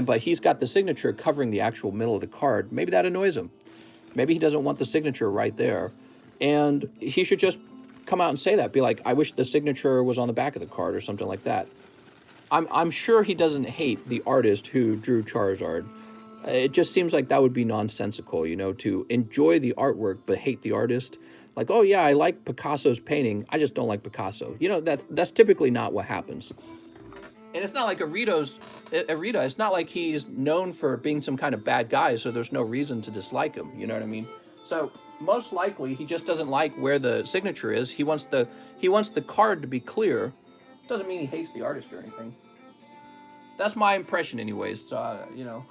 but he's got the signature covering the actual middle of the card, maybe that annoys him. Maybe he doesn't want the signature right there. And he should just come out and say that. Be like, I wish the signature was on the back of the card or something like that. I'm sure he doesn't hate the artist who drew Charizard. It just seems like that would be nonsensical, you know, to enjoy the artwork but hate the artist. Like, oh yeah, I like Picasso's painting, I just don't like Picasso. You know, that's typically not what happens. And it's not like Arita, it's not like he's known for being some kind of bad guy, so there's no reason to dislike him, you know what I mean? So most likely he just doesn't like where the signature is. He wants the card to be clear. Doesn't mean he hates the artist or anything. That's my impression anyways, so, you know.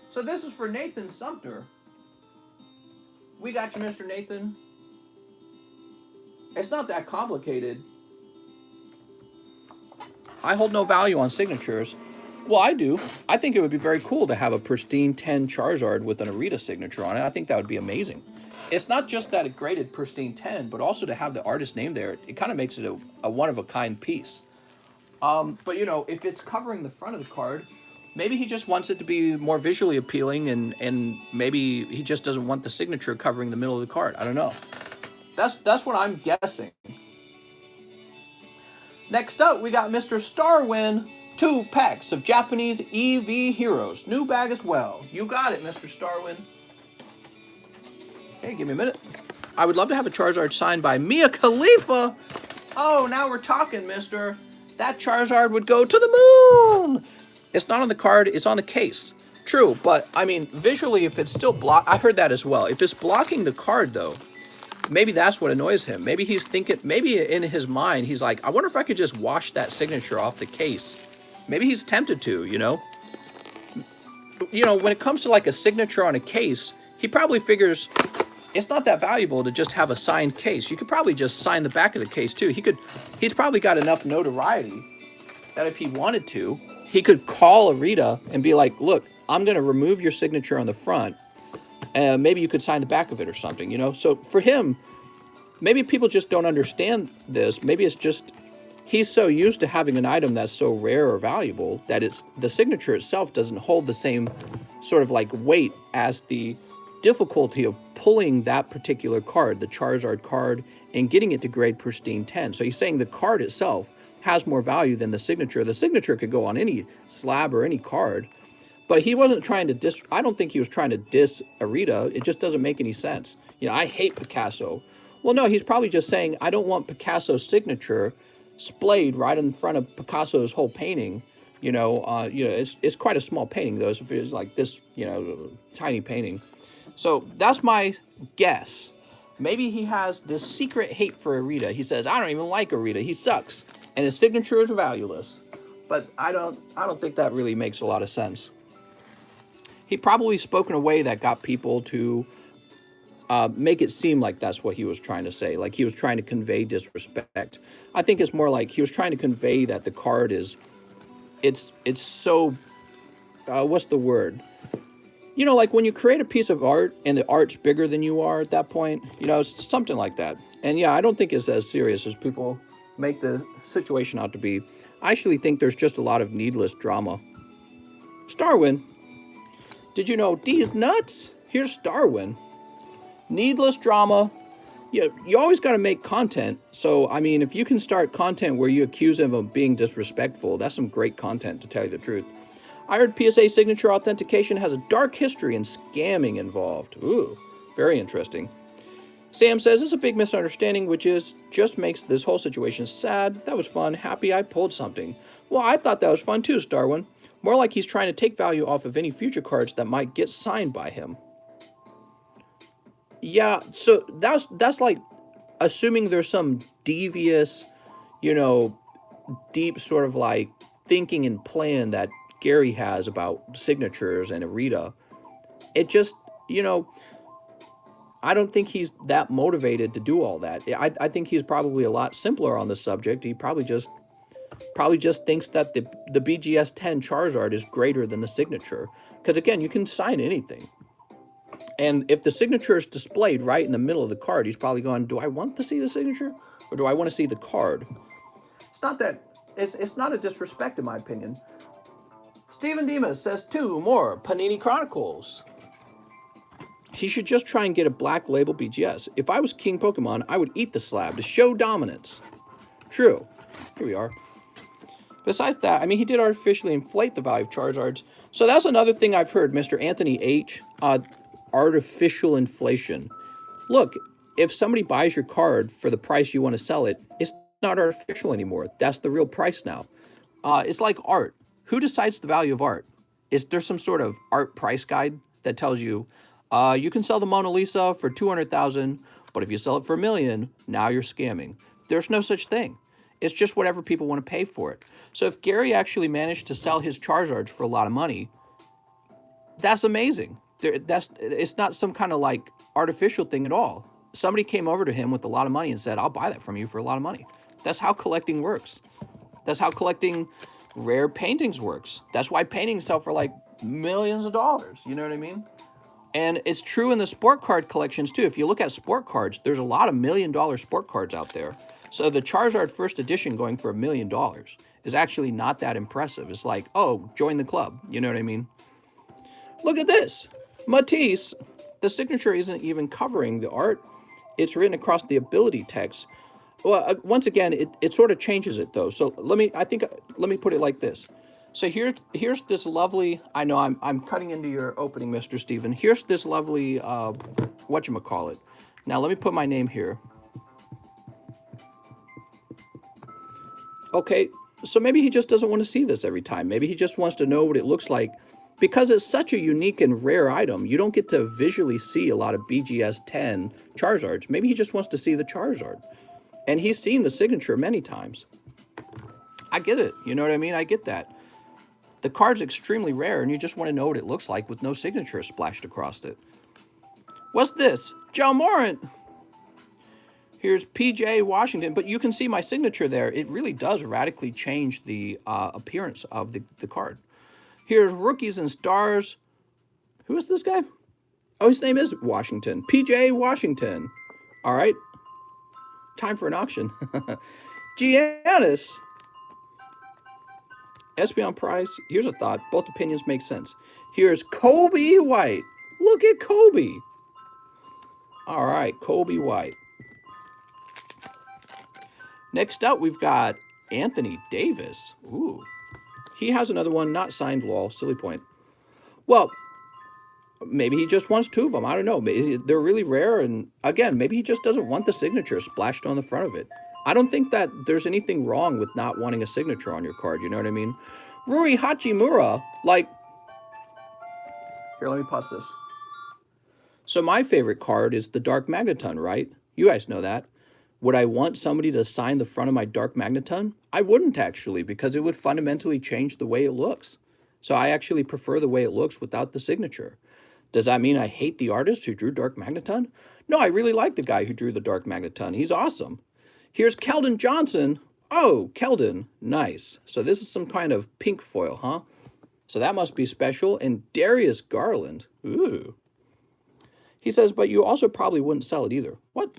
So this is for Nathan Sumter. We got you, Mr. Nathan. It's not that complicated. I hold no value on signatures. Well, I do. I think it would be very cool to have a pristine 10 Charizard with an Arita signature on it. I think that would be amazing. It's not just that it graded pristine 10, but also to have the artist name there. It kind of makes it a one-of-a-kind piece. But, you know, if it's covering the front of the card, maybe he just wants it to be more visually appealing, and maybe he just doesn't want the signature covering the middle of the card. I don't know. That's what I'm guessing. Next up, we got Mr. Starwin. 2 packs of Japanese Eevee Heroes. New bag as well. You got it, Mr. Starwin. Hey, give me a minute. I would love to have a Charizard signed by Mia Khalifa. Oh, now we're talking, mister. That Charizard would go to the moon. It's not on the card, it's on the case. True, but, I mean, visually, if it's still I heard that as well. If it's blocking the card, though, maybe that's what annoys him. Maybe he's thinking, maybe in his mind, he's like, I wonder if I could just wash that signature off the case. Maybe he's tempted to, you know? You know, when it comes to like a signature on a case, he probably figures it's not that valuable to just have a signed case. You could probably just sign the back of the case too. He's probably got enough notoriety that if he wanted to, he could call Arita and be like, look, I'm going to remove your signature on the front. Maybe you could sign the back of it or something, you know? So for him, maybe people just don't understand this. Maybe it's just he's so used to having an item that's so rare or valuable that the signature itself doesn't hold the same sort of like weight as the difficulty of pulling that particular card, the Charizard card, and getting it to grade pristine 10. So he's saying the card itself has more value than the signature. The signature could go on any slab or any card, but he wasn't trying to I don't think he was trying to diss Arita. It just doesn't make any sense. You know, I hate Picasso. Well, no, he's probably just saying, I don't want Picasso's signature splayed right in front of Picasso's whole painting. You know, it's quite a small painting, though. So if it's like this, you know, tiny painting. So that's my guess. Maybe he has this secret hate for Arita. He says, I don't even like Arita. He sucks. And his signature is valueless. But I don't think that really makes a lot of sense. He probably spoke in a way that got people to make it seem like that's what he was trying to say. Like he was trying to convey disrespect. I think it's more like he was trying to convey that the card is, it's so, what's the word? You know, like when you create a piece of art and the art's bigger than you are at that point, you know, it's something like that. And yeah, I don't think it's as serious as people make the situation out to be. I actually think there's just a lot of needless drama. Starwin, did you know D's nuts? Here's Starwin. Needless drama. You always got to make content. So, I mean, if you can start content where you accuse him of being disrespectful, that's some great content, to tell you the truth. I heard PSA signature authentication has a dark history and scamming involved. Ooh, very interesting. Sam says, it's a big misunderstanding, which just makes this whole situation sad. That was fun. Happy I pulled something. Well, I thought that was fun too, Starwin. More like he's trying to take value off of any future cards that might get signed by him. Yeah, so that's like assuming there's some devious, you know, deep sort of like thinking and plan that Gary has about signatures and Arita. It just, you know, I don't think he's that motivated to do all that. I think he's probably a lot simpler on the subject. He probably just thinks that the BGS 10 Charizard is greater than the signature. Because again, you can sign anything. And if the signature is displayed right in the middle of the card, he's probably going, do I want to see the signature? Or do I want to see the card? It's not that, it's not a disrespect in my opinion. Steven Demas says 2 more Panini Chronicles. He should just try and get a black label BGS. If I was King Pokemon, I would eat the slab to show dominance. True. Here we are. Besides that, I mean, he did artificially inflate the value of Charizards. So that's another thing I've heard, Mr. Anthony H. Artificial inflation. Look, if somebody buys your card for the price you want to sell it, it's not artificial anymore. That's the real price now. It's like art. Who decides the value of art? Is there some sort of art price guide that tells you, you can sell the Mona Lisa for $200,000, but if you sell it for $1 million, now you're scamming. There's no such thing. It's just whatever people want to pay for it. So if Gary actually managed to sell his Charizards for a lot of money, that's amazing. It's not some kind of like artificial thing at all. Somebody came over to him with a lot of money and said, I'll buy that from you for a lot of money. That's how collecting works. That's how collecting rare paintings works. That's why paintings sell for like millions of dollars. You know what I mean? And it's true in the sport card collections too. If you look at sport cards, there's a lot of $1 million sport cards out there. So the Charizard first edition going for $1 million is actually not that impressive. It's like, oh, join the club. You know what I mean? Look at this. Matisse. The signature isn't even covering the art. It's written across the ability text. Well, once again, it sort of changes it though. So let me put it like this. So here's this lovely, I know I'm cutting into your opening, Mr. Steven. Here's this lovely, whatchamacallit. Now let me put my name here. Okay, so maybe he just doesn't want to see this every time. Maybe he just wants to know what it looks like. Because it's such a unique and rare item, you don't get to visually see a lot of BGS 10 Charizards. Maybe he just wants to see the Charizard. And he's seen the signature many times. I get it, you know what I mean? I get that. The card's extremely rare and you just want to know what it looks like with no signature splashed across it. What's this? Joe Morant! Here's PJ Washington, but you can see my signature there. It really does radically change the appearance of the card. Here's Rookies and Stars. Who is this guy? Oh, his name is Washington. PJ Washington. All right. Time for an auction. Giannis. Espeon Price. Here's a thought. Both opinions make sense. Here's Kobe White. Look at Kobe. All right, Kobe White. Next up, we've got Anthony Davis. Ooh. He has another one, not signed, lol, silly point. Well, maybe he just wants 2 of them. I don't know. Maybe they're really rare. And again, maybe he just doesn't want the signature splashed on the front of it. I don't think that there's anything wrong with not wanting a signature on your card. You know what I mean? Rui Hachimura, like, here, let me pause this. So my favorite card is the Dark Magneton, right? You guys know that. Would I want somebody to sign the front of my Dark Magneton? I wouldn't actually, because it would fundamentally change the way it looks. So I actually prefer the way it looks without the signature. Does that mean I hate the artist who drew Dark Magneton? No, I really like the guy who drew the Dark Magneton. He's awesome. Here's Keldon Johnson. Oh, Keldon. Nice. So this is some kind of pink foil, huh? So that must be special. And Darius Garland. Ooh. He says, but you also probably wouldn't sell it either. What?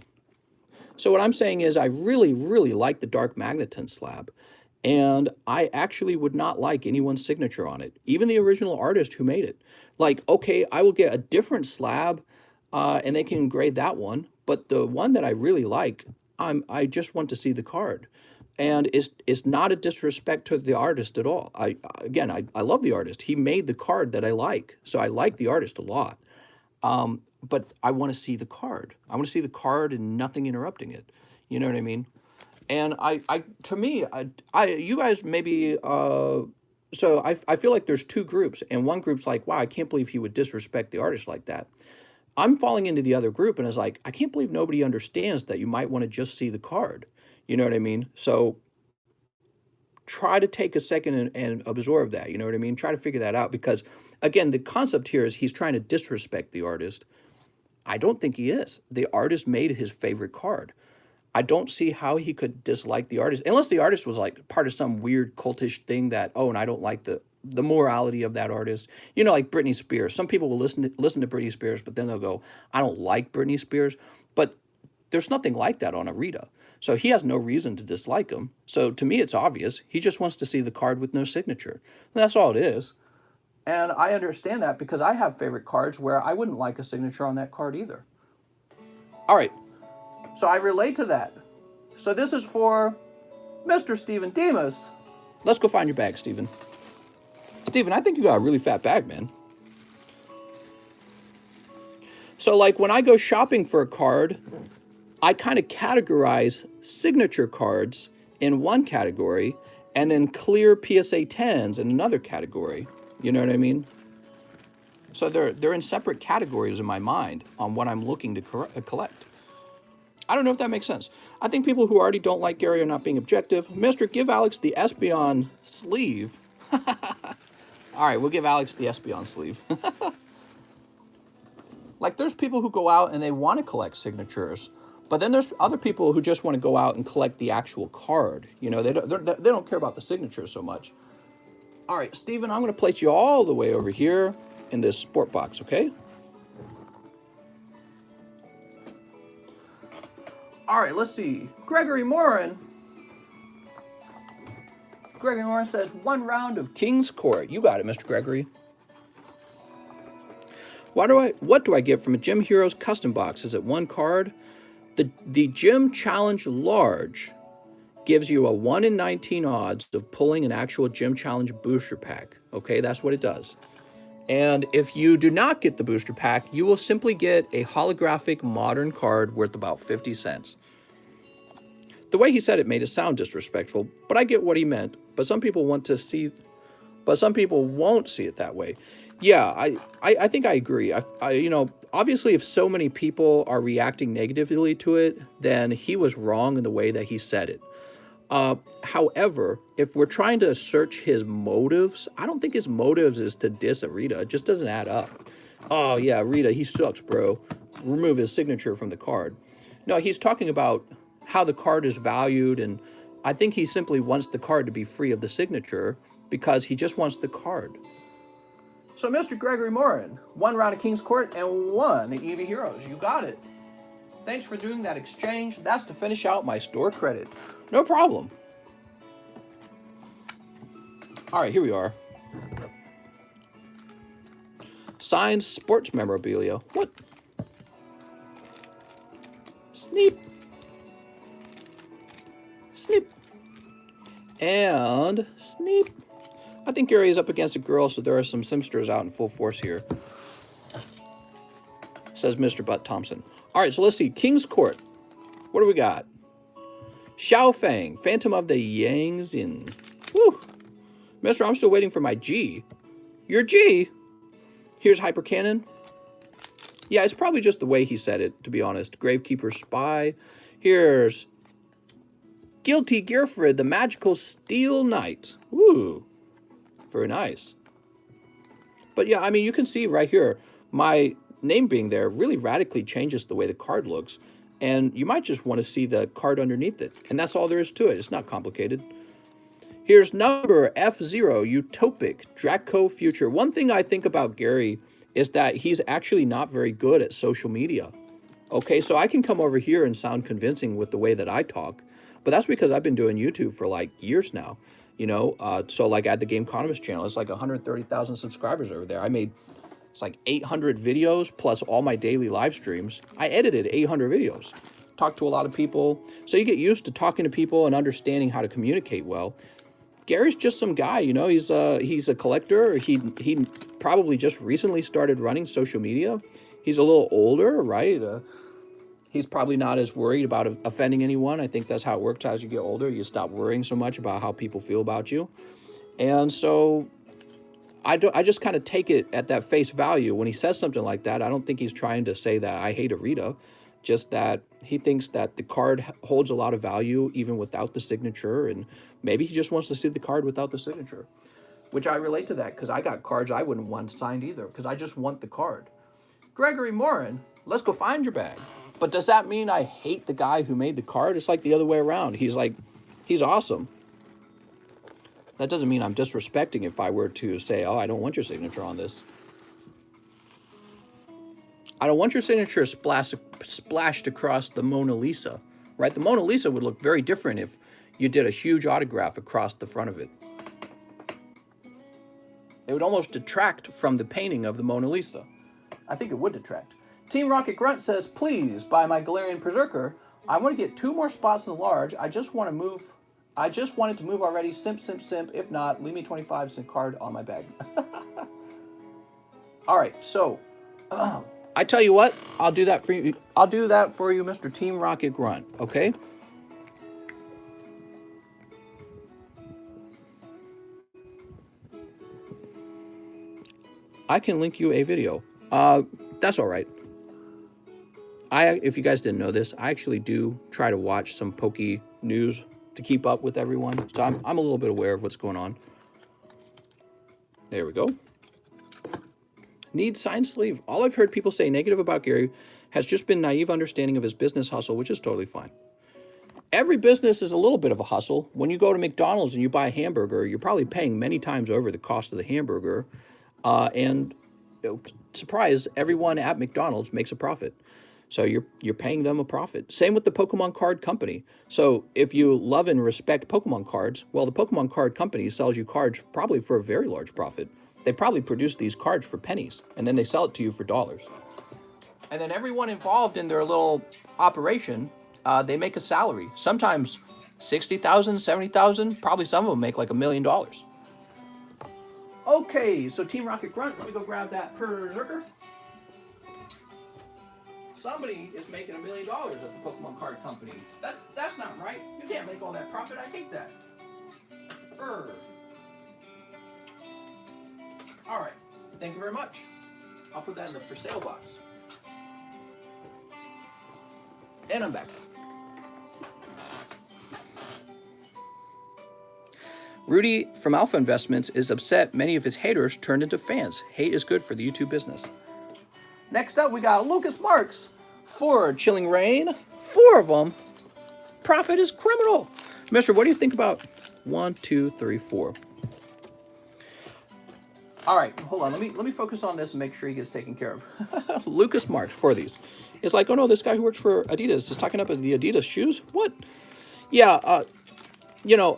So what I'm saying is I really, really like the Dark Magneton slab. And I actually would not like anyone's signature on it. Even the original artist who made it. Like, okay, I will get a different slab and they can engrave that one. But the one that I really like, I just want to see the card. And it's not a disrespect to the artist at all. I love the artist. He made the card that I like. So I like the artist a lot. But I want to see the card. I want to see the card and nothing interrupting it. You know what I mean? And to me, you guys maybe, so I feel like there's 2 groups. And one group's like, wow, I can't believe he would disrespect the artist like that. I'm falling into the other group and it's like, I can't believe nobody understands that you might want to just see the card. You know what I mean? So try to take a second and absorb that. You know what I mean? Try to figure that out because, again, the concept here is he's trying to disrespect the artist. I don't think he is. The artist made his favorite card. I don't see how he could dislike the artist, unless the artist was like part of some weird cultish thing that, oh, and I don't like the morality of that artist. You know, like Britney Spears. Some people will listen to Britney Spears, but then they'll go, I don't like Britney Spears. But there's nothing like that on a Rita. So he has no reason to dislike him. So to me, it's obvious. He just wants to see the card with no signature. And that's all it is. And I understand that because I have favorite cards where I wouldn't like a signature on that card either. All right. So I relate to that. So this is for Mr. Steven Demas. Let's go find your bag, Steven. Steven, I think you got a really fat bag, man. So like when I go shopping for a card, I kind of categorize signature cards in one category and then clear PSA 10s in another category. You know what I mean? So they're in separate categories in my mind on what I'm looking to collect. I don't know if that makes sense. I think people who already don't like Gary are not being objective. Mr., give Alex the Espeon sleeve. All right, we'll give Alex the Espeon sleeve. Like, there's people who go out and they want to collect signatures, but then there's other people who just want to go out and collect the actual card. You know, they don't care about the signature so much. All right, Steven, I'm going to place you all the way over here in this sport box, okay? All right, let's see. Gregory Morin. Gregory Morin says, 1 round of King's Court. You got it, Mr. Gregory. What do I get from a Gym Heroes custom box? Is it 1 card? The Gym Challenge Large gives you a 1 in 19 odds of pulling an actual Gym Challenge booster pack. Okay, that's what it does. And if you do not get the booster pack, you will simply get a holographic modern card worth about 50 cents. The way he said it made it sound disrespectful, but I get what he meant. But some people won't see it that way. Yeah, I think I agree. You know, obviously, if so many people are reacting negatively to it, then he was wrong in the way that he said it. However, if we're trying to search his motives, I don't think his motives is to diss a Rita. It just doesn't add up. Oh, yeah, Rita, he sucks, bro. Remove his signature from the card. No, he's talking about how the card is valued, and I think he simply wants the card to be free of the signature because he just wants the card. So, Mr. Gregory Morin, 1 round of King's Court and 1 Eevee Heroes. You got it. Thanks for doing that exchange. That's to finish out my store credit. No problem. All right, here we are. Signed sports memorabilia. What? Sneep. Sneep. And sneep. I think Gary is up against a girl, so there are some simsters out in full force here. Says Mr. Butt Thompson. All right, so let's see. King's Court. What do we got? Xiao Fang, Phantom of the Yangtze. Woo. Mister, I'm still waiting for my G. Your G? Here's Hyper Cannon. Yeah, it's probably just the way he said it, to be honest. Gravekeeper Spy. Here's Guilty Gearfred, the Magical Steel Knight. Woo. Very nice. But yeah, I mean, you can see right here, my name being there really radically changes the way the card looks. And you might just want to see the card underneath it. And that's all there is to it. It's not complicated. Here's number F0, Utopic, Draco Future. One thing I think about Gary is that he's actually not very good at social media. Okay, so I can come over here and sound convincing with the way that I talk. But that's because I've been doing YouTube for like years now. You know, so like at the TheCardconomist channel, it's like 130,000 subscribers over there. I made, it's like 800 videos plus all my daily live streams. I edited 800 videos, talked to a lot of people. So you get used to talking to people and understanding how to communicate well. Gary's just some guy, you know, he's a collector. He probably just recently started running social media. He's a little older, right? He's probably not as worried about offending anyone. I think that's how it works as you get older. You stop worrying so much about how people feel about you. And so I just kind of take it at that face value. When he says something like that, I don't think he's trying to say that I hate Arita, just that he thinks that the card holds a lot of value even without the signature, and maybe he just wants to see the card without the signature, which I relate to that because I got cards I wouldn't want signed either because I just want the card. Gregory Morin, Let's go find your bag. But does that mean I hate the guy who made the card? It's like the other way around. He's like, he's awesome. That doesn't mean I'm disrespecting if I were to say, oh, I don't want your signature on this. I don't want your signature splashed across the Mona Lisa, right? The Mona Lisa would look very different if you did a huge autograph across the front of it. It would almost detract from the painting of the Mona Lisa. I think it would detract. Team Rocket Grunt says, please buy my Galarian Berserker. I want to get 2 more spots in the large. I just wanted to move already. Simp, simp, simp. If not, leave me 25 cent card on my bag. All right, so I tell you what, I'll do that for you. I'll do that for you, Mr. Team Rocket Grunt, okay? I can link you a video. That's all right. If you guys didn't know this, I actually do try to watch some Poke news to keep up with everyone. So I'm a little bit aware of what's going on. There we go. Need signed sleeve. All I've heard people say negative about Gary has just been naive understanding of his business hustle, which is totally fine. Every business is a little bit of a hustle. When you go to McDonald's and you buy a hamburger, you're probably paying many times over the cost of the hamburger. And surprise, everyone at McDonald's makes a profit. So you're paying them a profit. Same with the Pokemon card company. So if you love and respect Pokemon cards, well, the Pokemon card company sells you cards probably for a very large profit. They probably produce these cards for pennies, and then they sell it to you for dollars. And then everyone involved in their little operation, they make a salary. Sometimes $60,000, $70,000. Probably some of them make like $1 million. Okay, so Team Rocket Grunt, let me go grab that Berserker. Somebody is making $1 million at the Pokemon card company. That's not right. You can't make all that profit. I hate that. All right. Thank you very much. I'll put that in the for sale box. And I'm back. Rudy from Alpha Investments is upset many of his haters turned into fans. Hate is good for the YouTube business. Next up, we got Lucas Marks for Chilling Reign. 4 of them. Profit is criminal. Mister, what do you think about 1, 2, 3, 4? All right, hold on. Let me focus on this and make sure he gets taken care of. Lucas Marks for these. It's like, oh no, this guy who works for Adidas is talking up the Adidas shoes. What? Yeah, you know,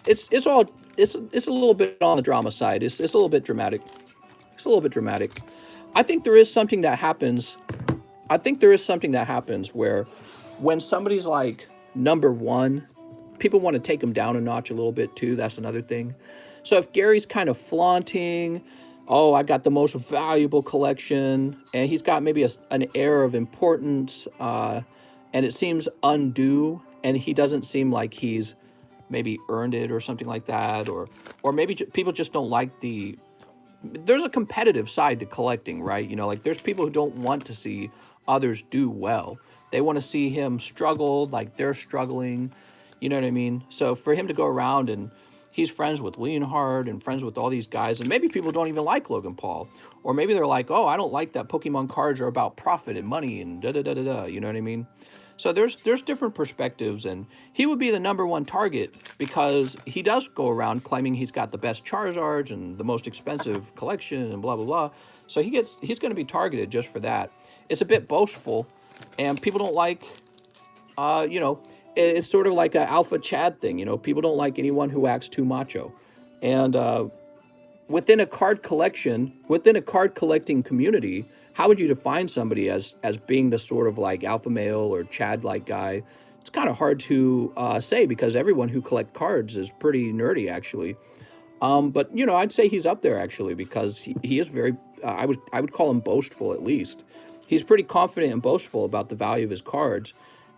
it's a little bit on the drama side. It's a little bit dramatic. It's a little bit dramatic. I think there is something that happens. I think there is something that happens where when somebody's like #1, people want to take them down a notch a little bit too. That's another thing. So if Gary's kind of flaunting, oh, I got the most valuable collection, and he's got maybe an air of importance, and it seems undue, and he doesn't seem like he's maybe earned it or something like that, or maybe people just don't like the... There's a competitive side to collecting, right? You know, like there's people who don't want to see others do well. They want to see him struggle like they're struggling. You know what I mean? So for him to go around and he's friends with Leonhard and friends with all these guys, and maybe people don't even like Logan Paul, or maybe they're like, oh, I don't like that Pokemon cards are about profit and money and da-da-da-da-da, you know what I mean? So there's different perspectives, and he would be the #1 target because he does go around claiming he's got the best Charizards and the most expensive collection and blah, blah, blah. So he's going to be targeted just for that. It's a bit boastful, and people don't like, you know, it's sort of like an alpha Chad thing, you know. People don't like anyone who acts too macho. And within a card collecting community, how would you define somebody as being the sort of like alpha male or Chad-like guy? It's kind of hard to say because everyone who collects cards is pretty nerdy, actually. But, you know, I'd say he's up there, actually, because he is very, I would call him boastful, at least. He's pretty confident and boastful about the value of his cards.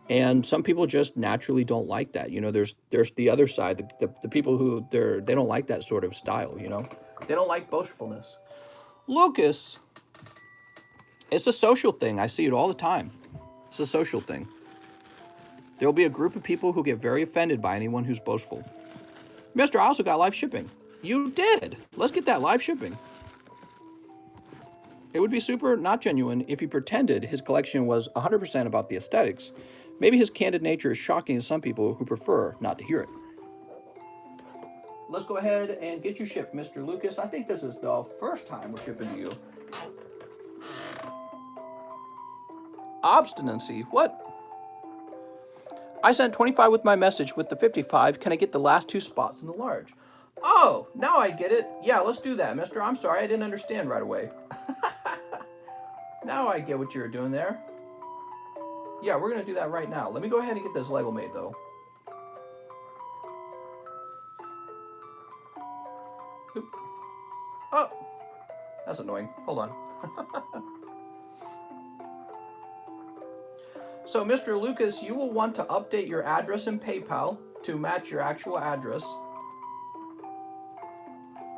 And some people just naturally don't like that. You know, there's the other side, the people who they don't like that sort of style, you know. They don't like boastfulness. Lucas, it's a social thing. I see it all the time. It's a social thing. There'll be a group of people who get very offended by anyone who's boastful. Mister, I also got live shipping. You did. Let's get that live shipping. It would be super not genuine if he pretended his collection was 100% about the aesthetics. Maybe his candid nature is shocking to some people who prefer not to hear it. Let's go ahead and get you shipped, Mr. Lucas. I think this is the first time we're shipping to you. Obstinacy. What? I sent 25 with my message with the 55. Can I get the last 2 spots in the large? Oh, now I get it. Yeah, let's do that, mister. I'm sorry, I didn't understand right away. Now I get what you were doing there. Yeah, we're going to do that right now. Let me go ahead and get this Lego made, though. Oop. Oh, that's annoying. Hold on. So, Mr. Lucas, you will want to update your address in PayPal to match your actual address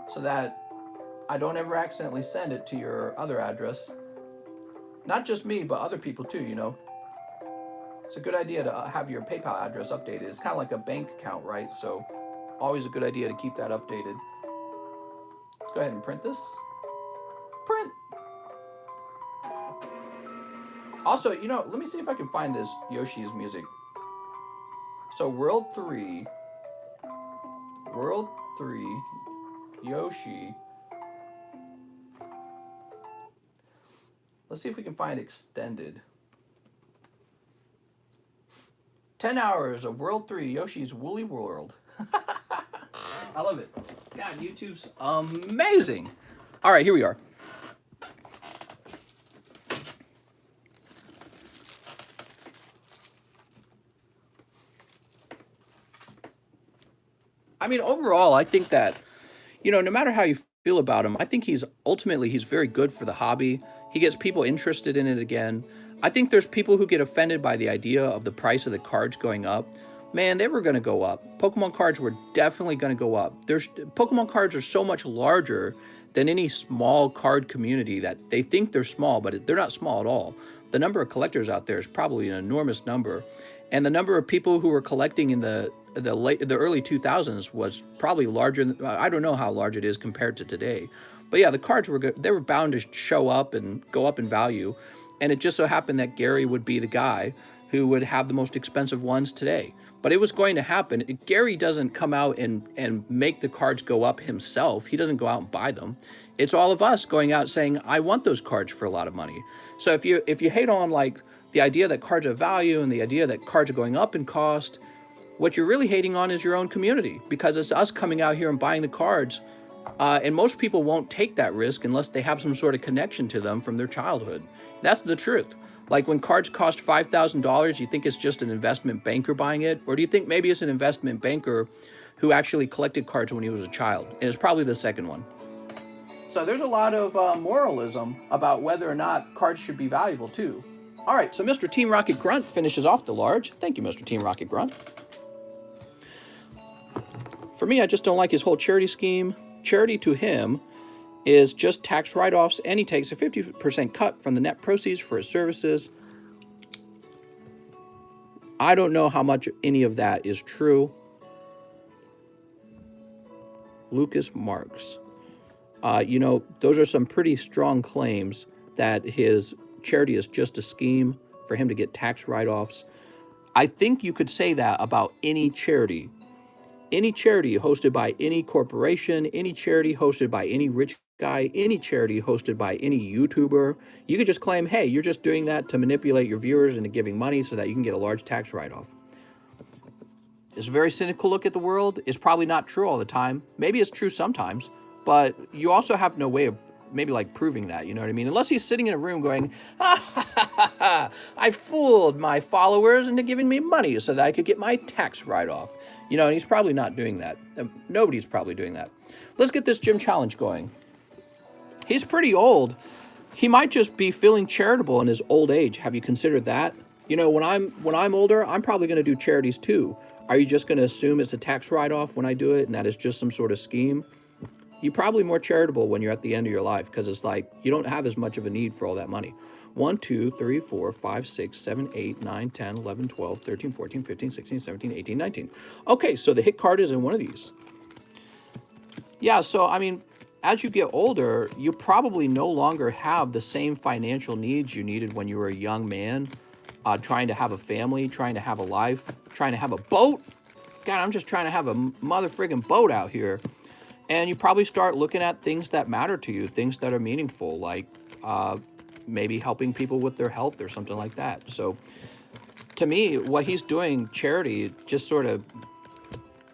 so that I don't ever accidentally send it to your other address. Not just me, but other people too, you know. It's a good idea to have your PayPal address updated. It's kind of like a bank account, right? So, always a good idea to keep that updated. Let's go ahead and print this. Print! Also, you know, let me see if I can find this Yoshi's music. So, World 3, Yoshi. Let's see if we can find extended. 10 hours of World 3, Yoshi's Woolly World. I love it. God, YouTube's amazing. All right, here we are. I mean, overall, I think that, you know, no matter how you feel about him, I think he's very good for the hobby. He gets people interested in it again. I think there's people who get offended by the idea of the price of the cards going up. Man, they were going to go up. Pokemon cards were definitely going to go up. Pokemon cards are so much larger than any small card community that they think they're small, but they're not small at all. The number of collectors out there is probably an enormous number. And the number of people who were collecting in the early 2000s was probably larger than, I don't know how large it is compared to today. But yeah, the cards were good. They were bound to show up and go up in value. And it just so happened that Gary would be the guy who would have the most expensive ones today. But it was going to happen. Gary doesn't come out and make the cards go up himself. He doesn't go out and buy them. It's all of us going out saying, I want those cards for a lot of money. So if you hate on like the idea that cards have value and the idea that cards are going up in cost, what you're really hating on is your own community, because it's us coming out here and buying the cards. And most people won't take that risk unless they have some sort of connection to them from their childhood. That's the truth. Like when cards cost $5,000, you think it's just an investment banker buying it? Or do you think maybe it's an investment banker who actually collected cards when he was a child? And it's probably the second one. So there's a lot of moralism about whether or not cards should be valuable too. All right, so Mr. Team Rocket Grunt finishes off the large. Thank you, Mr. Team Rocket Grunt. For me, I just don't like his whole charity scheme. Charity to him is just tax write-offs, and he takes a 50% cut from the net proceeds for his services. I don't know how much any of that is true. Lucas Marks. You know, those are some pretty strong claims that his charity is just a scheme for him to get tax write-offs. I think you could say that about any charity. Any charity hosted by any corporation, any charity hosted by any rich guy, any charity hosted by any YouTuber, you could just claim, hey, you're just doing that to manipulate your viewers into giving money so that you can get a large tax write-off. It's a very cynical look at the world. It's probably not true all the time. Maybe it's true sometimes, but you also have no way of maybe like proving that, you know what I mean? Unless he's sitting in a room going, I fooled my followers into giving me money so that I could get my tax write-off. You know, and he's probably not doing that. Nobody's probably doing that. Let's get this gym challenge going. He's pretty old. He might just be feeling charitable in his old age. Have you considered that? You know, when I'm older, I'm probably going to do charities too. Are you just going to assume it's a tax write-off when I do it and that is just some sort of scheme? You're probably more charitable when you're at the end of your life because it's like you don't have as much of a need for all that money. 1, 2, 3, 4, 5, 6, 7, 8, 9, 10, 11, 12, 13, 14, 15, 16, 17, 18, 19. Okay, so the hit card is in one of these. Yeah, so, I mean, as you get older, you probably no longer have the same financial needs you needed when you were a young man, trying to have a family, trying to have a life, trying to have a boat. God, I'm just trying to have a mother friggin' boat out here. And you probably start looking at things that matter to you, things that are meaningful, like maybe helping people with their health or something like that. So to me, what he's doing, charity, just sort of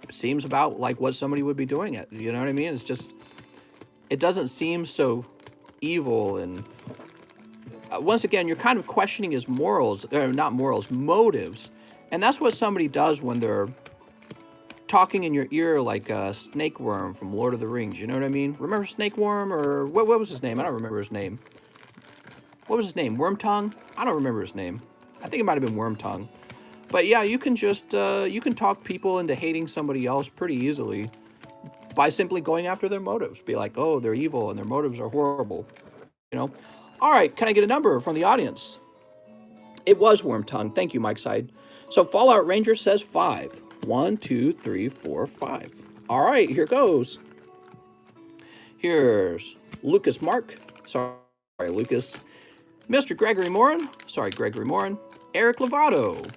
seems about like what somebody would be doing it. You know what I mean? It's just, it doesn't seem so evil. And once again, you're kind of questioning his morals, or not morals, motives. And that's what somebody does when they're talking in your ear like a snake worm from Lord of the Rings. You know what I mean? Remember Snake Worm, or what was his name? I don't remember his name. What was his name? Wormtongue? I don't remember his name. I think it might have been Wormtongue. But yeah, you can just, you can talk people into hating somebody else pretty easily by simply going after their motives. Be like, oh, they're evil and their motives are horrible. You know? All right, can I get a number from the audience? It was Wormtongue. Thank you, Mike Side. So Fallout Ranger says 5. 1, 2, 3, 4, 5. All right, here goes. Here's Lucas Mark. Sorry, Lucas. Mr. Gregory Morin. Sorry, Gregory Morin. Eric Lovato.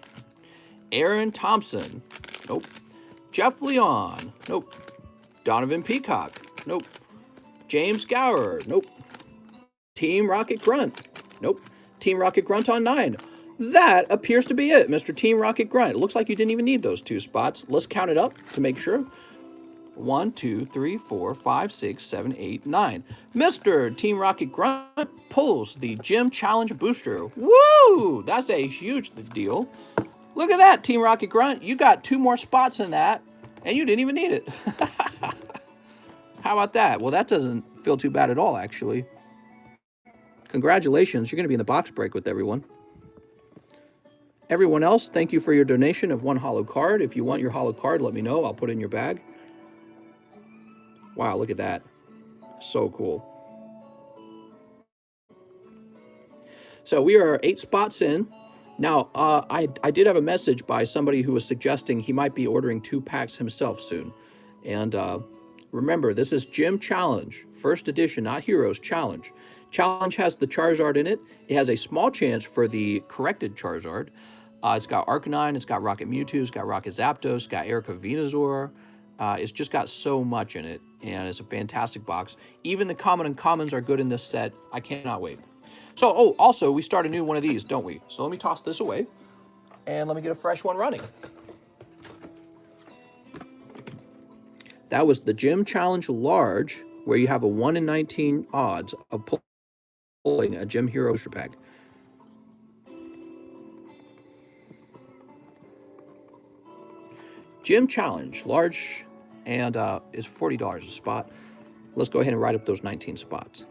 Aaron Thompson. Nope. Jeff Leon. Nope. Donovan Peacock. Nope. James Gower. Nope. Team Rocket Grunt. Nope. Team Rocket Grunt on 9. That appears to be it, Mr. Team Rocket Grunt. It looks like you didn't even need those 2 spots. Let's count it up to make sure. 1, 2, 3, 4, 5, 6, 7, 8, 9. Mr. Team Rocket Grunt pulls the Gym Challenge Booster. Woo! That's a huge deal. Look at that, Team Rocket Grunt. You got 2 more spots in that, and you didn't even need it. How about that? Well, that doesn't feel too bad at all, actually. Congratulations. You're going to be in the box break with everyone. Everyone else, thank you for your donation of 1 holo card. If you want your holo card, let me know. I'll put it in your bag. Wow, look at that. So cool. So we are 8 spots in. Now, I did have a message by somebody who was suggesting he might be ordering 2 packs himself soon. And remember, this is Gym Challenge, first edition, not Heroes, Challenge. Challenge has the Charizard in it. It has a small chance for the corrected Charizard. It's got Arcanine, it's got Rocket Mewtwo, it's got Rocket Zapdos, it's got Erica Venusaur. It's just got so much in it, and it's a fantastic box. Even the common and commons are good in this set. I cannot wait. So, oh, also, we start a new one of these, don't we? So let me toss this away, and let me get a fresh one running. That was the Gym Challenge Large, where you have a 1 in 19 odds of pulling a Gym Hero booster pack. Gym Challenge Large, and is $40 a spot. Let's go ahead and write up those 19 spots.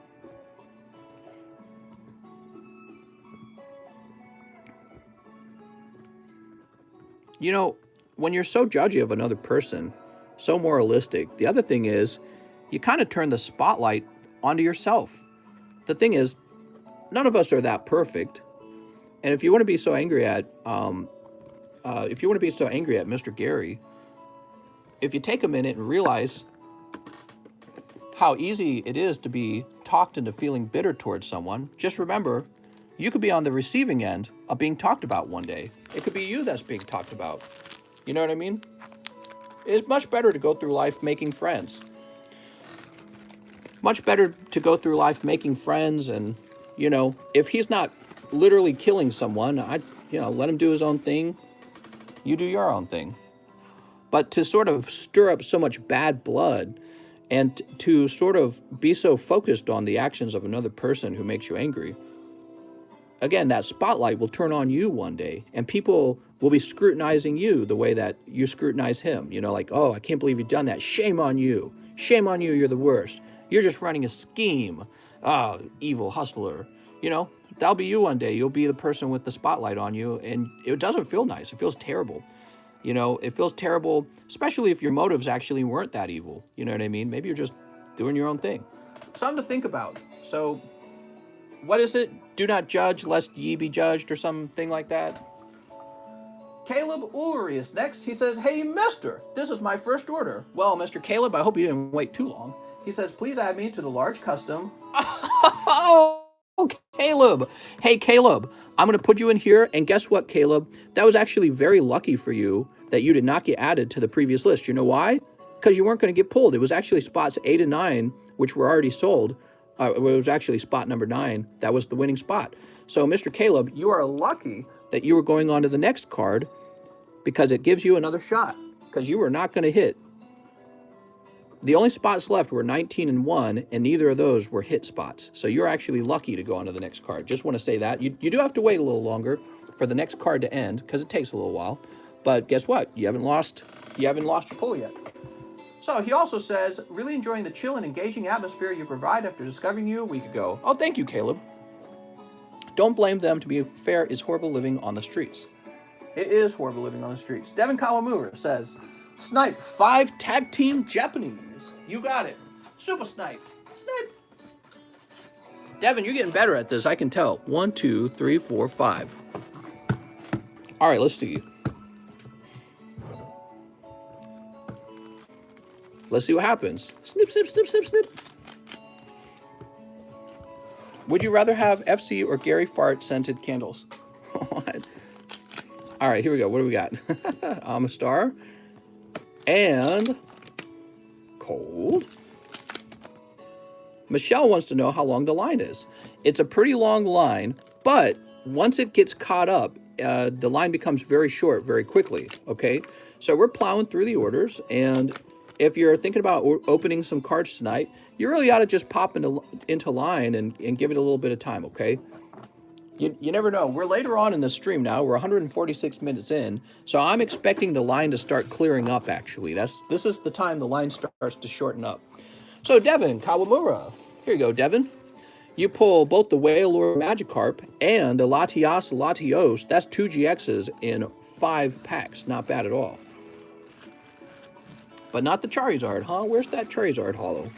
You know, when you're so judgy of another person, so moralistic, the other thing is you kind of turn the spotlight onto yourself. The thing is, none of us are that perfect. And if you want to be so angry at, Mr. Gary, if you take a minute and realize how easy it is to be talked into feeling bitter towards someone, just remember, you could be on the receiving end of being talked about one day. It could be you that's being talked about. You know what I mean? It's much better to go through life making friends. Much better to go through life making friends, and, you know, if he's not literally killing someone, let him do his own thing. You do your own thing. But to sort of stir up so much bad blood and to sort of be so focused on the actions of another person who makes you angry, again, that spotlight will turn on you one day, and people will be scrutinizing you the way that you scrutinize him. You know, like, oh, I can't believe you've done that. Shame on you. Shame on you. You're the worst. You're just running a scheme. Oh, evil hustler. You know, that'll be you one day. You'll be the person with the spotlight on you, and it doesn't feel nice. It feels terrible. You know, it feels terrible, especially if your motives actually weren't that evil. You know what I mean? Maybe you're just doing your own thing. Something to think about. So, what is it? Do not judge, lest ye be judged, or something like that. Caleb Ulrey is next. He says, hey, mister, this is my first order. Well, Mr. Caleb, I hope you didn't wait too long. He says, please add me to the large custom. Oh, Caleb. Hey, Caleb, I'm going to put you in here. And guess what, Caleb? That was actually very lucky for you that you did not get added to the previous list. You know why? Because you weren't going to get pulled. It was actually spots 8 and 9, which were already sold. It was actually spot number 9. That was the winning spot. So, Mr. Caleb, you are lucky that you were going on to the next card because it gives you another shot because you were not going to hit. The only spots left were 19 and 1, and neither of those were hit spots. So you're actually lucky to go on to the next card. Just want to say that. You do have to wait a little longer for the next card to end because it takes a little while. But guess what? You haven't lost your pull yet. So he also says, really enjoying the chill and engaging atmosphere you provide after discovering you a week ago. Oh, thank you, Caleb. Don't blame them. To be fair, is horrible living on the streets. It is horrible living on the streets. Devin Kawamura says, Snipe 5 tag team Japanese. You got it. Super Snipe. Snipe. Devin, you're getting better at this. I can tell. 1, 2, 3, 4, 5. All right, let's see. Let's see what happens. Snip, snip, snip, snip, snip. Would you rather have FC or Gary Fart scented candles? All right, here we go. What do we got? Amistar and Cold. Michelle wants to know how long the line is. It's a pretty long line, but once it gets caught up, the line becomes very short very quickly, okay? So we're plowing through the orders, and if you're thinking about opening some cards tonight, you really ought to just pop into line and give it a little bit of time, okay? You never know. We're later on in the stream now. We're 146 minutes in, so I'm expecting the line to start clearing up, actually. This is the time the line starts to shorten up. So, Devin Kawamura. Here you go, Devin. You pull both the Wailord Magikarp and the Latias Latios. That's 2 GXs in 5 packs. Not bad at all. But not the Charizard, huh? Where's that Charizard holo?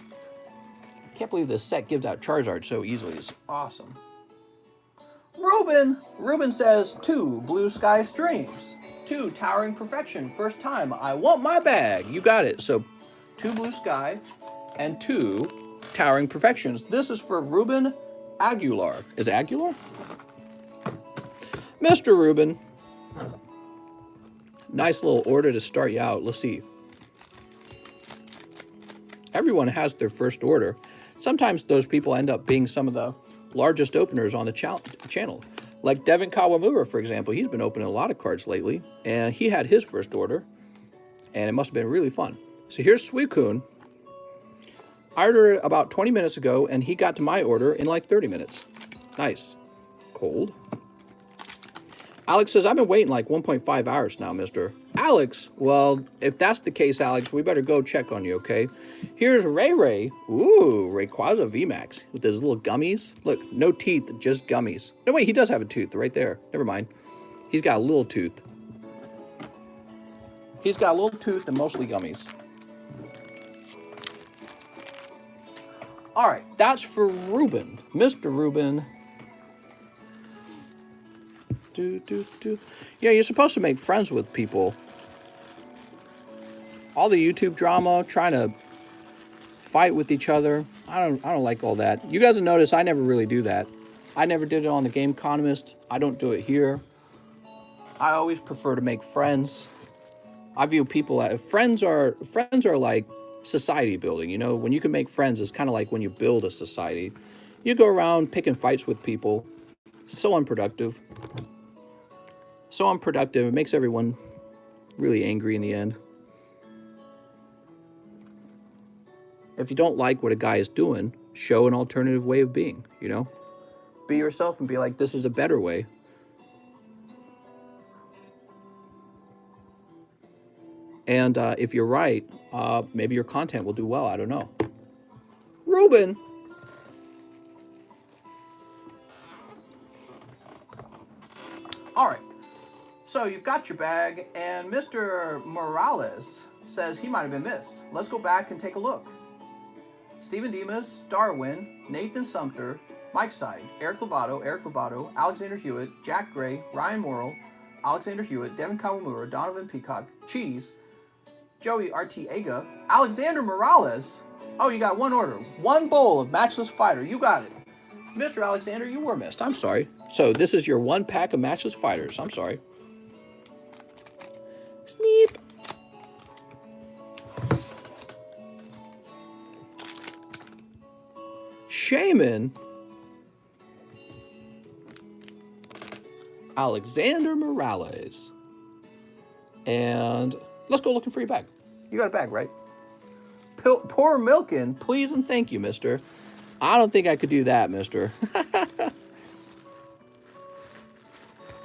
Can't believe this set gives out Charizard so easily. It's awesome. Ruben says 2 Blue Sky streams. 2 Towering Perfection. First time. I want my bag. You got it. So 2 Blue Sky and 2 Towering Perfections. This is for Ruben Aguilar. Is it Aguilar? Mr. Ruben. Nice little order to start you out. Let's see. Everyone has their first order. Sometimes those people end up being some of the largest openers on the channel. Like Devin Kawamura, for example. He's been opening a lot of cards lately, and he had his first order, and it must have been really fun. So here's Suicune. I ordered it about 20 minutes ago, and he got to my order in like 30 minutes. Nice. Cold. Alex says, I've been waiting like 1.5 hours now, mister. Alex, well, if that's the case, Alex, we better go check on you, okay? Here's Ray Ray. Ooh, Rayquaza VMAX with his little gummies. Look, no teeth, just gummies. No, wait, he does have a tooth right there. Never mind. He's got a little tooth. He's got a little tooth and mostly gummies. All right, that's for Ruben. Mr. Ruben. Yeah, you're supposed to make friends with people. All the YouTube drama, trying to fight with each other. I don't like all that. You guys have noticed I never really do that. I never did it on TheCardconomist. I don't do it here. I always prefer to make friends. I view people as friends are like society building. You know, when you can make friends, it's kind of like when you build a society. You go around picking fights with people. So unproductive. So unproductive. It makes everyone really angry in the end. If you don't like what a guy is doing, show an alternative way of being, you know? Be yourself and be like, this is a better way. And if you're right, maybe your content will do well. I don't know. Ruben! All right. So you've got your bag, and Mr. Morales says he might have been missed. Let's go back and take a look. Stephen Demas, Darwin, Nathan Sumter, Mike Side, Eric Lovato, Alexander Hewitt, Jack Gray, Ryan Morrill, Alexander Hewitt, Devin Kawamura, Donovan Peacock, Cheese, Joey Artiega, Alexander Morales. Oh, you got one order. One bowl of Matchless Fighter. You got it. Mr. Alexander, you were missed. I'm sorry. So this is your 1 pack of Matchless Fighters. I'm sorry. Sneep. Shaman. Alexander Morales. And let's go looking for your bag. You got a bag, right? Pour milk in, please and thank you, mister. I don't think I could do that, mister.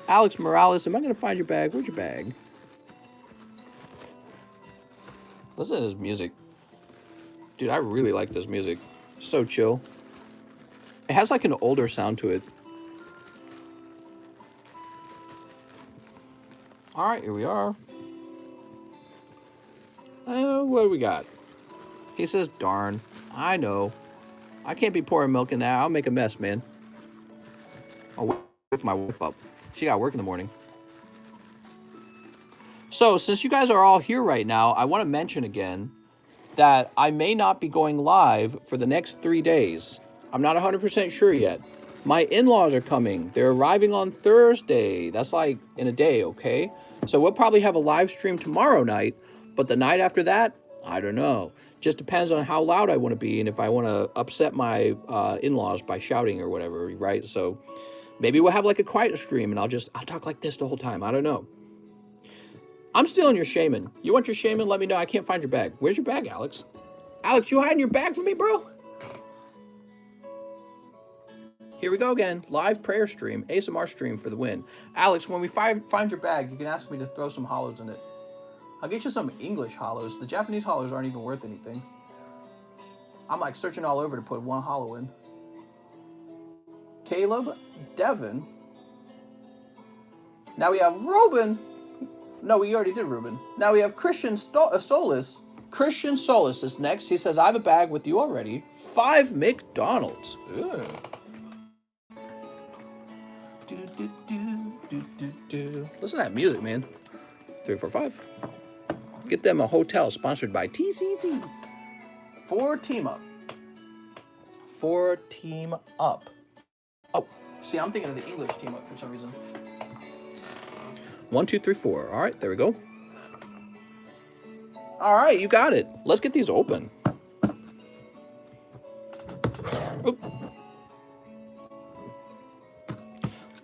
Alex Morales, am I going to find your bag? Where's your bag? Listen to this music. Dude, I really like this music. So chill. It has like an older sound to it. All right, here we are. What do we got? He says, darn. I know. I can't be pouring milk in that. I'll make a mess, man. I'll whip my wife up. She got work in the morning. So, since you guys are all here right now, I want to mention again that I may not be going live for the next 3 days. I'm not 100% sure yet. My in-laws are coming. They're arriving on Thursday. That's like in a day, okay? So we'll probably have a live stream tomorrow night, but the night after that, I don't know. Just depends on how loud I want to be and if I want to upset my in-laws by shouting or whatever, right? So maybe we'll have like a quiet stream and I'll talk like this the whole time. I don't know. I'm stealing your shaman. You want your shaman? Let me know. I can't find your bag. Where's your bag, Alex? Alex, you hiding your bag from me, bro? Here we go again. Live prayer stream. ASMR stream for the win. Alex, when we find your bag, you can ask me to throw some hollows in it. I'll get you some English hollows. The Japanese hollows aren't even worth anything. I'm like searching all over to put one hollow in. Caleb, Devin. Now we have Ruben. No, we already did Ruben. Now we have Christian Solis. Christian Solis is next. He says, I have a bag with you already. 5 McDonald's. Ugh. Listen to that music, man. 3, 4, 5. Get them a hotel sponsored by TCC. 4 team up. 4 team up. Oh, see, I'm thinking of the English team up for some reason. 1, 2, 3, 4. All right, there we go. All right, you got it. Let's get these open. Oop.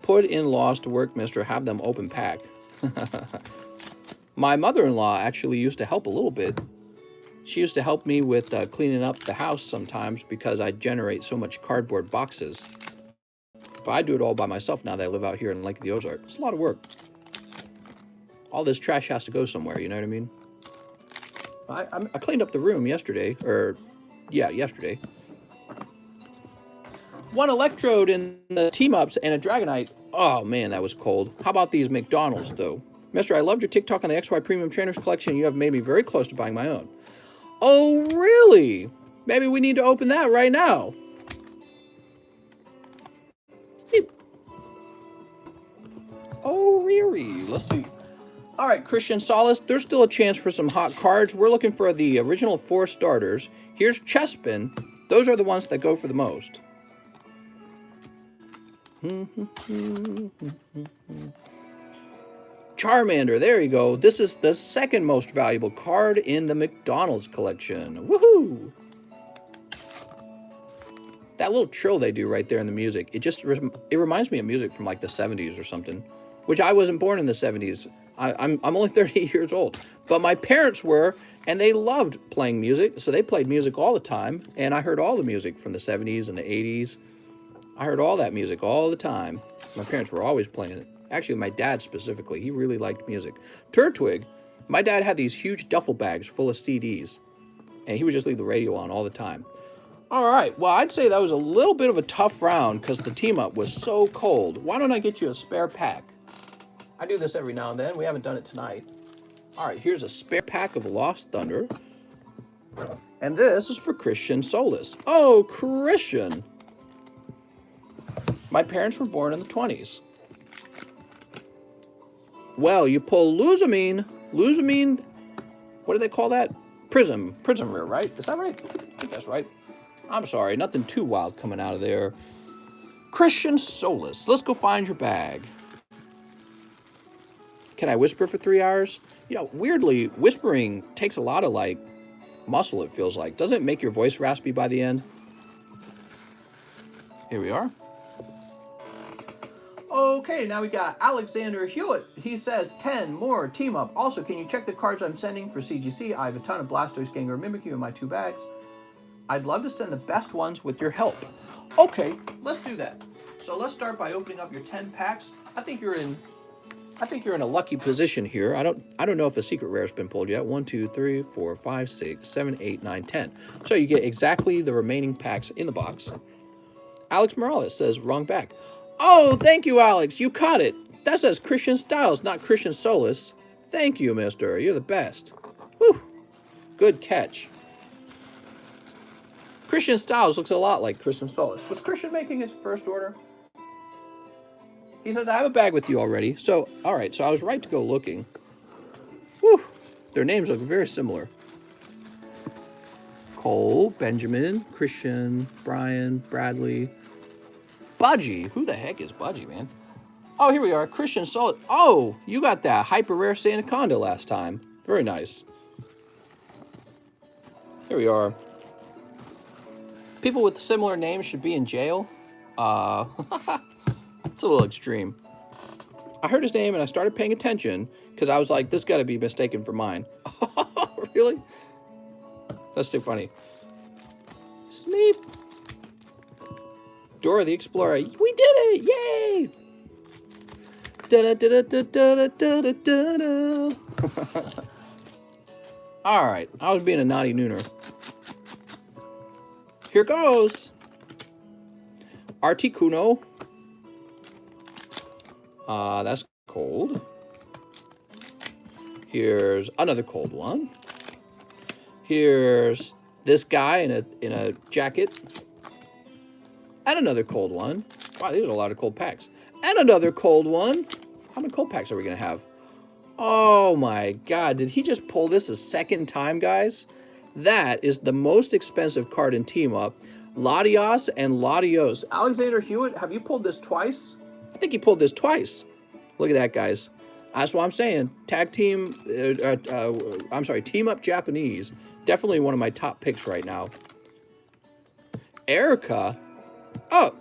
Put in-laws to work, mister. Have them open pack. My mother-in-law actually used to help a little bit. She used to help me with cleaning up the house sometimes because I generate so much cardboard boxes. But I do it all by myself now that I live out here in Lake of the Ozarks. It's a lot of work. All this trash has to go somewhere, you know what I mean? I cleaned up the room yesterday, yesterday. 1 electrode in the team-ups and a Dragonite. Oh, man, that was cold. How about these McDonald's, though? Mister, I loved your TikTok on the XY Premium Trainers collection. You have made me very close to buying my own. Oh, really? Maybe we need to open that right now. Oh, really? Let's see. All right, Christian Solace, there's still a chance for some hot cards. We're looking for the original 4 starters. Here's Chespin. Those are the ones that go for the most. Charmander, there you go. This is the 2nd most valuable card in the McDonald's collection. Woohoo! That little trill they do right there in the music, it reminds me of music from like the 70s or something, which I wasn't born in the 70s. I'm only 38 years old, but my parents were, and they loved playing music, so they played music all the time, and I heard all the music from the 70s and the 80s. I heard all that music all the time. My parents were always playing it. Actually, my dad specifically, he really liked music. Turtwig, my dad had these huge duffel bags full of CDs, and he would just leave the radio on all the time. All right, well, I'd say that was a little bit of a tough round because the team-up was so cold. Why don't I get you a spare pack? I do this every now and then. We haven't done it tonight. All right, here's a spare pack of Lost Thunder. And this is for Christian Solis. Oh, Christian. My parents were born in the 20s. Well, you pull Luzamine. Luzamine what do they call that? Prism rare, right? Is that right? I think that's right. I'm sorry, nothing too wild coming out of there. Christian Solus, let's go find your bag. Can I whisper for 3 hours? You know, weirdly, whispering takes a lot of, like, muscle, it feels like. Doesn't it make your voice raspy by the end? Here we are. Okay, now we got Alexander Hewitt. He says 10 more team up. Also, can you check the cards I'm sending for CGC? I have a ton of Blastoise, Gengar, Mimikyu in my 2 bags. I'd love to send the best ones with your help. Okay, let's do that. So let's start by opening up your 10 packs. I think you're in a lucky position here. I don't know if a secret rare has been pulled yet. 1, 2, 3, 4, 5, 6, 7, 8, 9, 10. So you get exactly the remaining packs in the box. Alex Morales says wrong back. Oh, thank you, Alex. You caught it. That says Christian Styles, not Christian Solus. Thank you, mister. You're the best. Whew. Good catch. Christian Styles looks a lot like Christian Solus. Was Christian making his first order? He says, I have a bag with you already. So, all right. So I was right to go looking. Whew. Their names look very similar. Cole, Benjamin, Christian, Brian, Bradley, Budgie. Who the heck is Budgie, man? Oh, here we are. Christian Solid. Oh, you got that hyper rare Sandaconda last time. Very nice. Here we are. People with similar names should be in jail. It's a little extreme. I heard his name and I started paying attention because I was like, this got to be mistaken for mine. Really? That's too funny. Sleep. Dora the Explorer. We did it! Yay! Da-da-da-da-da-da-da-da-da. All right. I was being a naughty nooner. Here goes. Articuno. That's cold. Here's another cold one. Here's this guy in a jacket. And another cold one. Wow, these are a lot of cold packs. And another cold one. How many cold packs are we going to have? Oh my god, did he just pull this a second time, guys? That is the most expensive card in Team Up. Latios and Latios. Alexander Hewitt, have you pulled this twice? I think he pulled this twice. Look at that, guys. That's what I'm saying. Team Up Japanese. Definitely one of my top picks right now. Erica. Oh.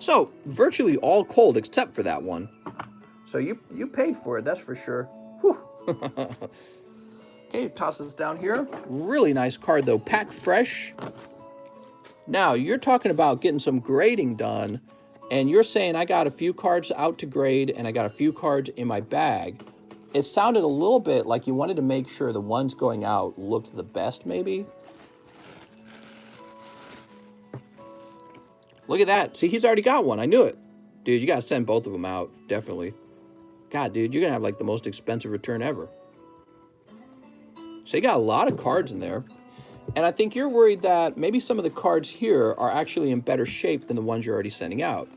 So, virtually all cold except for that one. So you paid for it, that's for sure. Whew. Okay, toss this down here. Really nice card, though. Packed fresh. Now, you're talking about getting some grading done, and you're saying I got a few cards out to grade, and I got a few cards in my bag. It sounded a little bit like you wanted to make sure the ones going out looked the best, maybe. Look at that. See, he's already got one. I knew it. Dude, you got to send both of them out, definitely. God, dude, you're going to have, like, the most expensive return ever. So you got a lot of cards in there. And I think you're worried that maybe some of the cards here are actually in better shape than the ones you're already sending out.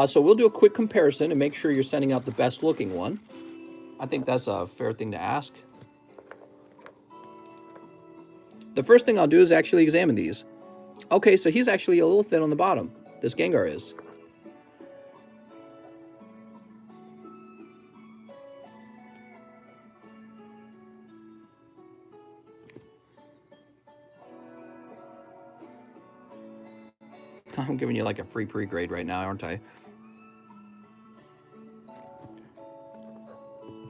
So we'll do a quick comparison and make sure you're sending out the best looking one. I think that's a fair thing to ask. The first thing I'll do is actually examine these. Okay, so he's actually a little thin on the bottom. This Gengar is. I'm giving you like a free pre-grade right now, aren't I?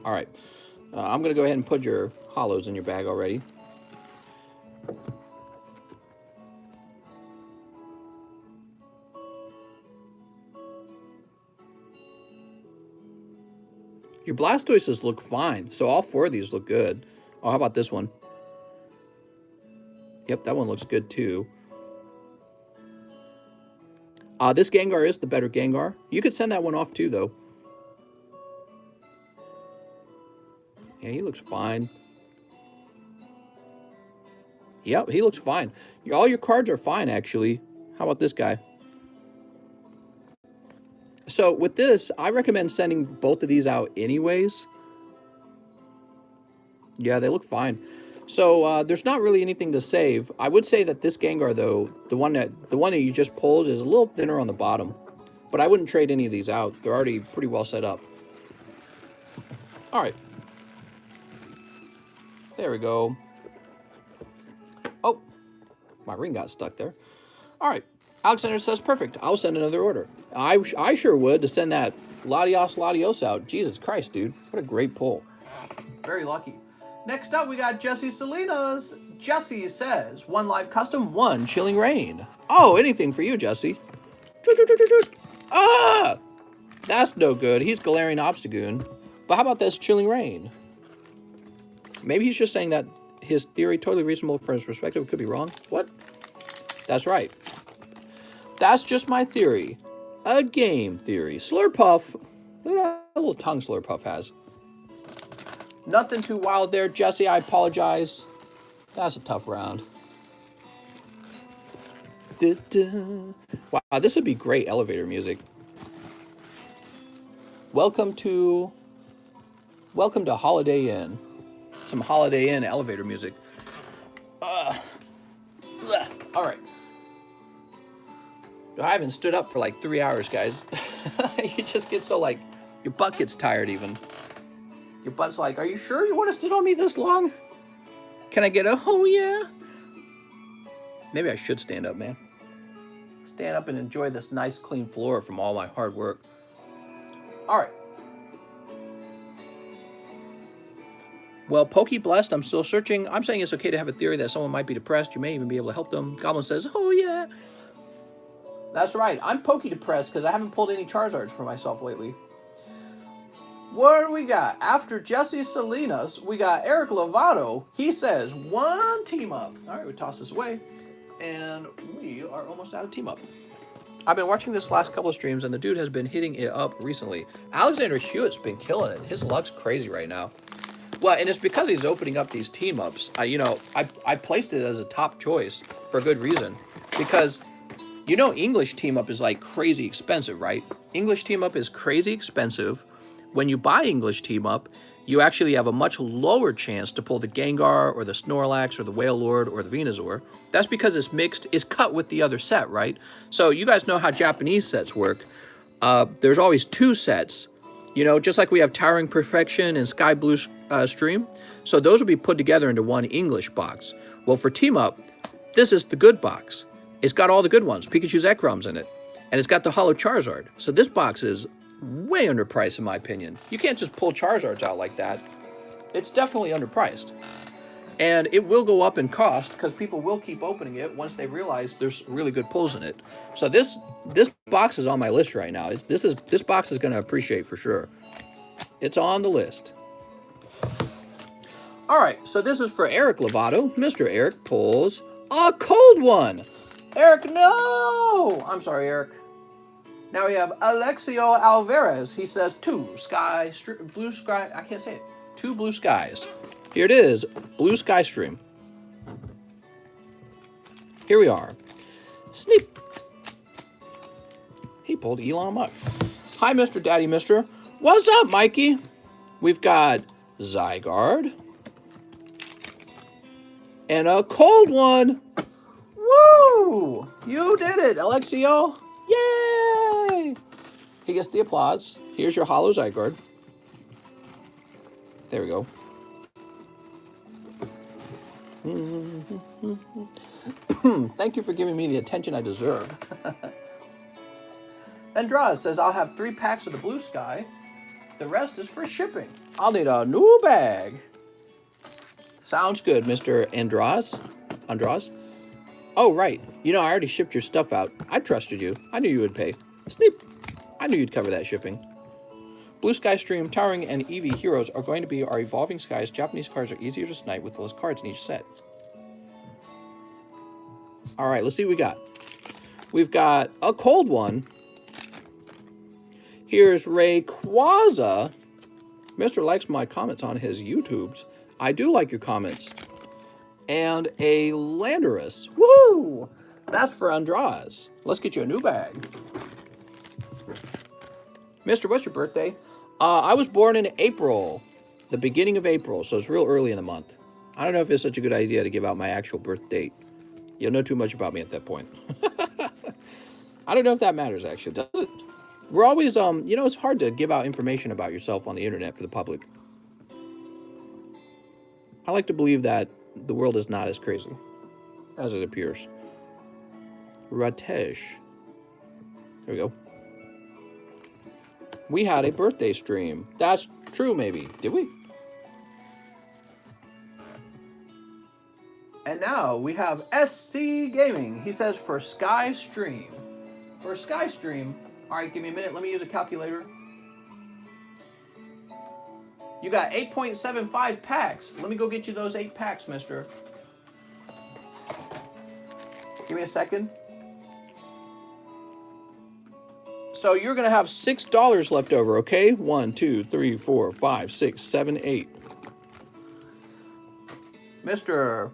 All right. I'm going to go ahead and put your hollows in your bag already. Your Blastoises look fine, so all four of these look good. Oh, how about this one? Yep, that one looks good too. This Gengar is the better Gengar. You could send that one off too, though. Yeah, he looks fine. Yep, he looks fine. All your cards are fine, actually. How about this guy? So with this, I recommend sending both of these out anyways. Yeah, they look fine. So there's not really anything to save. I would say that this Gengar, though, the one that you just pulled is a little thinner on the bottom. But I wouldn't trade any of these out. They're already pretty well set up. All right. There we go. Oh, my ring got stuck there. All right. Alexander says, perfect. I'll send another order. I sure would to send that Latios out. Jesus Christ, dude. What a great pull. Very lucky. Next up, we got Jesse Salinas. Jesse says, 1 live custom, 1 Chilling Reign. Oh, anything for you, Jesse. Ah! That's no good. He's Galarian Obstagoon. But how about this Chilling Reign? Maybe he's just saying that his theory, totally reasonable from his perspective, could be wrong. What? That's right. That's just my theory. A game theory. Slurpuff. Look at that little tongue Slurpuff has. Nothing too wild there, Jesse. I apologize. That's a tough round. Wow, this would be great elevator music. Welcome to Holiday Inn. Some Holiday Inn elevator music. All right. I haven't stood up for like 3 hours, guys. You just get so like, your butt gets tired even. Your butt's like, are you sure you want to sit on me this long? Can I get a, oh yeah? Maybe I should stand up, man. Stand up and enjoy this nice clean floor from all my hard work. All right. Well, Pokey Blessed, I'm still searching. I'm saying it's okay to have a theory that someone might be depressed. You may even be able to help them. Goblin says, oh yeah. That's right. I'm Pokey depressed because I haven't pulled any Charizards for myself lately. What do we got? After Jesse Salinas, we got Eric Lovato. He says, 1 team up. All right, we toss this away. And we are almost out of team up. I've been watching this last couple of streams, and the dude has been hitting it up recently. Alexander Hewitt's been killing it. His luck's crazy right now. Well, and it's because he's opening up these team ups. I placed it as a top choice for a good reason. Because, you know, English team up is like crazy expensive, right? English team up is crazy expensive. When you buy English team up, you actually have a much lower chance to pull the Gengar or the Snorlax or the Wailord or the Venusaur. That's because it's mixed, it's cut with the other set, right? So you guys know how Japanese sets work. There's always 2 sets, you know, just like we have Towering Perfection and Sky Blue Stream. So those will be put together into 1 English box. Well, for team up, this is the good box. It's got all the good ones, Pikachu's Ekrums in it. And it's got the Holo Charizard. So this box is way underpriced in my opinion. You can't just pull Charizards out like that. It's definitely underpriced. And it will go up in cost because people will keep opening it once they realize there's really good pulls in it. So this box is on my list right now. This box is going to appreciate for sure. It's on the list. All right, so this is for Eric Lovato. Mr. Eric pulls a cold one. Eric, no! I'm sorry, Eric. Now we have Alexio Alvarez. He says 2 blue sky. I can't say it. 2 blue skies. Here it is, Blue Sky Stream. Here we are. Sneak. He pulled Elon Musk. Hi, Mr. Daddy Mister. What's up, Mikey? We've got Zygarde. And a cold one. Woo! You did it, Alexio. Yay! He gets the applause. Here's your Holo Zygarde. There we go. Thank you for giving me the attention I deserve. Andraz says, I'll have 3 packs of the Blue Sky. The rest is for shipping. I'll need a new bag. Sounds good, Mr. Andraz. Oh, right. You know, I already shipped your stuff out. I trusted you. I knew you would pay. Sneep. I knew you'd cover that shipping. Blue Sky Stream, Towering, and Eevee Heroes are going to be our Evolving Skies. Japanese cards are easier to snipe with less cards in each set. All right, let's see what we got. We've got a cold one. Here's Rayquaza. Mr. likes my comments on his YouTubes. I do like your comments. And a Landorus. Woohoo! That's for Andraz. Let's get you a new bag. Mister, what's your birthday? I was born in April, the beginning of April, so it's real early in the month. I don't know if it's such a good idea to give out my actual birth date. You'll know too much about me at that point. I don't know if that matters, actually. Does it? We're always, you know, it's hard to give out information about yourself on the internet for the public. I like to believe that the world is not as crazy as it appears. Ratesh. There we go. We had a birthday stream. That's true, maybe. Did we? And now we have SC Gaming. He says for Sky Stream. For Sky Stream. All right, give me a minute. Let me use a calculator. You got 8.75 packs. Let me go get you those 8 packs, mister. Give me a second. So you're going to have $6 left over, okay? 1, 2, 3, 4, 5, 6, 7, 8. Mr.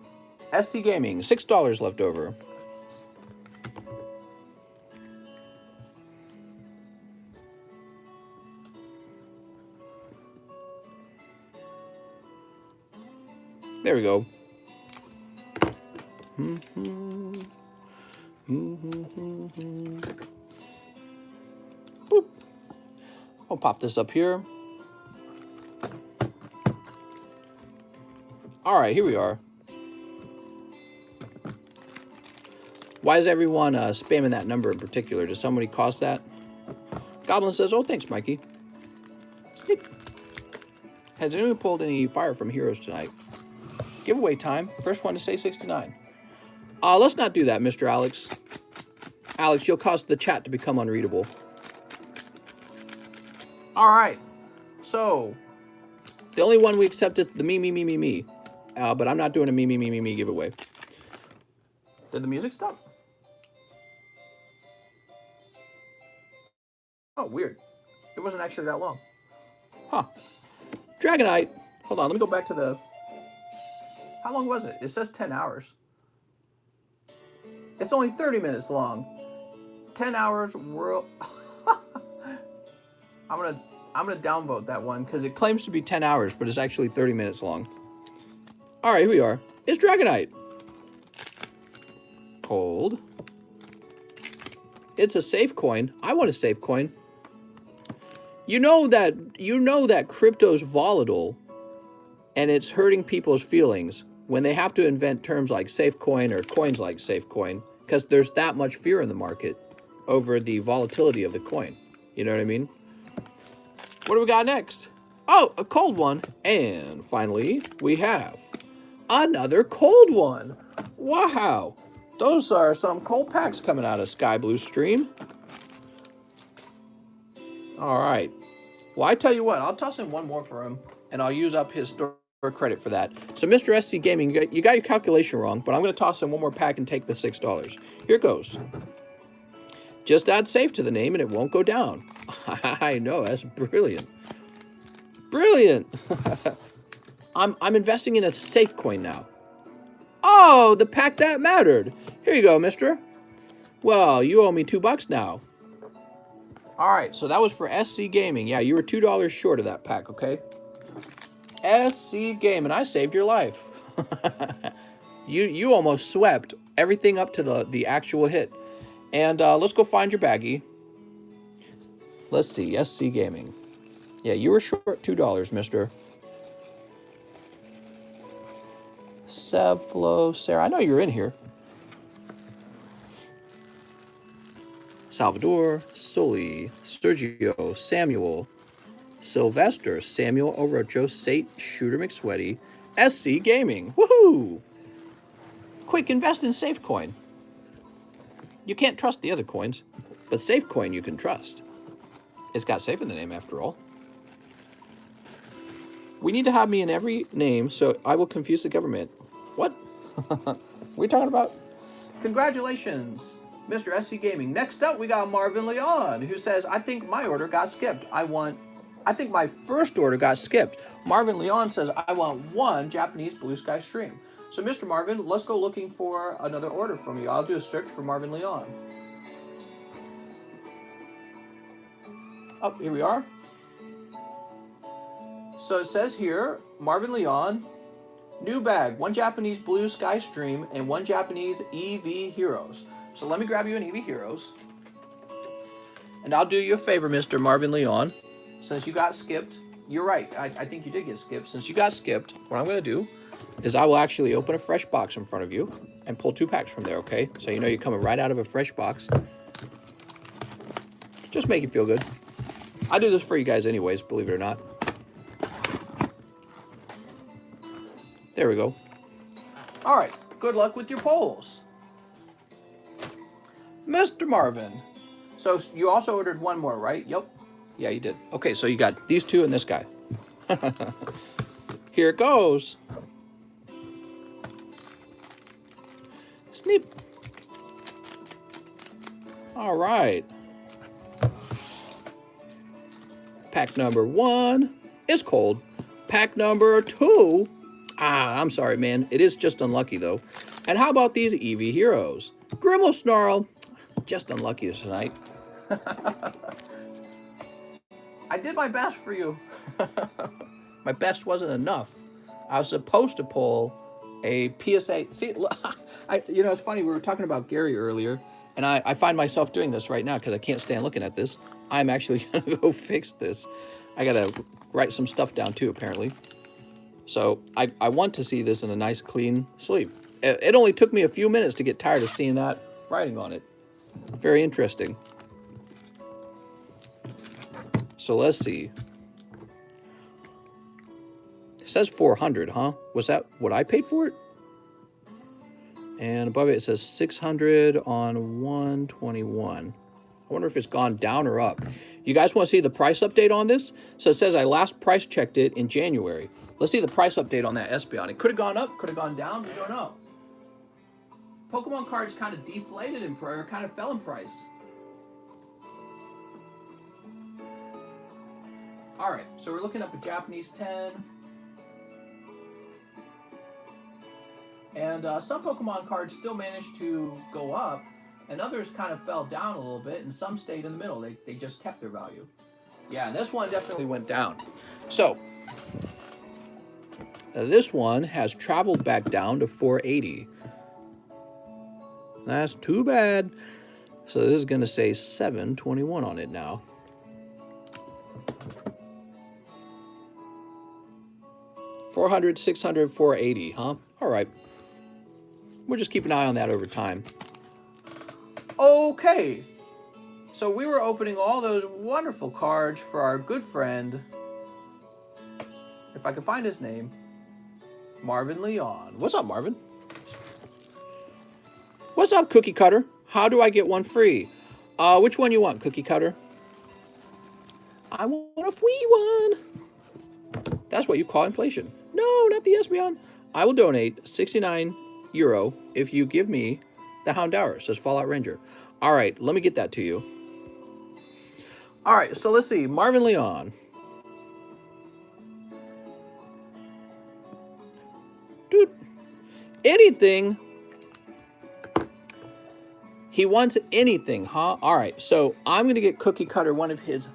SC Gaming, $6 left over. There we go. Boop. I'll pop this up here. All right, here we are. Why is everyone spamming that number in particular? Does somebody cost that? Goblin says, oh, thanks, Mikey. Snip. Has anyone pulled any fire from Heroes tonight? Giveaway time. First one to say 69. Let's not do that, Mr. Alex. Alex, you'll cause the chat to become unreadable. All right. So, the only one we accept is the me. But I'm not doing a me giveaway. Did the music stop? Oh, weird. It wasn't actually that long. Huh. Dragonite. Hold on, let me go back to the... How long was it? It says 10 hours. It's only 30 minutes long. 10 hours world. I'm gonna downvote that one because it claims to be 10 hours, but it's actually 30 minutes long. All right, here we are. It's Dragonite. Cold. It's a safe coin. I want a safe coin. You know that crypto's volatile, and it's hurting people's feelings when they have to invent terms like safe coin or coins like safe coin, because there's that much fear in the market over the volatility of the coin. You know what I mean? What do we got next? Oh, a cold one. And finally, we have another cold one. Wow. Those are some cold packs coming out of Sky Blue Stream. All right. Well, I tell you what, I'll toss in one more for him, and I'll use up his store credit for that. So, Mr. SC Gaming, you got your calculation wrong, but I'm going to toss in one more pack and take the $6. Here goes. Just add safe to the name, and it won't go down. I know, that's brilliant. Brilliant. I'm investing in a safe coin now. Oh, the pack that mattered. Here you go, mister. Well, you owe me $2 now. All right, so that was for SC Gaming. Yeah, you were $2 short of that pack, okay? SC Gaming, I saved your life. You almost swept everything up to the actual hit. And let's go find your baggie. Let's see, SC Gaming. Yeah, you were short $2, mister. Sevlo, Sarah, I know you're in here. Salvador, Sully, Sergio, Samuel, Sylvester, Samuel Orocho, Sate, Shooter McSweaty, SC Gaming. Woohoo! Quick, invest in SafeCoin. You can't trust the other coins, but SafeCoin you can trust. It's got safe in the name after all. We need to have me in every name, so I will confuse the government. What? What are we talking about? Congratulations, Mr. SC Gaming. Next up, we got Marvin Leon, who says, I think my order got skipped. I think my first order got skipped. Marvin Leon says, I want one Japanese Blue Sky stream. So, Mr. Marvin, let's go looking for another order from you. I'll do a search for Marvin Leon. Oh, here we are. So it says here, Marvin Leon, new bag, 1 Japanese Blue Sky Stream and 1 Japanese Eevee Heroes. So let me grab you an Eevee Heroes. And I'll do you a favor, Mr. Marvin Leon. Since you got skipped, you're right, I think you did get skipped. Since you got skipped, what I'm going to do is I will actually open a fresh box in front of you and pull 2 packs from there, okay? So you know you're coming right out of a fresh box. Just make you feel good. I do this for you guys anyways, believe it or not. There we go. All right, good luck with your polls. Mr. Marvin. So you also ordered 1 more, right? Yep. Yeah, you did. Okay, so you got these 2 and this guy. Here it goes. Snip. All right. Pack number 1 is cold. Pack number 2, I'm sorry, man. It is just unlucky, though. And how about these Eevee Heroes? Grimmel Snarl, just unlucky tonight. I did my best for you. My best wasn't enough. I was supposed to pull a PSA. See, you know, it's funny. We were talking about Gary earlier, and I find myself doing this right now because I can't stand looking at this. I'm actually going to go fix this. I got to write some stuff down, too, apparently. So I want to see this in a nice, clean sleeve. It only took me a few minutes to get tired of seeing that writing on it. Very interesting. So let's see. It says 400, huh? Was that what I paid for it? And above it says 600 on 121. I wonder if it's gone down or up. You guys want to see the price update on this? So it says I last price checked it in January. Let's see the price update on that Espeon. It could have gone up, could have gone down, we don't know. Pokemon cards kind of deflated in price, kind of fell in price. All right, so we're looking up a Japanese 10. And some Pokemon cards still managed to go up, and others kind of fell down a little bit, and some stayed in the middle. They just kept their value. Yeah, and this one definitely went down. So, this one has traveled back down to 480. That's too bad. So this is going to say 721 on it now. $400, $600, $480, huh? All right. We'll just keep an eye on that over time. Okay. So we were opening all those wonderful cards for our good friend, if I can find his name, Marvin Leon. What's up, Marvin? What's up, Cookie Cutter? How do I get one free? Which one you want, Cookie Cutter? I want a free one. That's what you call inflation. No, not the Espeon. I will donate 69 euro if you give me the Houndour, says Fallout Ranger. All right, let me get that to you. All right, so let's see. Marvin Leon. Dude, anything. He wants anything, huh? All right, so I'm going to get Cookie Cutter one of his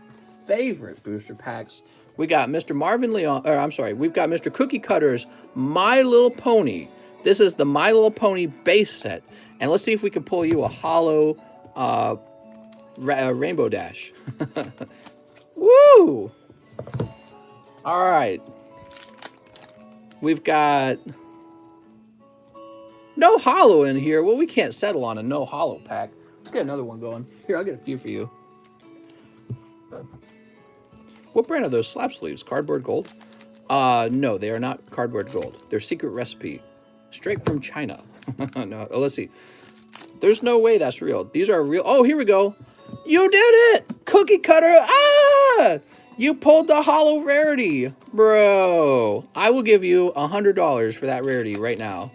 favorite booster packs. We got Mr. Marvin Leon, or I'm sorry, we've got Mr. Cookie Cutter's My Little Pony. This is the My Little Pony base set. And let's see if we can pull you a hollow Rainbow Dash. Woo! All right. We've got no hollow in here. Well, we can't settle on a no hollow pack. Let's get another one going. Here, I'll get a few for you. What brand are those slap sleeves? Cardboard Gold? No, they are not Cardboard Gold. They're Secret Recipe. Straight from China. No, let's see. There's no way that's real. These are real. Oh, here we go. You did it! Cookie Cutter! Ah! You pulled the hollow rarity. Bro, I will give you $100 for that rarity right now.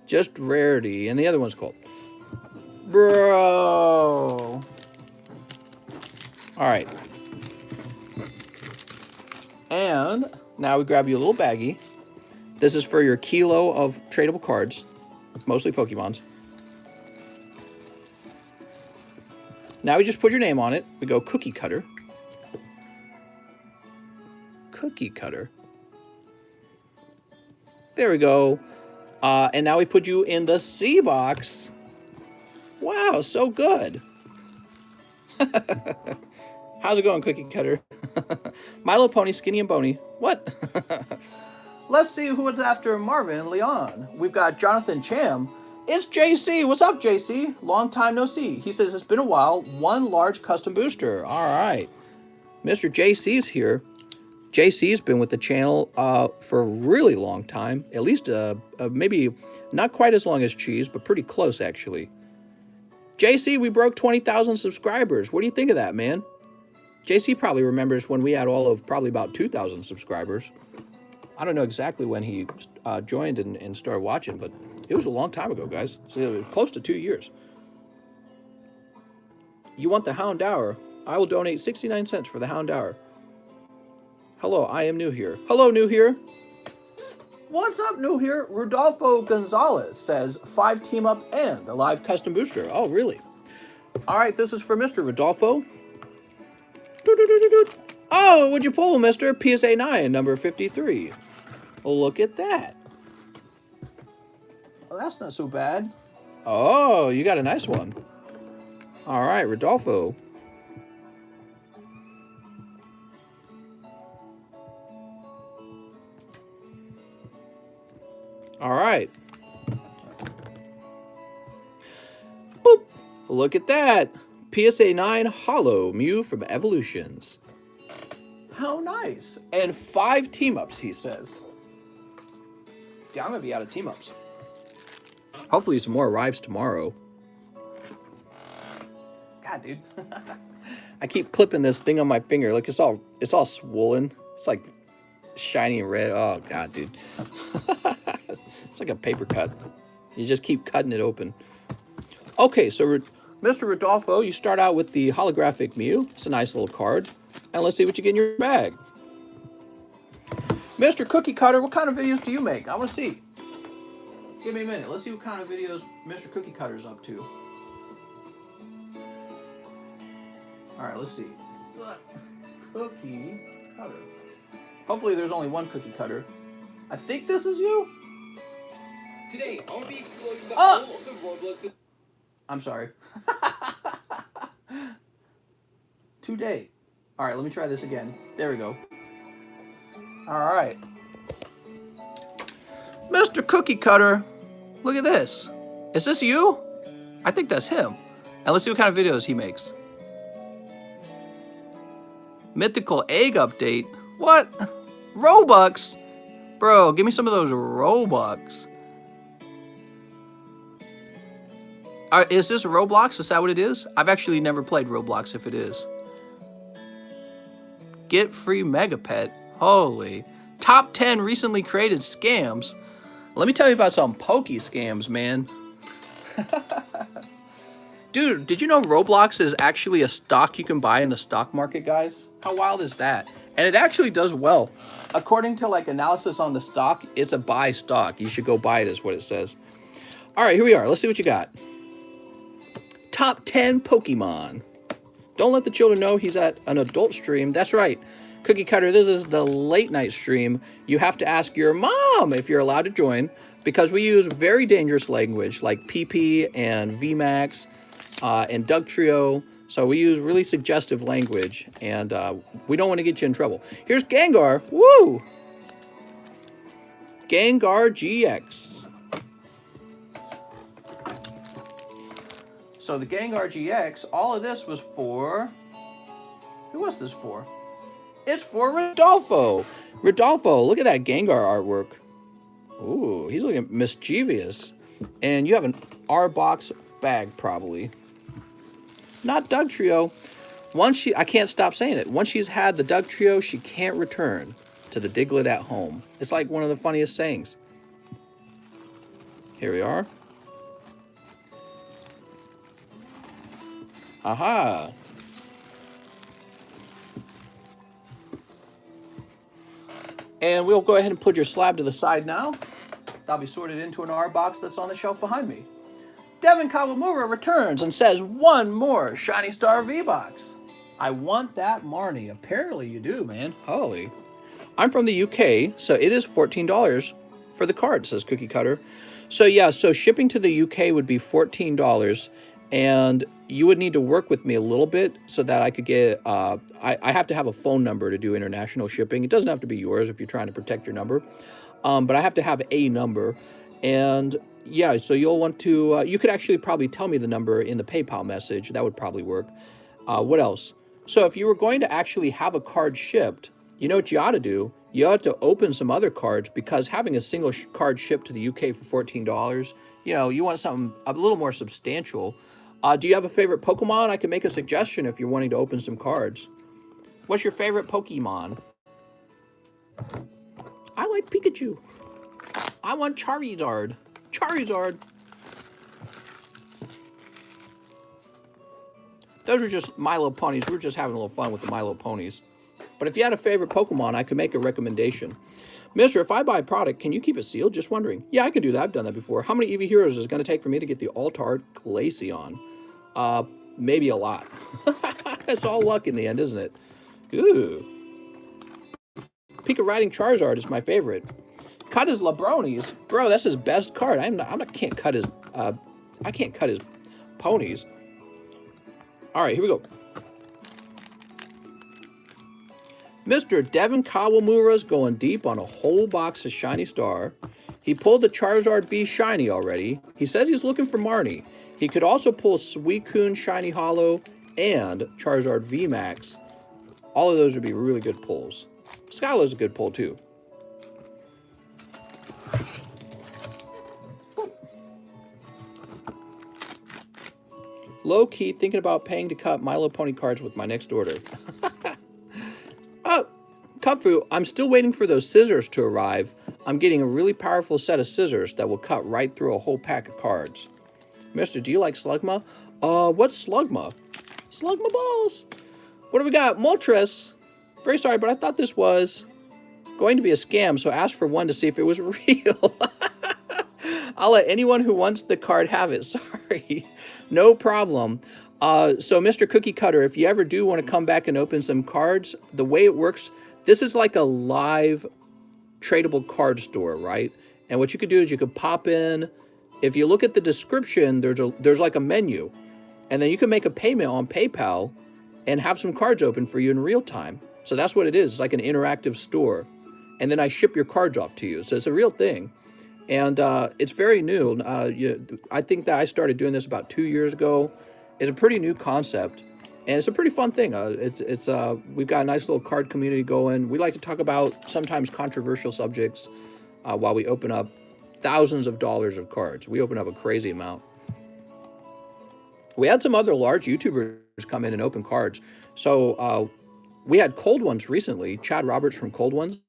Just rarity. And the other one's cold. Bro. All right. And now we grab you a little baggie. This is for your kilo of tradable cards, mostly Pokemons. Now we just put your name on it. We go cookie cutter. Cookie cutter. There we go. And now we put you in the C box. Wow, so good. How's it going, cookie cutter? My Little Pony, skinny and bony. What? Let's see who is after Marvin Leon. We've got Jonathan Cham. It's JC. What's up, JC? Long time no see. He says it's been a while. One large custom booster. All right. Mr. JC's here. JC's been with the channel for a really long time. At least maybe not quite as long as Cheese, but pretty close, actually. JC, we broke 20,000 subscribers. What do you think of that, man? JC probably remembers when we had all of probably about 2,000 subscribers. I don't know exactly when he joined and started watching, but it was a long time ago, guys. So close to 2 years. You want the Hound Hour? I will donate 69 cents for the Hound Hour. Hello, I am new here. Hello, new here. What's up, new here? Rodolfo Gonzalez says 5 team up and a live custom booster. Oh, really? All right, this is for Mr. Rodolfo. Oh, would you pull, Mr. PSA 9, number 53? Look at that. Well, that's not so bad. Oh, you got a nice one. All right, Rodolfo. All right. Boop. Look at that. PSA 9 Hollow Mew from Evolutions. How nice. And 5 team-ups, he says. Yeah, I'm going to be out of team-ups. Hopefully some more arrives tomorrow. God, dude. I keep clipping this thing on my finger. Like, it's all swollen. It's like shiny and red. Oh, God, dude. It's like a paper cut. You just keep cutting it open. Okay, so Mr. Rodolfo, you start out with the holographic Mew. It's a nice little card. And let's see what you get in your bag. Mr. Cookie Cutter, what kind of videos do you make? I want to see. Give me a minute. Let's see what kind of videos Mr. Cookie Cutter's up to. All right, let's see. Cookie Cutter. Hopefully there's only one Cookie Cutter. I think this is you. Today, I'll be exploring the whole of the Roblox. I'm sorry. Today. All right, let me try this again. There we go. All right. Mr. Cookie Cutter, look at this. Is this you? I think that's him. And let's see what kind of videos he makes. Mythical Egg Update. What? Robux? Bro, give me some of those Robux. Is this Roblox? Is that what it is? I've actually never played Roblox if it is. Get free Mega Pet. Holy. Top 10 recently created scams. Let me tell you about some pokey scams, man. Dude, did you know Roblox is actually a stock you can buy in the stock market, guys? How wild is that? And it actually does well. According to like analysis on the stock, it's a buy stock. You should go buy it is what it says. All right, here we are. Let's see what you got. Top 10 Pokemon. Don't let the children know he's at an adult stream. That's right. Cookie Cutter, this is the late night stream. You have to ask your mom if you're allowed to join because we use very dangerous language like PP and VMAX and Doug Trio. So we use really suggestive language and we don't want to get you in trouble. Here's Gengar. Woo! Gengar GX. So the Gengar GX, all of this was for... Who was this for? It's for Rodolfo. Rodolfo, look at that Gengar artwork. Ooh, he's looking mischievous. And you have an R-Box bag, probably. Not Doug Trio. I can't stop saying it. Once she's had the Doug Trio, she can't return to the Diglett at home. It's like one of the funniest sayings. Here we are. Aha. And we'll go ahead and put your slab to the side now. That'll be sorted into an R box that's on the shelf behind me. Devin Kawamura returns and says, one more Shiny Star V-Box. I want that Marnie. Apparently you do, man. Holy. I'm from the UK, so it is $14 for the card, says Cookie Cutter. So yeah, so shipping to the UK would be $14, and you would need to work with me a little bit so that I could get, I have to have a phone number to do international shipping. It doesn't have to be yours if you're trying to protect your number, but I have to have a number. And yeah, so you'll want to, you could actually probably tell me the number in the PayPal message. That would probably work. What else? So if you were going to actually have a card shipped, you know what you ought to do? You ought to open some other cards, because having a single card shipped to the UK for $14, you know, you want something a little more substantial. Do you have a favorite Pokemon? I can make a suggestion if you're wanting to open some cards. What's your favorite Pokemon? I like Pikachu. I want Charizard. Charizard. Those are just My Little Ponies. We're just having a little fun with the My Little Ponies. But if you had a favorite Pokemon, I could make a recommendation. Mister, if I buy a product, can you keep it sealed? Just wondering. Yeah, I can do that. I've done that before. How many Eevee Heroes is it going to take for me to get the Altart Glaceon? Maybe a lot. It's all luck in the end, isn't it? Ooh. Pika Riding Charizard is my favorite. Cut his Labronis. Bro, that's his best card. Can't cut his I can't cut his ponies. Alright, here we go. Mr. Devin Kawamura's going deep on a whole box of Shiny Star. He pulled the Charizard V Shiny already. He says he's looking for Marnie. He could also pull Suicune Shiny Hollow and Charizard V Max. All of those would be really good pulls. Skylar's a good pull too. Low-key thinking about paying to cut My Little Pony cards with my next order. Oh, Cupfu, I'm still waiting for those scissors to arrive. I'm getting a really powerful set of scissors that will cut right through a whole pack of cards. Mister, do you like Slugma? What's Slugma? Slugma balls. What do we got? Moltres. Very sorry, but I thought this was going to be a scam, so I asked for one to see if it was real. I'll let anyone who wants the card have it. Sorry. No problem. So Mr. Cookie Cutter, if you ever do want to come back and open some cards, the way it works, this is like a live tradable card store, right? And what you could do is you could pop in. If you look at the description, there's like a menu, and then you can make a payment on PayPal and have some cards open for you in real time. So that's what it is. It's like an interactive store. And then I ship your cards off to you. So it's a real thing. And it's very new. I think that I started doing this about 2 years ago. It's a pretty new concept, and it's a pretty fun thing. We've got a nice little card community going. We like to talk about sometimes controversial subjects while we open up thousands of dollars of cards. We open up a crazy amount. We had some other large YouTubers come in and open cards. So we had Cold Ones recently. Chad Roberts from Cold Ones.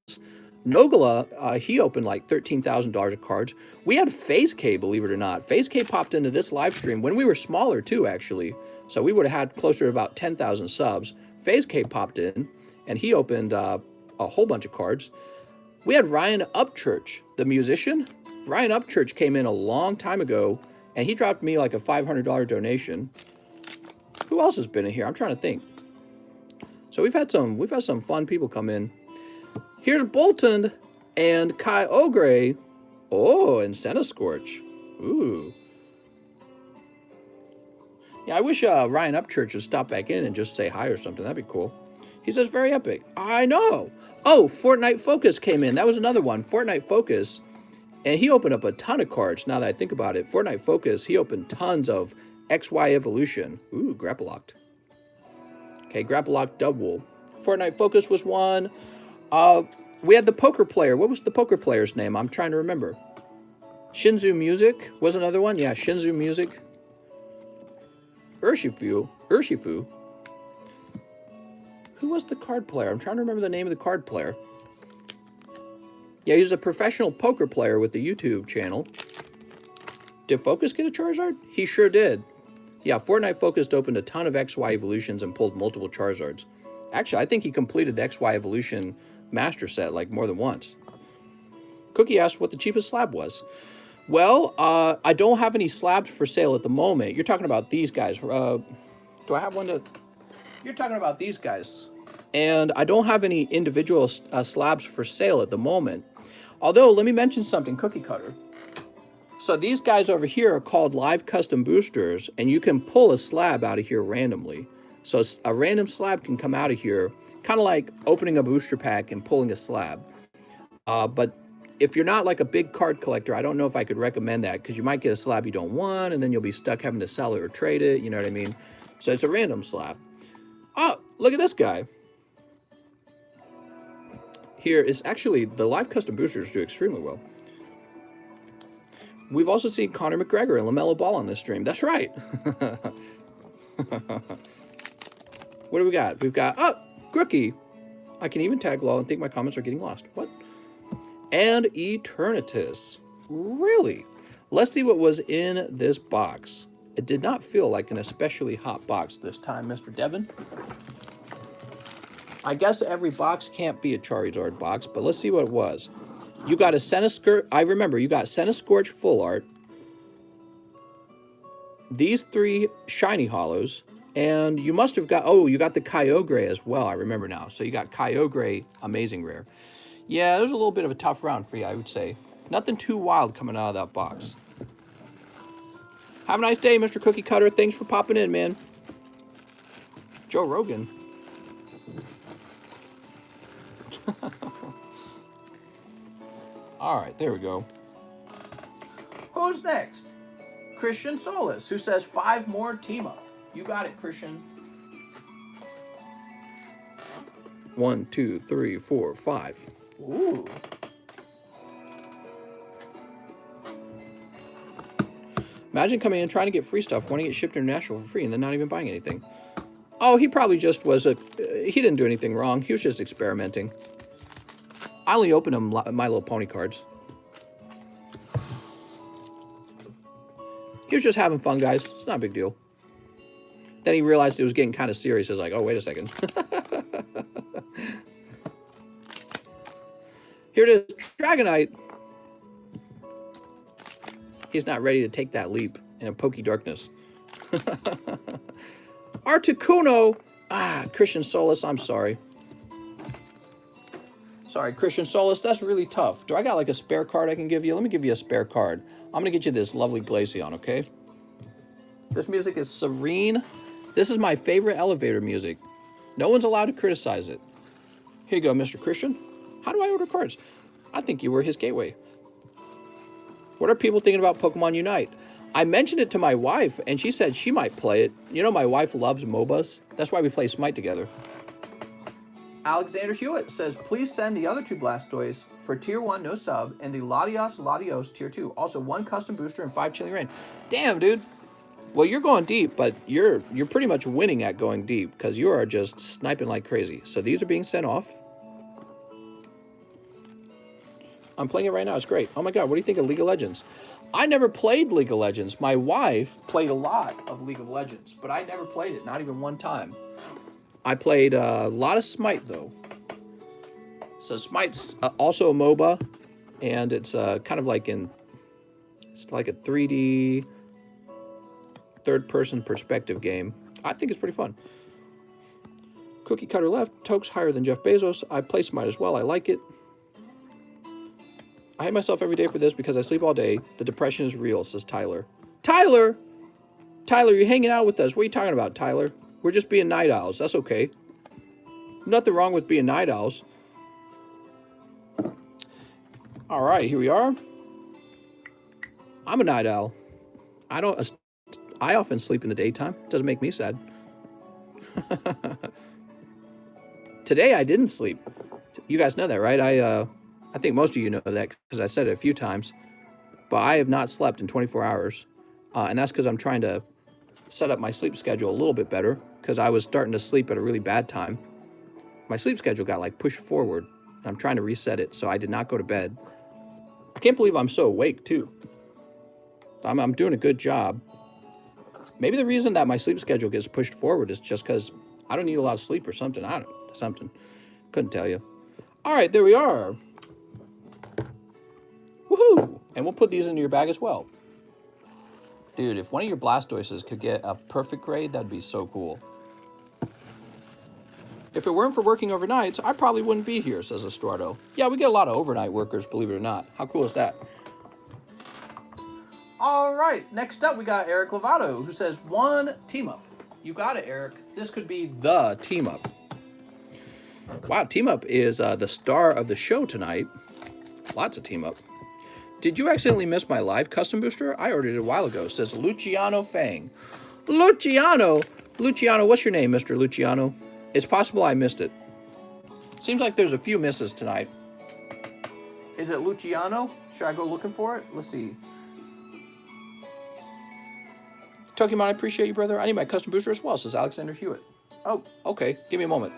Nogala, he opened like $13,000 of cards. We had FaZe K, believe it or not. FaZe K popped into this live stream when we were smaller too, actually. So we would have had closer to about 10,000 subs. FaZe K popped in, and he opened a whole bunch of cards. We had Ryan Upchurch, the musician. Ryan Upchurch came in a long time ago, and he dropped me like a $500 donation. Who else has been in here? I'm trying to think. So we've had some fun people come in. Here's Bolton and Kai Ogre. Oh, and Scorch. Ooh. Yeah, I wish Ryan Upchurch would stop back in and just say hi or something. That'd be cool. He says, very epic. I know. Oh, Fortnite Focus came in. That was another one. Fortnite Focus. And he opened up a ton of cards, now that I think about it. Fortnite Focus, he opened tons of XY Evolution. Ooh, Grapple Locked. Okay, Grapple Locked Double. Fortnite Focus was one. We had the poker player. What was the poker player's name? I'm trying to remember. Shinzu Music was another one. Yeah, Shinzu Music. Urshifu. Who was the card player? I'm trying to remember the name of the card player. Yeah, he's a professional poker player with the YouTube channel. Did Focus get a Charizard? He sure did. Yeah, Fortnite Focus opened a ton of XY Evolutions and pulled multiple Charizards. Actually, I think he completed the XY Evolution Master Set like more than once. Cookie asked what the cheapest slab was. Well, I don't have any slabs for sale at the moment. You're talking about these guys. Do I have one to... You're talking about these guys. And I don't have any individual slabs for sale at the moment. Although, let me mention something, Cookie Cutter. So these guys over here are called live custom boosters, and you can pull a slab out of here randomly. So a random slab can come out of here, kind of like opening a booster pack and pulling a slab. But if you're not like a big card collector, I don't know if I could recommend that, because you might get a slab you don't want, and then you'll be stuck having to sell it or trade it, you know what I mean? So it's a random slab. Oh, look at this guy. Here is actually, the live custom boosters do extremely well. We've also seen Conor McGregor and LaMelo Ball on this stream. That's right. What do we got? We've got, oh, Grookie. I can even tag lol and think my comments are getting lost. What? And Eternatus. Really? Let's see what was in this box. It did not feel like an especially hot box this time, Mr. Devin. I guess every box can't be a Charizard box, but let's see what it was. You got a SnS Scourge. I remember you got SnS Scourge full art. These 3 shiny hollows. And you must have got, oh, you got the Kyogre as well. I remember now. So you got Kyogre Amazing Rare. Yeah, it was a little bit of a tough round for you, I would say. Nothing too wild coming out of that box. Have a nice day, Mr. Cookie Cutter. Thanks for popping in, man. Joe Rogan. All right, there we go. Who's next? Christian Solis, who says 5 more team up. You got it, Christian. 1, 2, 3, 4, 5. Ooh. Imagine coming in trying to get free stuff, wanting to get shipped international for free, and then not even buying anything. Oh, he probably just was he didn't do anything wrong. He was just experimenting. I only opened him My Little Pony cards. He was just having fun, guys. It's not a big deal. Then he realized it was getting kind of serious. He was like, oh, wait a second. Here it is, Dragonite. He's not ready to take that leap in a pokey darkness. Articuno. Ah, Christian Solis, I'm sorry. Sorry, Christian Solis, that's really tough. Do I got like a spare card I can give you? Let me give you a spare card. I'm going to get you this lovely Glaceon, okay? This music is serene. This is my favorite elevator music. No one's allowed to criticize it. Here you go, Mr. Christian. How do I order cards? I think you were his gateway. What are people thinking about Pokemon Unite? I mentioned it to my wife, and she said she might play it. You know, my wife loves MOBAs. That's why we play Smite together. Alexander Hewitt says, please send the other 2 Blastoise for Tier 1, no sub, and the Latios Tier 2. Also, 1 custom booster and 5 Chilling Reign. Damn, dude. Well, you're going deep, but you're pretty much winning at going deep, because you are just sniping like crazy. So these are being sent off. I'm playing it right now. It's great. Oh my god, what do you think of League of Legends? I never played League of Legends. My wife played a lot of League of Legends, but I never played it, not even one time. I played a lot of Smite, though. So Smite's also a MOBA, and it's kind of like it's like a 3D third-person perspective game. I think it's pretty fun. Cookie Cutter left. Toke's higher than Jeff Bezos. I play Smite as well. I like it. I hate myself every day for this because I sleep all day. The depression is real, says Tyler. Tyler! Tyler, you're hanging out with us. What are you talking about, Tyler? We're just being night owls. That's okay. Nothing wrong with being night owls. All right, here we are. I'm a night owl. I often sleep in the daytime. It doesn't make me sad. Today I didn't sleep. You guys know that, right? I think most of you know that because I said it a few times. But I have not slept in 24 hours. And that's because I'm trying to set up my sleep schedule a little bit better because I was starting to sleep at a really bad time. My sleep schedule got like pushed forward. And I'm trying to reset it, so I did not go to bed. I can't believe I'm so awake, too. I'm doing a good job. Maybe the reason that my sleep schedule gets pushed forward is just because I don't need a lot of sleep or something. I don't know. Something. Couldn't tell you. All right, there we are. Woohoo! And we'll put these into your bag as well. Dude, if one of your Blastoises could get a perfect grade, that'd be so cool. If it weren't for working overnights, I probably wouldn't be here, says Estuardo. Yeah, we get a lot of overnight workers, believe it or not. How cool is that? All right, next up we got Eric Lovato, who says 1 team up. You got it, Eric. This could be the team up. Wow, team up is the star of the show tonight. Lots of team up. Did you accidentally miss my live custom booster? I ordered it a while ago, says Luciano Fang. Luciano, what's your name, Mr. Luciano? It's possible I missed it. Seems like there's a few misses tonight. Is it Luciano? Should I go looking for it? Let's see. Tokimon, I appreciate you, brother. I need my custom booster as well, says Alexander Hewitt. Oh, okay. Give me a moment.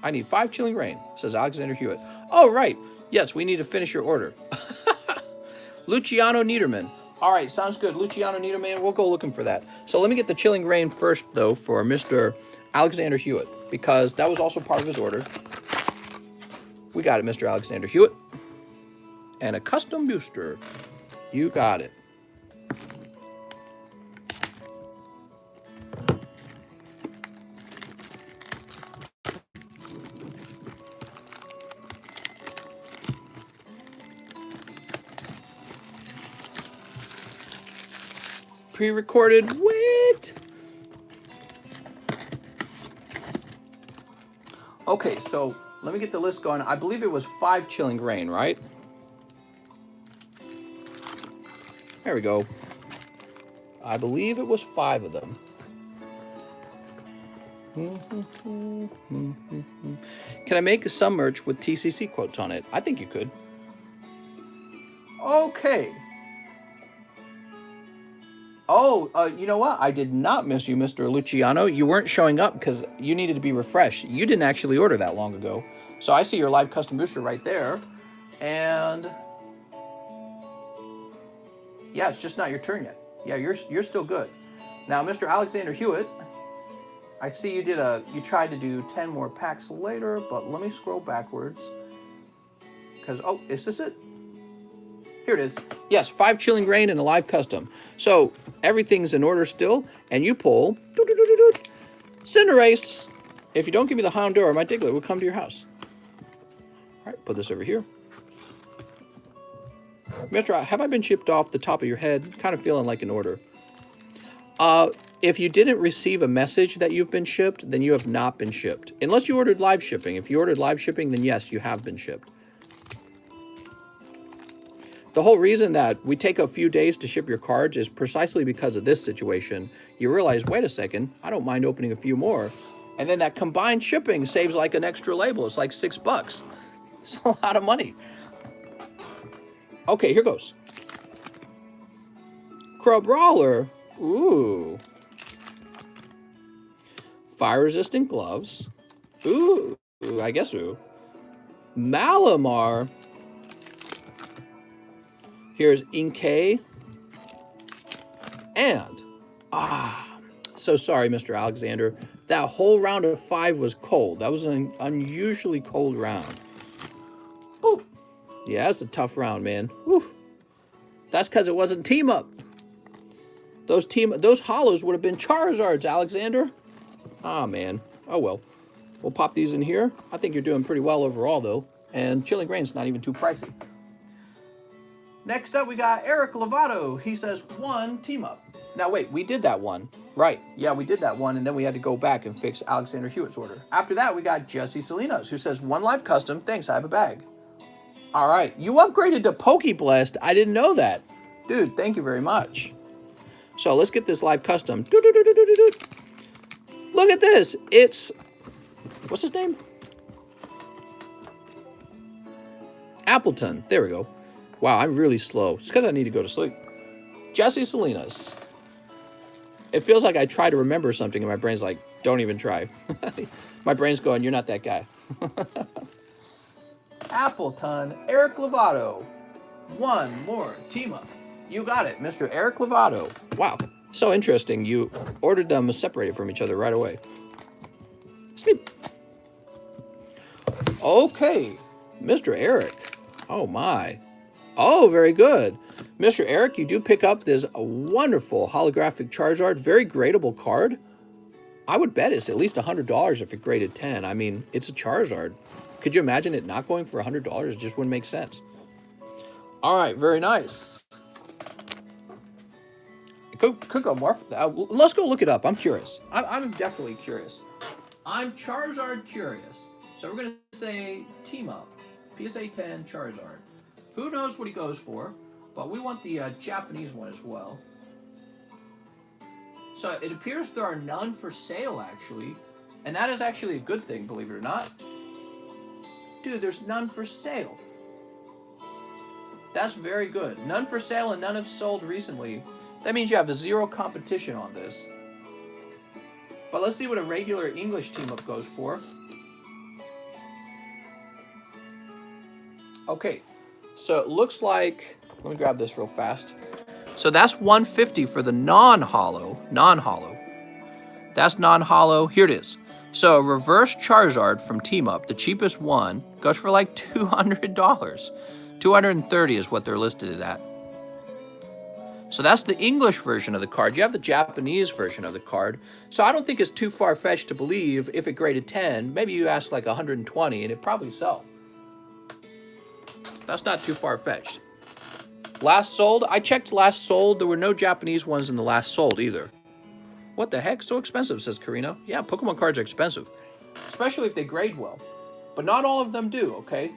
I need 5 Chilling Reign, says Alexander Hewitt. Oh, right. Yes, we need to finish your order. Luciano Niederman. All right, sounds good. Luciano Niederman, we'll go looking for that. So let me get the Chilling Reign first, though, for Mr. Alexander Hewitt, because that was also part of his order. We got it, Mr. Alexander Hewitt. And a custom booster. You got it. Pre-recorded. Wait. Okay, so let me get the list going. I believe it was 5 Chilling Reign, right? There we go. I believe it was 5 of them. Can I make some merch with TCC quotes on it? I think you could. Okay. Oh, you know what? I did not miss you, Mr. Luciano. You weren't showing up because you needed to be refreshed. You didn't actually order that long ago. So I see your live custom booster right there. And yeah, it's just not your turn yet. Yeah, you're still good. Now, Mr. Alexander Hewitt, I see you you tried to do 10 more packs later, but let me scroll backwards. Because, oh, is this it? Here it is. Yes, 5 Chilling Reign and a live custom. So everything's in order still, and you pull Cinderace. If you don't give me the Houndour, my Diglett will come to your house. All right, put this over here. Mr. Have I been shipped off the top of your head? Kind of feeling like an order. If you didn't receive a message that you've been shipped, then you have not been shipped. Unless you ordered live shipping. If you ordered live shipping, then yes, you have been shipped. The whole reason that we take a few days to ship your cards is precisely because of this situation. You realize, wait a second, I don't mind opening a few more. And then that combined shipping saves like an extra label. It's like $6. It's a lot of money. Okay, here goes. Crabrawler. Ooh. Fire-resistant gloves. Ooh. I guess ooh. Malamar. Here's Inkay. And, so sorry, Mr. Alexander. That whole round of 5 was cold. That was an unusually cold round. Boop. Yeah, that's a tough round, man. Whew. That's because it wasn't team up. Those hollows would have been Charizards, Alexander. Ah, man. Oh, well. We'll pop these in here. I think you're doing pretty well overall, though. And Chilling Reign's not even too pricey. Next up, we got Eric Lovato. He says 1 team up. Now, wait, we did that one. Right. Yeah, we did that one, and then we had to go back and fix Alexander Hewitt's order. After that, we got Jesse Salinas, who says 1 live custom. Thanks, I have a bag. All right. You upgraded to Pokeblessed. I didn't know that. Dude, thank you very much. So let's get this live custom. Look at this. It's... What's his name? Appleton. There we go. Wow, I'm really slow. It's because I need to go to sleep. Jesse Salinas. It feels like I try to remember something and my brain's like, don't even try. My brain's going, you're not that guy. Appleton, Eric Lovato. 1 more team up. You got it, Mr. Eric Lovato. Wow, so interesting. You ordered them separated from each other right away. Sleep. Okay, Mr. Eric. Oh my. Oh, very good. Mr. Eric, you do pick up this wonderful holographic Charizard, very gradable card. I would bet it's at least $100 if it graded 10. I mean, it's a Charizard. Could you imagine it not going for $100? It just wouldn't make sense. All right, very nice. Could go more. Let's go look it up. I'm curious. I'm definitely curious. I'm Charizard curious. So we're going to say team up. PSA 10 Charizard. Who knows what he goes for, but we want the Japanese one as well. So it appears there are none for sale, actually. And that is actually a good thing, believe it or not. Dude, there's none for sale. That's very good. None for sale and none have sold recently. That means you have a zero competition on this. But let's see what a regular English team-up goes for. Okay, so it looks like... Let me grab this real fast. So that's $150 for the non-holo. Non-holo. That's non-holo. Here it is. So reverse Charizard from Team Up, the cheapest one, goes for like $200. $230 is what they're listed at. So that's the English version of the card. You have the Japanese version of the card. So I don't think it's too far-fetched to believe if it graded 10, maybe you ask like 120 and it'd probably sell. That's not too far-fetched. Last sold? I checked last sold. There were no Japanese ones in the last sold either. What the heck? So expensive, says Karina. Yeah, Pokemon cards are expensive. Especially if they grade well. But not all of them do, okay?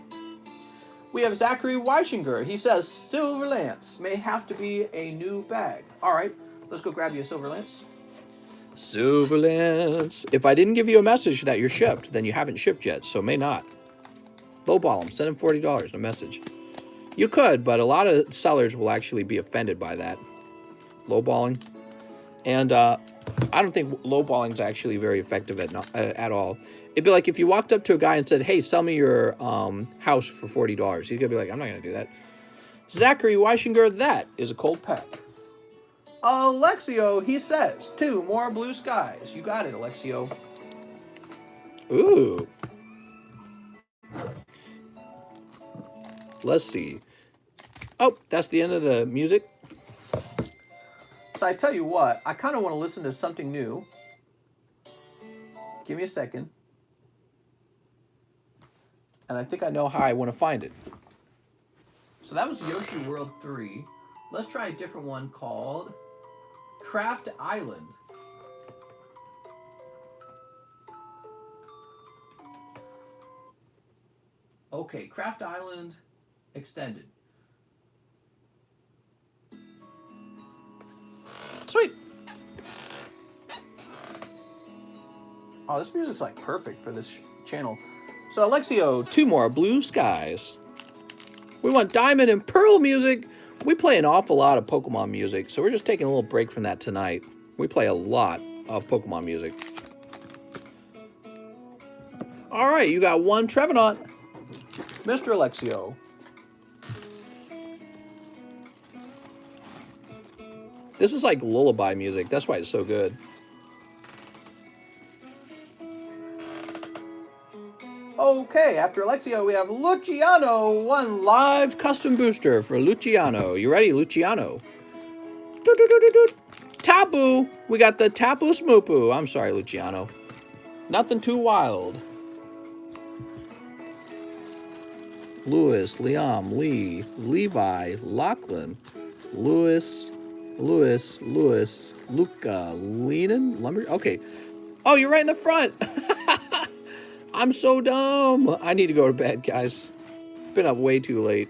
We have Zachary Weischinger. He says, Silver Lance may have to be a new bag. All right, let's go grab you a Silver Lance. Silver Lance. If I didn't give you a message that you're shipped, then you haven't shipped yet, so may not. Lowball him. Send him $40 in a message. You could, but a lot of sellers will actually be offended by that. Lowballing. And I don't think lowballing is actually very effective at all. It'd be like if you walked up to a guy and said, hey, sell me your house for $40. He's going to be like, I'm not going to do that. Zachary Weischinger, that is a cold pack. Alexio, he says, 2 more blue skies. You got it, Alexio. Ooh. Let's see. Oh, that's the end of the music. So I tell you what, I kind of want to listen to something new. Give me a second. And I think I know how I want to find it. So that was Yoshi World 3. Let's try a different one called Craft Island. Okay, Craft Island Extended. Sweet. Oh, this music's like perfect for this channel. So Alexio, 2 more blue skies. We want diamond and pearl music. We play an awful lot of Pokemon music, so we're just taking a little break from that tonight. We play a lot of Pokemon music. All right, you got 1 Trevenant. Mr. Alexio. This is like lullaby music. That's why it's so good. Okay, after Alexio, we have Luciano. 1 live custom booster for Luciano. You ready, Luciano? Tapu. We got the Tapu Smoopu. I'm sorry, Luciano. Nothing too wild. Lewis, Liam, Lee, Levi, Lachlan, Lewis, Luca, Lenin, Lumber. Okay. Oh, you're right in the front. I'm so dumb. I need to go to bed, guys. Been up way too late.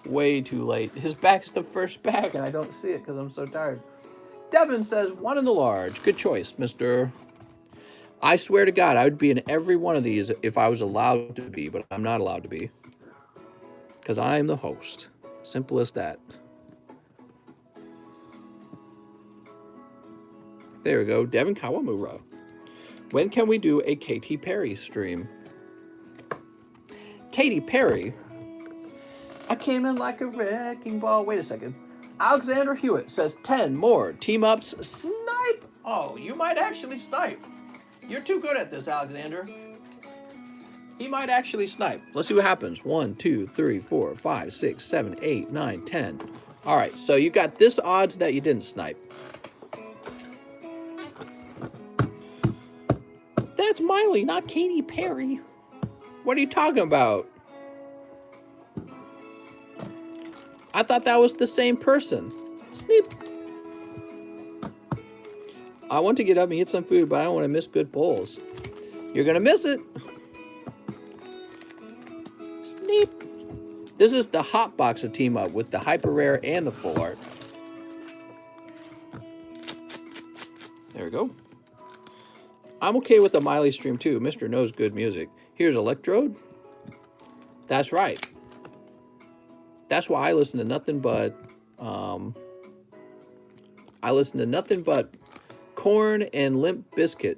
Way too late. His back's the first back, and I don't see it because I'm so tired. Devin says, 1 in the large. Good choice, Mr. I swear to God, I would be in every one of these if I was allowed to be, but I'm not allowed to be. Because I am the host. Simple as that. There we go. Devin Kawamura. When can we do a Katy Perry stream? Katy Perry? I came in like a wrecking ball. Wait a second. Alexander Hewitt says 10 more team-ups. Snipe! Oh, you might actually snipe. You're too good at this, Alexander. He might actually snipe. Let's see what happens. 1, 2, 3, 4, 5, 6, 7, 8, 9, 10. All right, so you got this odds that you didn't snipe. That's Miley, not Katy Perry. What are you talking about? I thought that was the same person. Sneep. I want to get up and eat some food, but I don't want to miss good pulls. You're going to miss it. Sneep. This is the hot box of team up with the hyper rare and the full art. There we go. I'm okay with the Miley stream too. Mr. knows good music. Here's Electrode. That's right. That's why I listen to nothing but Corn and Limp Bizkit.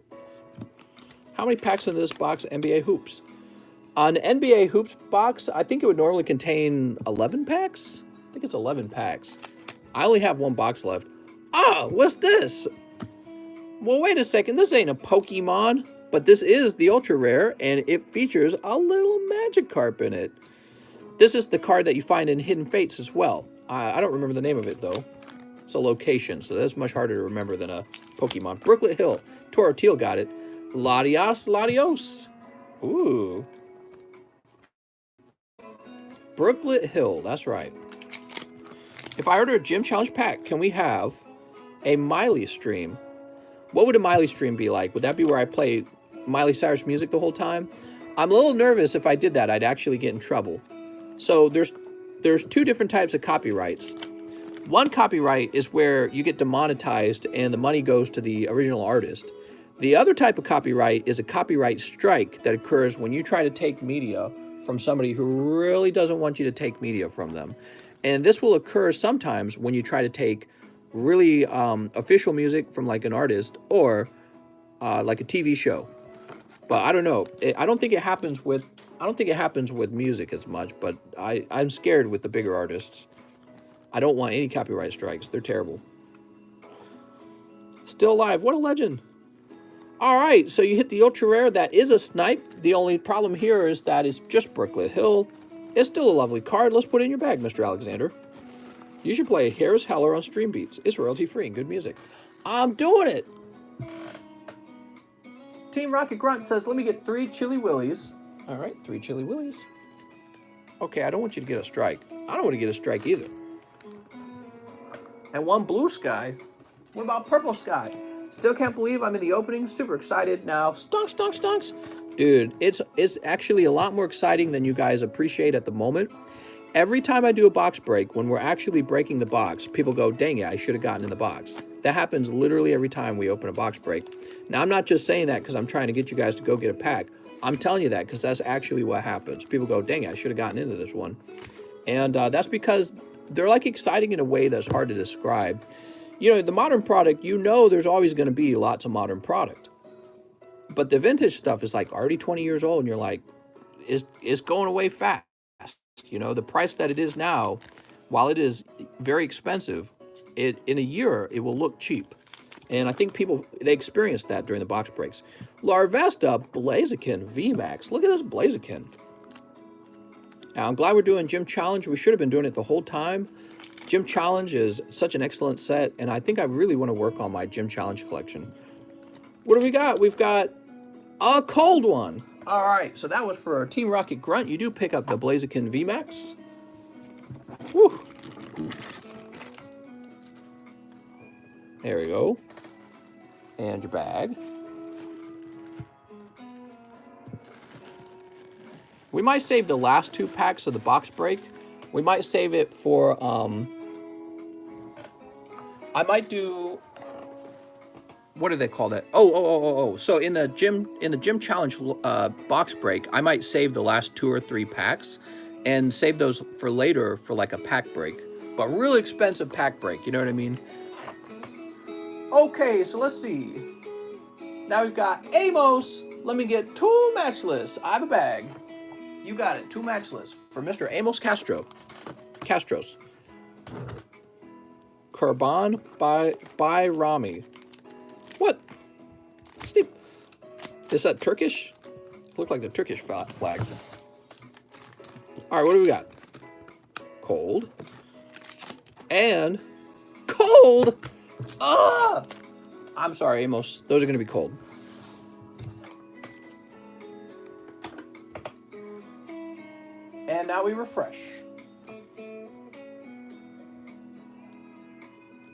How many packs in this box? NBA Hoops. On the NBA Hoops box, I think it would normally contain 11 packs. I think it's 11 packs. I only have one box left. Ah, what's this? Well, wait a second. This ain't a Pokemon, but this is the ultra rare, and it features a little Magikarp in it. This is the card that you find in Hidden Fates as well. I don't remember the name of it, though. It's a location, so that's much harder to remember than a Pokemon. Brooklet Hill. Toro Teal got it. Latios, Latios. Ooh. Brooklet Hill, that's right. If I order a Gym Challenge pack, can we have a Miley stream? What would a Miley stream be like? Would that be where I play Miley Cyrus music the whole time? I'm a little nervous if I did that, I'd actually get in trouble. So there's two different types of copyrights. One copyright is where you get demonetized and the money goes to the original artist. The other type of copyright is a copyright strike that occurs when you try to take media from somebody who really doesn't want you to take media from them. And this will occur sometimes when you try to take really official music from like an artist or like a TV show. But I don't know. I don't think it happens with music as much, but I'm scared with the bigger artists. I don't want any copyright strikes. They're terrible. Still alive. What a legend. All right, so you hit the ultra rare. That is a snipe. The only problem here is that it's just Brooklet Hill. It's still a lovely card. Let's put it in your bag, Mr. Alexander. You should play Harris Heller on Stream Beats. It's royalty free and good music. I'm doing it. Team Rocket Grunt says, let me get 3 Chili Willies. All right, 3 Chili Willies. Okay, I don't want you to get a strike. I don't want to get a strike either. And 1 Blue Sky. What about Purple Sky? Still can't believe I'm in the opening. Super excited now. Stunks, stunks, stunks. Dude, it's actually a lot more exciting than you guys appreciate at the moment. Every time I do a box break, when we're actually breaking the box, people go, dang it, I should have gotten in the box. That happens literally every time we open a box break. Now, I'm not just saying that because I'm trying to get you guys to go get a pack. I'm telling you that because that's actually what happens. People go, dang it, I should have gotten into this one. And that's because they're like exciting in a way that's hard to describe. You know, the modern product, you know there's always going to be lots of modern product. But the vintage stuff is like already 20 years old and you're like, it's going away fast. You know, the price that it is now, while it is very expensive, in a year, it will look cheap. And I think people, they experienced that during the box breaks. Larvesta Blaziken VMAX. Look at this Blaziken. Now, I'm glad we're doing Gym Challenge. We should have been doing it the whole time. Gym Challenge is such an excellent set, and I think I really want to work on my Gym Challenge collection. What do we got? We've got a cold one. All right, so that was for Team Rocket Grunt. You do pick up the Blaziken VMAX. Whew. There we go. And your bag. We might save the last 2 packs of the box break. We might save it for, I might do, what do they call that? Oh. So in the gym challenge box break, I might save the last 2 or 3 packs and save those for later for like a pack break. But really expensive pack break, you know what I mean? Okay, so let's see. Now we've got Amos. Let me get 2 matchless. I have a bag. You got it, 2 matchless for Mr. Amos Castros. Kurban by Rami. What? Steve, is that Turkish? Look like the Turkish flag. All right, what do we got? Cold. And cold. Ah! I'm sorry, Amos. Those are going to be cold. And now we refresh.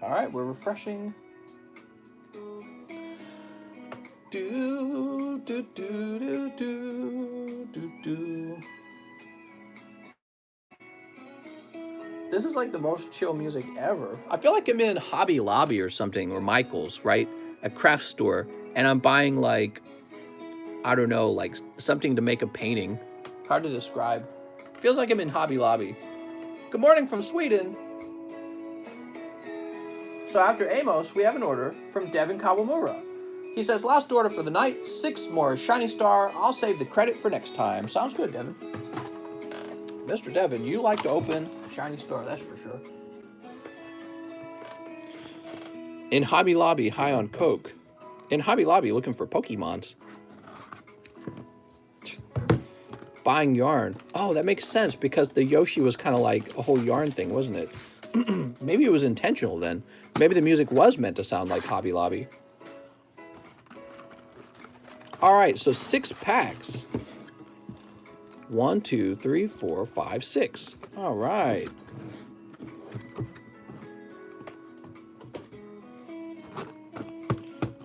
All right, we're refreshing. Do, do, do, do, do, do, do. This is like the most chill music ever. I feel like I'm in Hobby Lobby or something, or Michael's, right? A craft store, and I'm buying like, I don't know, like something to make a painting. Hard to describe. Feels like I'm in Hobby Lobby. Good morning from Sweden. So after Amos, we have an order from Devin Kawamura. He says, last order for the night, 6 more Shiny Star. I'll save the credit for next time. Sounds good, Devin. Mr. Devin, you like to open Shiny Star, that's for sure. In Hobby Lobby, high on coke. In Hobby Lobby, looking for Pokemons. Buying yarn. Oh, that makes sense because the Yoshi was kind of like a whole yarn thing, wasn't it? Maybe it was intentional then. Maybe the music was meant to sound like Hobby Lobby. All right, so 6 packs. 1, 2, 3, 4, 5, 6. All right.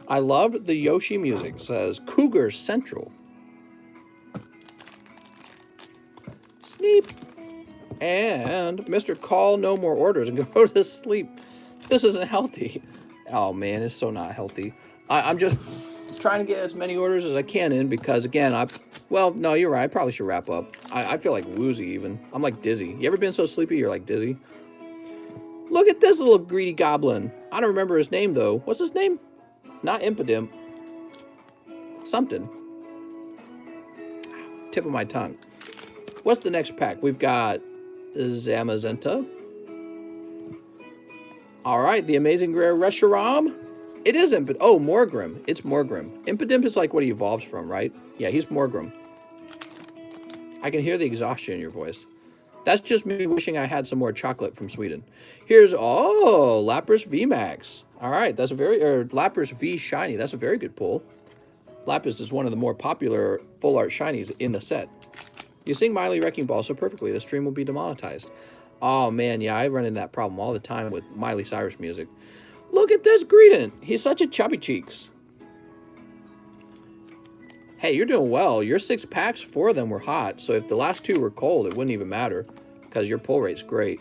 I love the Yoshi music. It says Cougar Central. Sneep. And Mr. Call no more orders and go to sleep. This isn't healthy. Oh man, it's so not healthy. I'm just trying to get as many orders as I can in because again, well, no, you're right. I probably should wrap up. I feel like woozy even. I'm like dizzy. You ever been so sleepy you're like dizzy? Look at this little greedy goblin. I don't remember his name though. What's his name? Not Impidimp. Something. Tip of my tongue. What's the next pack? We've got Zamazenta. All right, the Amazing Rare Reshiram. It is Impidimp. Oh, Morgrim. It's Morgrim. Impidimp is like what he evolves from, right? Yeah, he's Morgrim. I can hear the exhaustion in your voice. That's just me wishing I had some more chocolate from Sweden. Here's, oh, Lapras VMAX. All right, that's a very, Lapras V Shiny. That's a very good pull. Lapras is one of the more popular full art shinies in the set. You sing Miley Wrecking Ball so perfectly, the stream will be demonetized. Oh man, yeah, I run into that problem all the time with Miley Cyrus music. Look at this Greedent. He's such a chubby cheeks. Hey, you're doing well. Your 6 packs, 4 of them were hot. So if the last 2 were cold, it wouldn't even matter because your pull rate's great.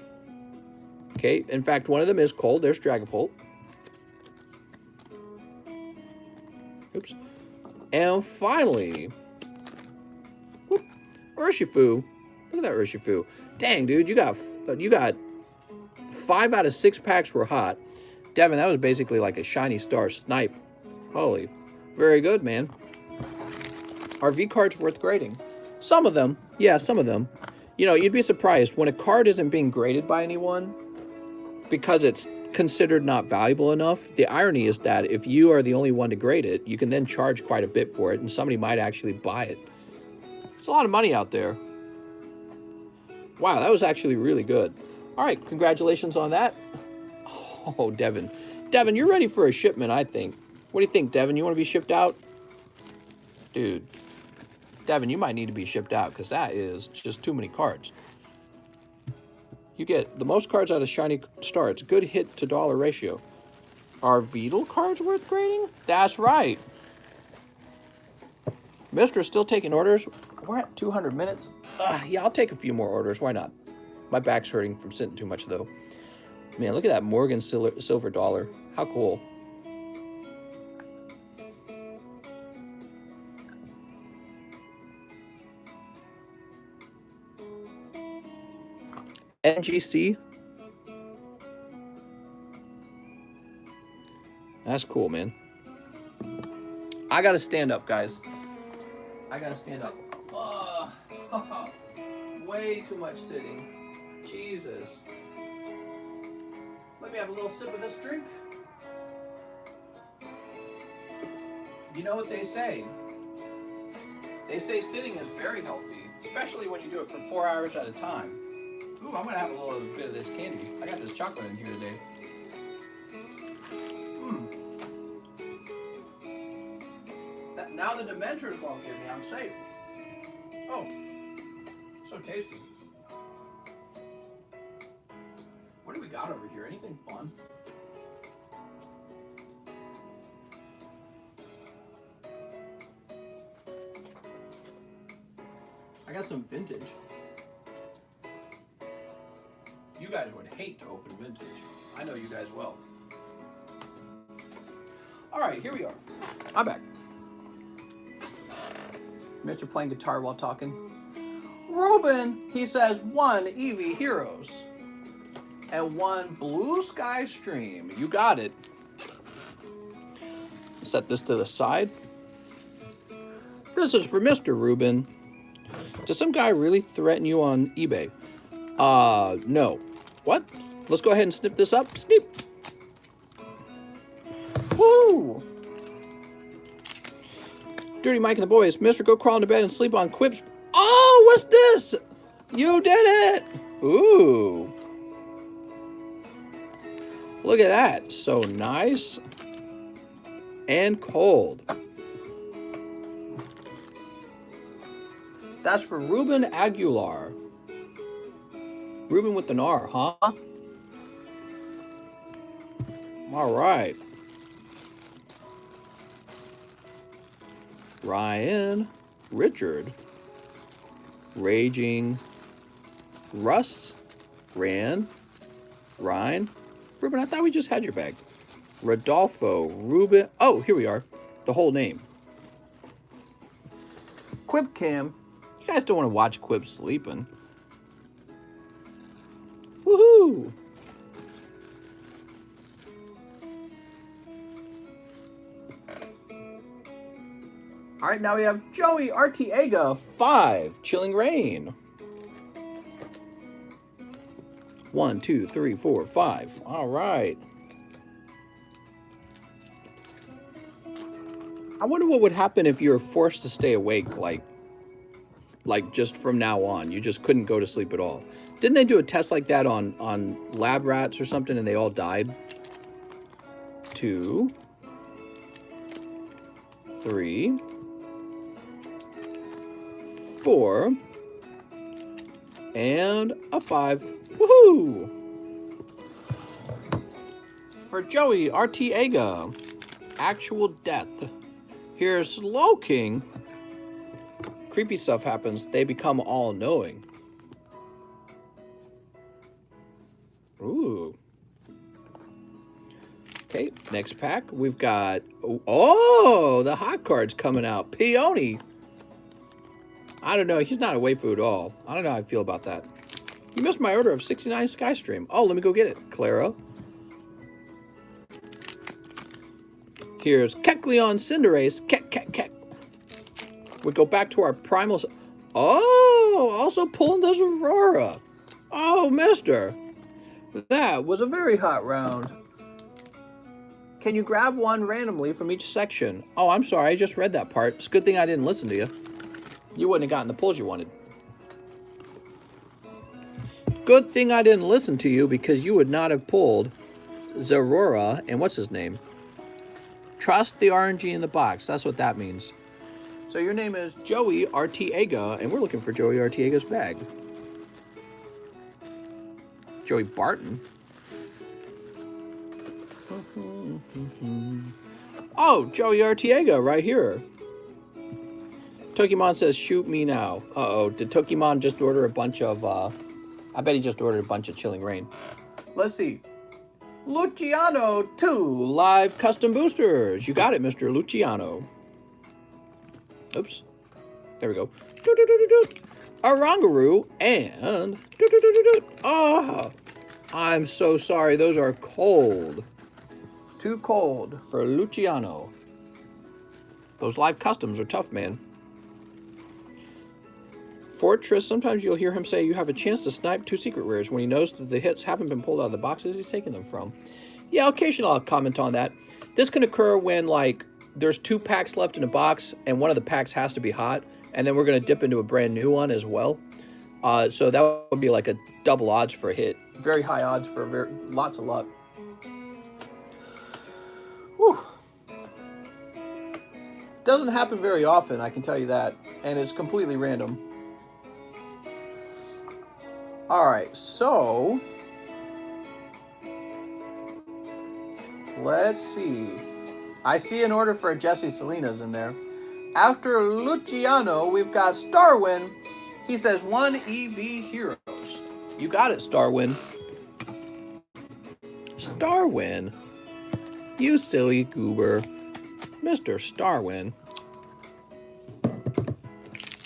Okay, in fact, one of them is cold. There's Dragapult. Oops. And finally, whoop, Urshifu. Look at that Urshifu. Dang, dude, you got 5 out of 6 packs were hot. Devin, that was basically like a Shiny Star snipe. Holy, very good, man. Are V cards worth grading? Some of them, yeah, some of them. You know, you'd be surprised when a card isn't being graded by anyone because it's considered not valuable enough. The irony is that if you are the only one to grade it, you can then charge quite a bit for it and somebody might actually buy it. It's a lot of money out there. Wow, that was actually really good. All right, congratulations on that. Oh, Devin. Devin, you're ready for a shipment, I think. What do you think, Devin? You want to be shipped out? Dude. Devin, you might need to be shipped out because that is just too many cards. You get the most cards out of Shiny Star. It's a good hit to dollar ratio. Are Beetle cards worth grading? That's right. Mr. is still taking orders. We're at 200 minutes. Yeah, I'll take a few more orders. Why not? My back's hurting from sitting too much, though. Man, look at that Morgan Silver Dollar. How cool. NGC. That's cool, man. I gotta stand up, guys. I gotta stand up. Oh, way too much sitting. Jesus. Let me have a little sip of this drink. You know what they say. They say sitting is very healthy, especially when you do it for 4 hours at a time. Ooh, I'm gonna have a little bit of this candy. I got this chocolate in here today. Now the Dementors won't get me. I'm safe. Oh, so tasty. What do we got over here? Anything fun? I got some vintage. You guys would hate to open vintage. I know you guys well. All right, here we are. I'm back. Mr. playing guitar while talking. Ruben, he says 1 Eevee Heroes and 1 Blue Sky stream. You got it. Set this to the side. This is for Mr. Ruben. Does some guy really threaten you on eBay? No. What? Let's go ahead and snip this up. Snip. Woo! Dirty Mike and the boys. Mister, go crawl into bed and sleep on Quip's. Oh, what's this? You did it! Ooh. Look at that. So nice and cold. That's for Ruben Aguilar. Ruben with an R, huh? All right. Ryan, Richard, Raging, Russ, Ryan, Ryan. Ruben, I thought we just had your bag. Rodolfo, Ruben. Oh, here we are. The whole name. Quip Cam. You guys don't want to watch Quip sleeping. Woohoo! All right, now we have Joey Artiega, 5, Chilling Reign. 1, 2, 3, 4, 5. All right. I wonder what would happen if you were forced to stay awake, like just from now on. You just couldn't go to sleep at all. Didn't they do a test like that on lab rats or something, and they all died? 2, 3, 4, and a 5. Woohoo! For Joey Artiega, actual death. Here's Slow King. Creepy stuff happens. They become all-knowing. Ooh. Okay, next pack. We've got... Oh, the hot card's coming out. Peony. I don't know. He's not a waifu at all. I don't know how I feel about that. You missed my order of 69 Skystream. Oh, let me go get it. Claro. Here's Kecleon Cinderace. Kek. We go back to our primal... Oh, also pulling this Aurora. Oh, mister. That was a very hot round. Can you grab one randomly from each section? Oh, I'm sorry. I just read that part. It's a good thing I didn't listen to you. You wouldn't have gotten the pulls you wanted. Good thing I didn't listen to you, because you would not have pulled Zerora and what's his name? Trust the RNG in the box. That's what that means. So your name is Joey Artiega, and we're looking for Joey Artiega's bag. Joey Barton. Oh, Joey Artiega right here. Tokimon says, shoot me now. Uh-oh, did Tokimon just order a bunch of, I bet he just ordered a bunch of Chilling Reign. Let's see. Luciano, 2 live custom boosters. You got it, Mr. Luciano. Oops. There we go. Arangaru and... Oh, I'm so sorry. Those are cold. Too cold for Luciano. Those live customs are tough, man. Fortress, sometimes you'll hear him say you have a chance to snipe 2 secret rares when he knows that the hits haven't been pulled out of the boxes he's taken them from. Yeah, occasionally I'll comment on that. This can occur when, like, there's 2 packs left in a box and one of the packs has to be hot, And then we're going to dip into a brand new one as well. So that would be like a double odds for a hit. Very high odds for lots of luck. Whew. Doesn't happen very often, I can tell you that. And it's completely random. Alright, so let's see. I see an order for a Jesse Salinas in there. After Luciano, we've got Starwin. He says 1 Eevee Heroes. You got it, Starwin. Starwin. You silly goober. Mr. Starwin.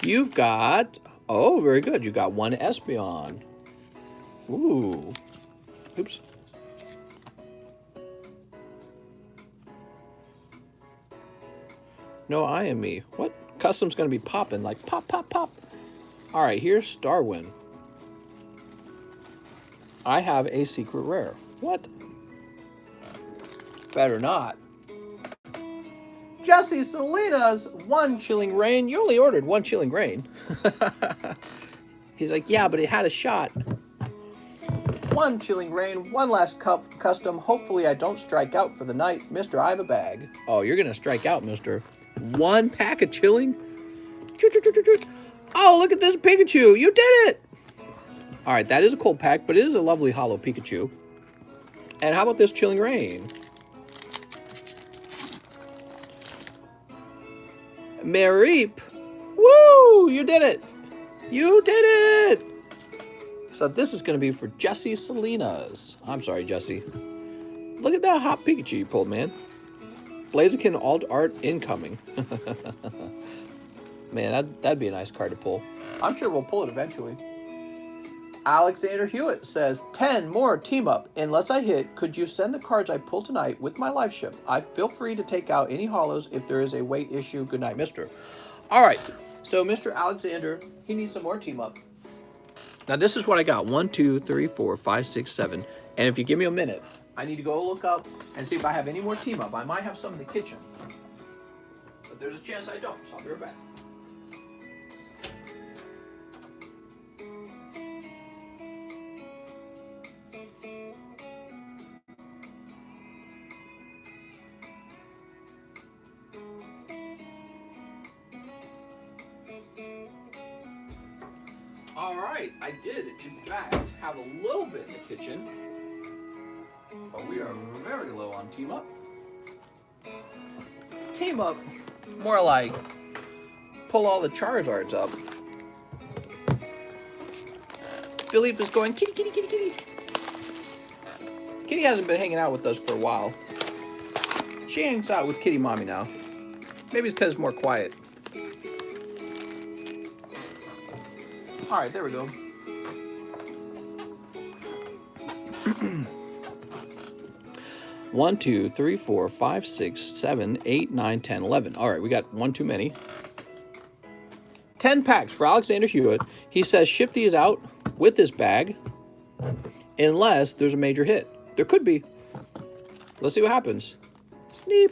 You've got... Oh, very good. You got 1 Espeon. Ooh. Oops. No, I am me. What? Custom's going to be popping like pop, pop, pop. All right, here's Starwin. I have a secret rare. What? Better not. Jesse Salinas, 1 Chilling Reign. You only ordered 1 Chilling Reign. He's like, yeah, but it had a shot. 1 Chilling Reign, 1 last custom. Hopefully I don't strike out for the night. Mister, I have a bag. Oh, you're going to strike out, mister. 1 pack of Chilling? Oh, look at this Pikachu. You did it. All right, that is a cold pack, but it is a lovely hollow Pikachu. And how about this Chilling Reign? Mareep. Woo! You did it. You did it. So this is going to be for Jesse Salinas. I'm sorry, Jesse. Look at that hot Pikachu you pulled, man. Blaziken Alt Art incoming. Man, that'd be a nice card to pull. I'm sure we'll pull it eventually. Alexander Hewitt says, 10 more team up. Unless I hit, could you send the cards I pull tonight with my live ship? I feel free to take out any hollows if there is a weight issue. Good night, mister. All right. So Mr. Alexander, he needs some more team up. Now this is what I got. 1, 2, 3, 4, 5, 6, 7. And if you give me a minute, I need to go look up and see if I have any more team up. I might have some in the kitchen. But there's a chance I don't, so I'll be right back. All right, I did, in fact, have a little bit in the kitchen, but we are very low on Team Up. Team Up, more like pull all the Charizards up. Philippe is going, kitty, kitty, kitty, kitty. Kitty hasn't been hanging out with us for a while. She hangs out with Kitty Mommy now. Maybe it's because it's more quiet. All right, there we go. One, 2, 3, 4, 5, 6, 7, 8, 9, 10, 11. All right, we got 1 too many. 10 packs for Alexander Hewitt. He says ship these out with this bag unless there's a major hit. There could be. Let's see what happens. Sneep.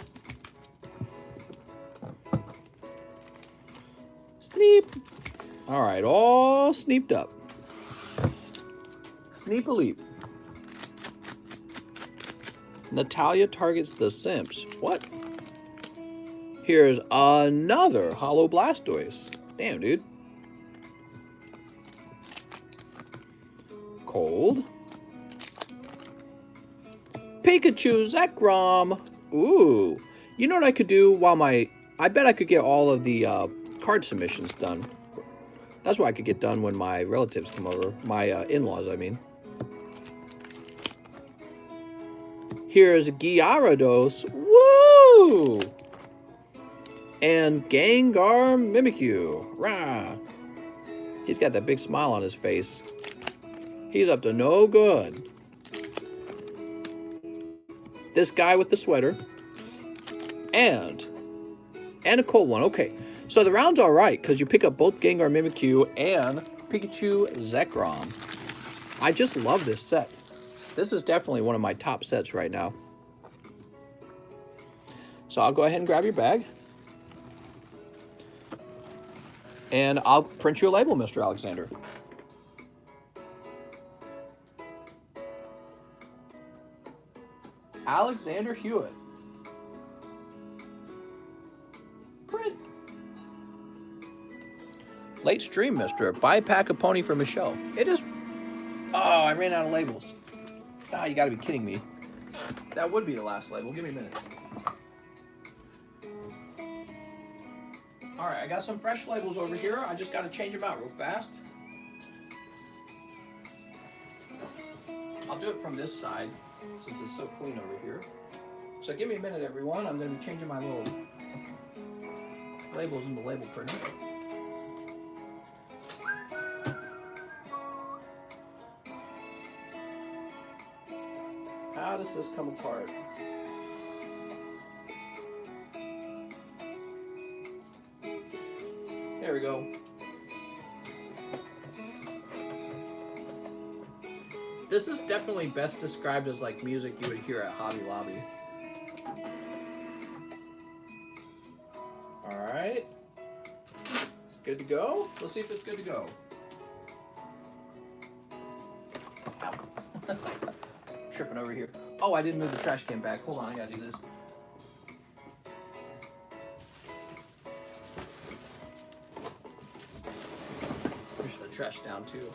Sneep. All right, all sneeped up. Sneep a leap. Natalia targets the Simps. What? Here's another Hollow Blastoise. Damn, dude. Cold. Pikachu Zekrom. Ooh. You know what I could do while I bet I could get all of the card submissions done. That's what I could get done when my relatives come over. My in-laws, I mean. Here's Gyarados. Woo! And Gengar Mimikyu. Rah! He's got that big smile on his face. He's up to no good. This guy with the sweater. And a cold one. Okay. So the round's all right, because you pick up both Gengar Mimikyu and Pikachu Zekrom. I just love this set. This is definitely one of my top sets right now. So I'll go ahead and grab your bag. And I'll print you a label, Mr. Alexander. Alexander Hewitt. Print. Late stream, mister. Buy a pack of pony for Michelle. It is... Oh, I ran out of labels. Ah, you gotta be kidding me. That would be the last label. Give me a minute. Alright, I got some fresh labels over here. I just gotta change them out real fast. I'll do it from this side, since it's so clean over here. So give me a minute, everyone. I'm gonna be changing my little labels into label printer. How does this come apart? There we go. This is definitely best described as like music you would hear at Hobby Lobby. Alright. It's good to go. Let's see if it's good to go. Tripping over here. Oh, I didn't move the trash can back. Hold on, I gotta do this. Push the trash down too.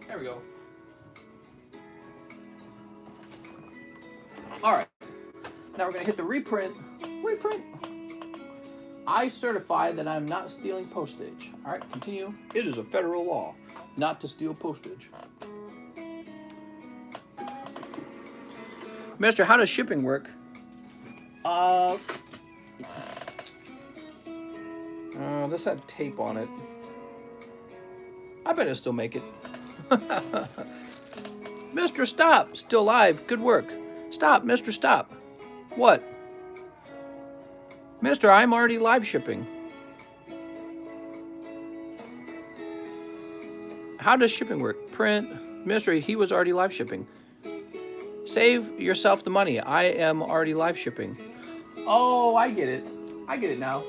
There we go. Alright. Now we're gonna hit the reprint. Reprint. I certify that I'm not stealing postage. Alright, continue. It is a federal law not to steal postage. Mister, how does shipping work? This had tape on it. I bet it'll still make it. Mister, stop! Still live. Good work. Stop, Mister, stop. What? Mister, I'm already live shipping. How does shipping work? Print. Mister, he was already live shipping. Save yourself the money. I am already live shipping. Oh, I get it. I get it now.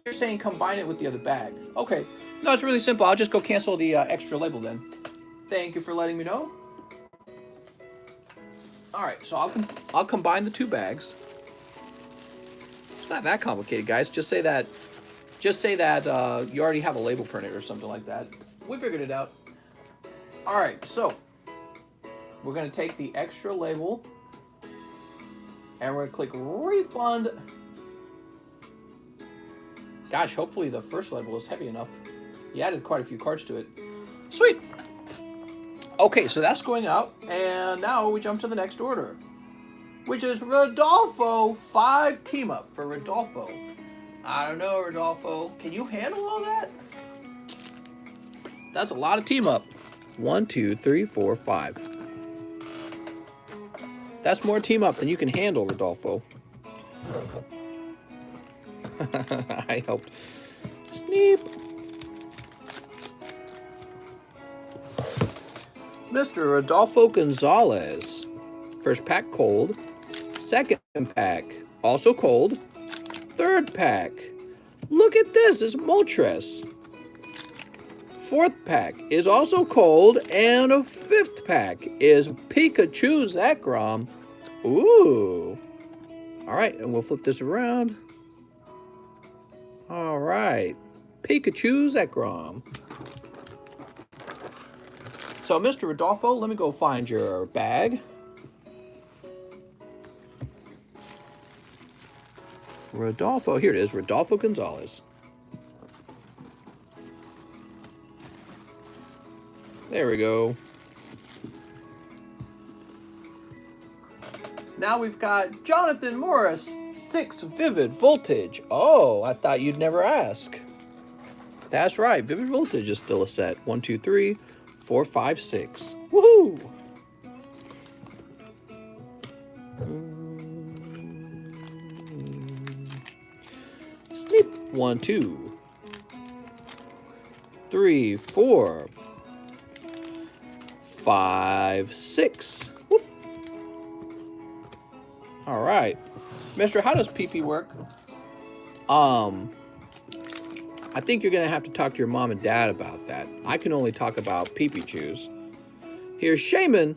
You're saying combine it with the other bag. Okay. No, it's really simple. I'll just go cancel the extra label then. Thank you for letting me know. All right, so I'll combine the two bags. It's not that complicated, guys. Just say that you already have a label printed or something like that. We figured it out. All right, so we're going to take the extra label and we're going to click refund. Gosh, hopefully the first label is heavy enough. You added quite a few cards to it. Sweet. Okay, so that's going out, and now we jump to the next order, which is Rodolfo 5 team up for Rodolfo. I don't know, Rodolfo. Can you handle all that? That's a lot of team up. 1, 2, 3, 4, 5. That's more team up than you can handle, Rodolfo. I helped. Sneep. Mr. Rodolfo Gonzalez. First pack cold. Second pack also cold. Third pack. Look at this, it's Moltres. Fourth pack is also cold. And a fifth pack is Pikachu Zekrom. Ooh. Alright, and we'll flip this around. Alright. Pikachu Zekrom. So, Mr. Rodolfo, let me go find your bag. Rodolfo, here it is, Rodolfo Gonzalez. There we go. Now we've got Jonathan Morris, 6 Vivid Voltage. Oh, I thought you'd never ask. That's right, Vivid Voltage is still a set. 1, 2, 3, 4, 5, 6. Woohoo! Snip. 1, 2, 3, 4, 5, 6. Whoop. All right, Mister, how does PP work? I I think you're going to have to talk to your mom and dad about that. I can only talk about Pee-Pee-Chews. Here's Shaman.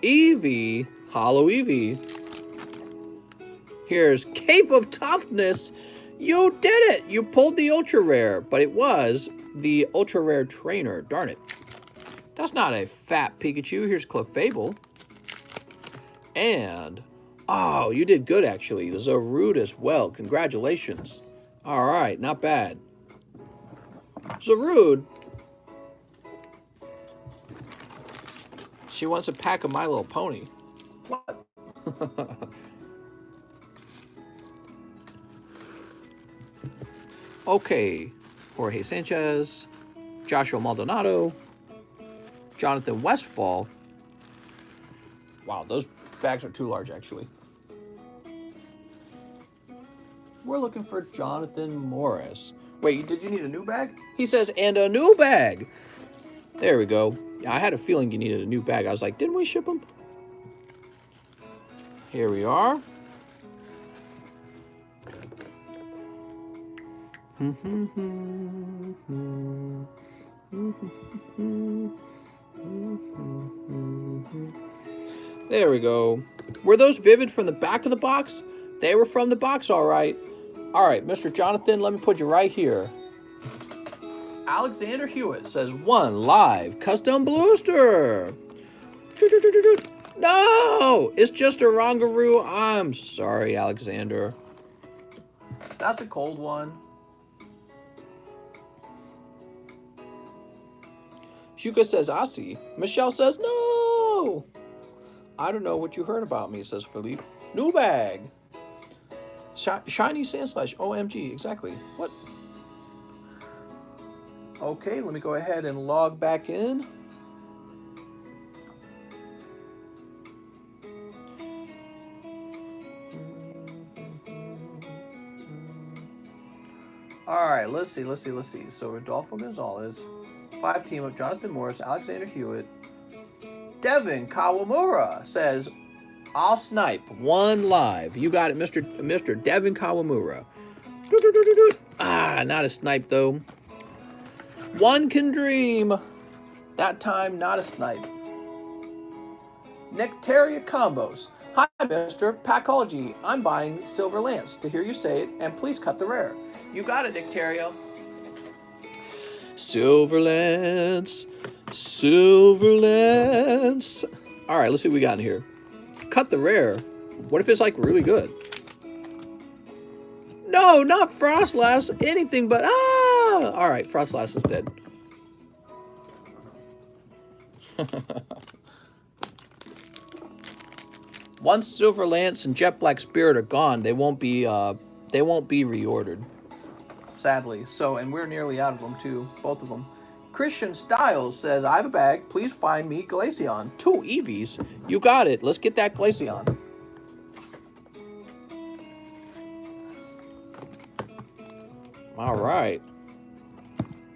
Eevee. Hollow Eevee. Here's Cape of Toughness. You did it! You pulled the ultra rare, but it was the ultra rare trainer. Darn it. That's not a fat Pikachu. Here's Clefable. And, oh, you did good actually. The Zarude as well. Congratulations. All right, not bad. Zarude. She wants a pack of My Little Pony. What? Okay, Jorge Sanchez, Joshua Maldonado, Jonathan Westfall. Wow, those bags are too large, actually. We're looking for Jonathan Morris. Wait, did you need a new bag? He says, and a new bag. There we go. Yeah, I had a feeling you needed a new bag. I was like, didn't we ship them? Here we are. There we go. Were those vivid from the back of the box? They were from the box, all right. All right, Mr. Jonathan, let me put you right here. Alexander Hewitt says, 1 live custom booster. No, it's just a Rongaroo. I'm sorry, Alexander. That's a cold one. Hugo says, Asi. Michelle says, no. I don't know what you heard about me, says Philippe. New bag. Shiny Sandslash. OMG, exactly. What? Okay, let me go ahead and log back in. All right, let's see. So Rodolfo Gonzalez, 5 team of Jonathan Morris, Alexander Hewitt, Devin Kawamura says, I'll snipe 1 live. You got it, Mr. Devin Kawamura. Ah, not a snipe though. 1 can dream. That time, not a snipe. Nectaria Combos. Hi, Mr. Packology. I'm buying Silver Lance. To hear you say it, and please cut the rare. You got it, Nectaria. Silver Lance. Silver Lance. All right, let's see what we got in here. Cut the rare. What if it's like really good? No, not Frostlass. Anything but all right, Frostlass is dead. Once Silver Lance and Jet Black Spirit are gone, they won't be reordered. Sadly. So, and we're nearly out of them too, both of them. Christian Styles says, I have a bag. Please find me Glaceon. 2 Eevees. You got it. Let's get that Glaceon. All right.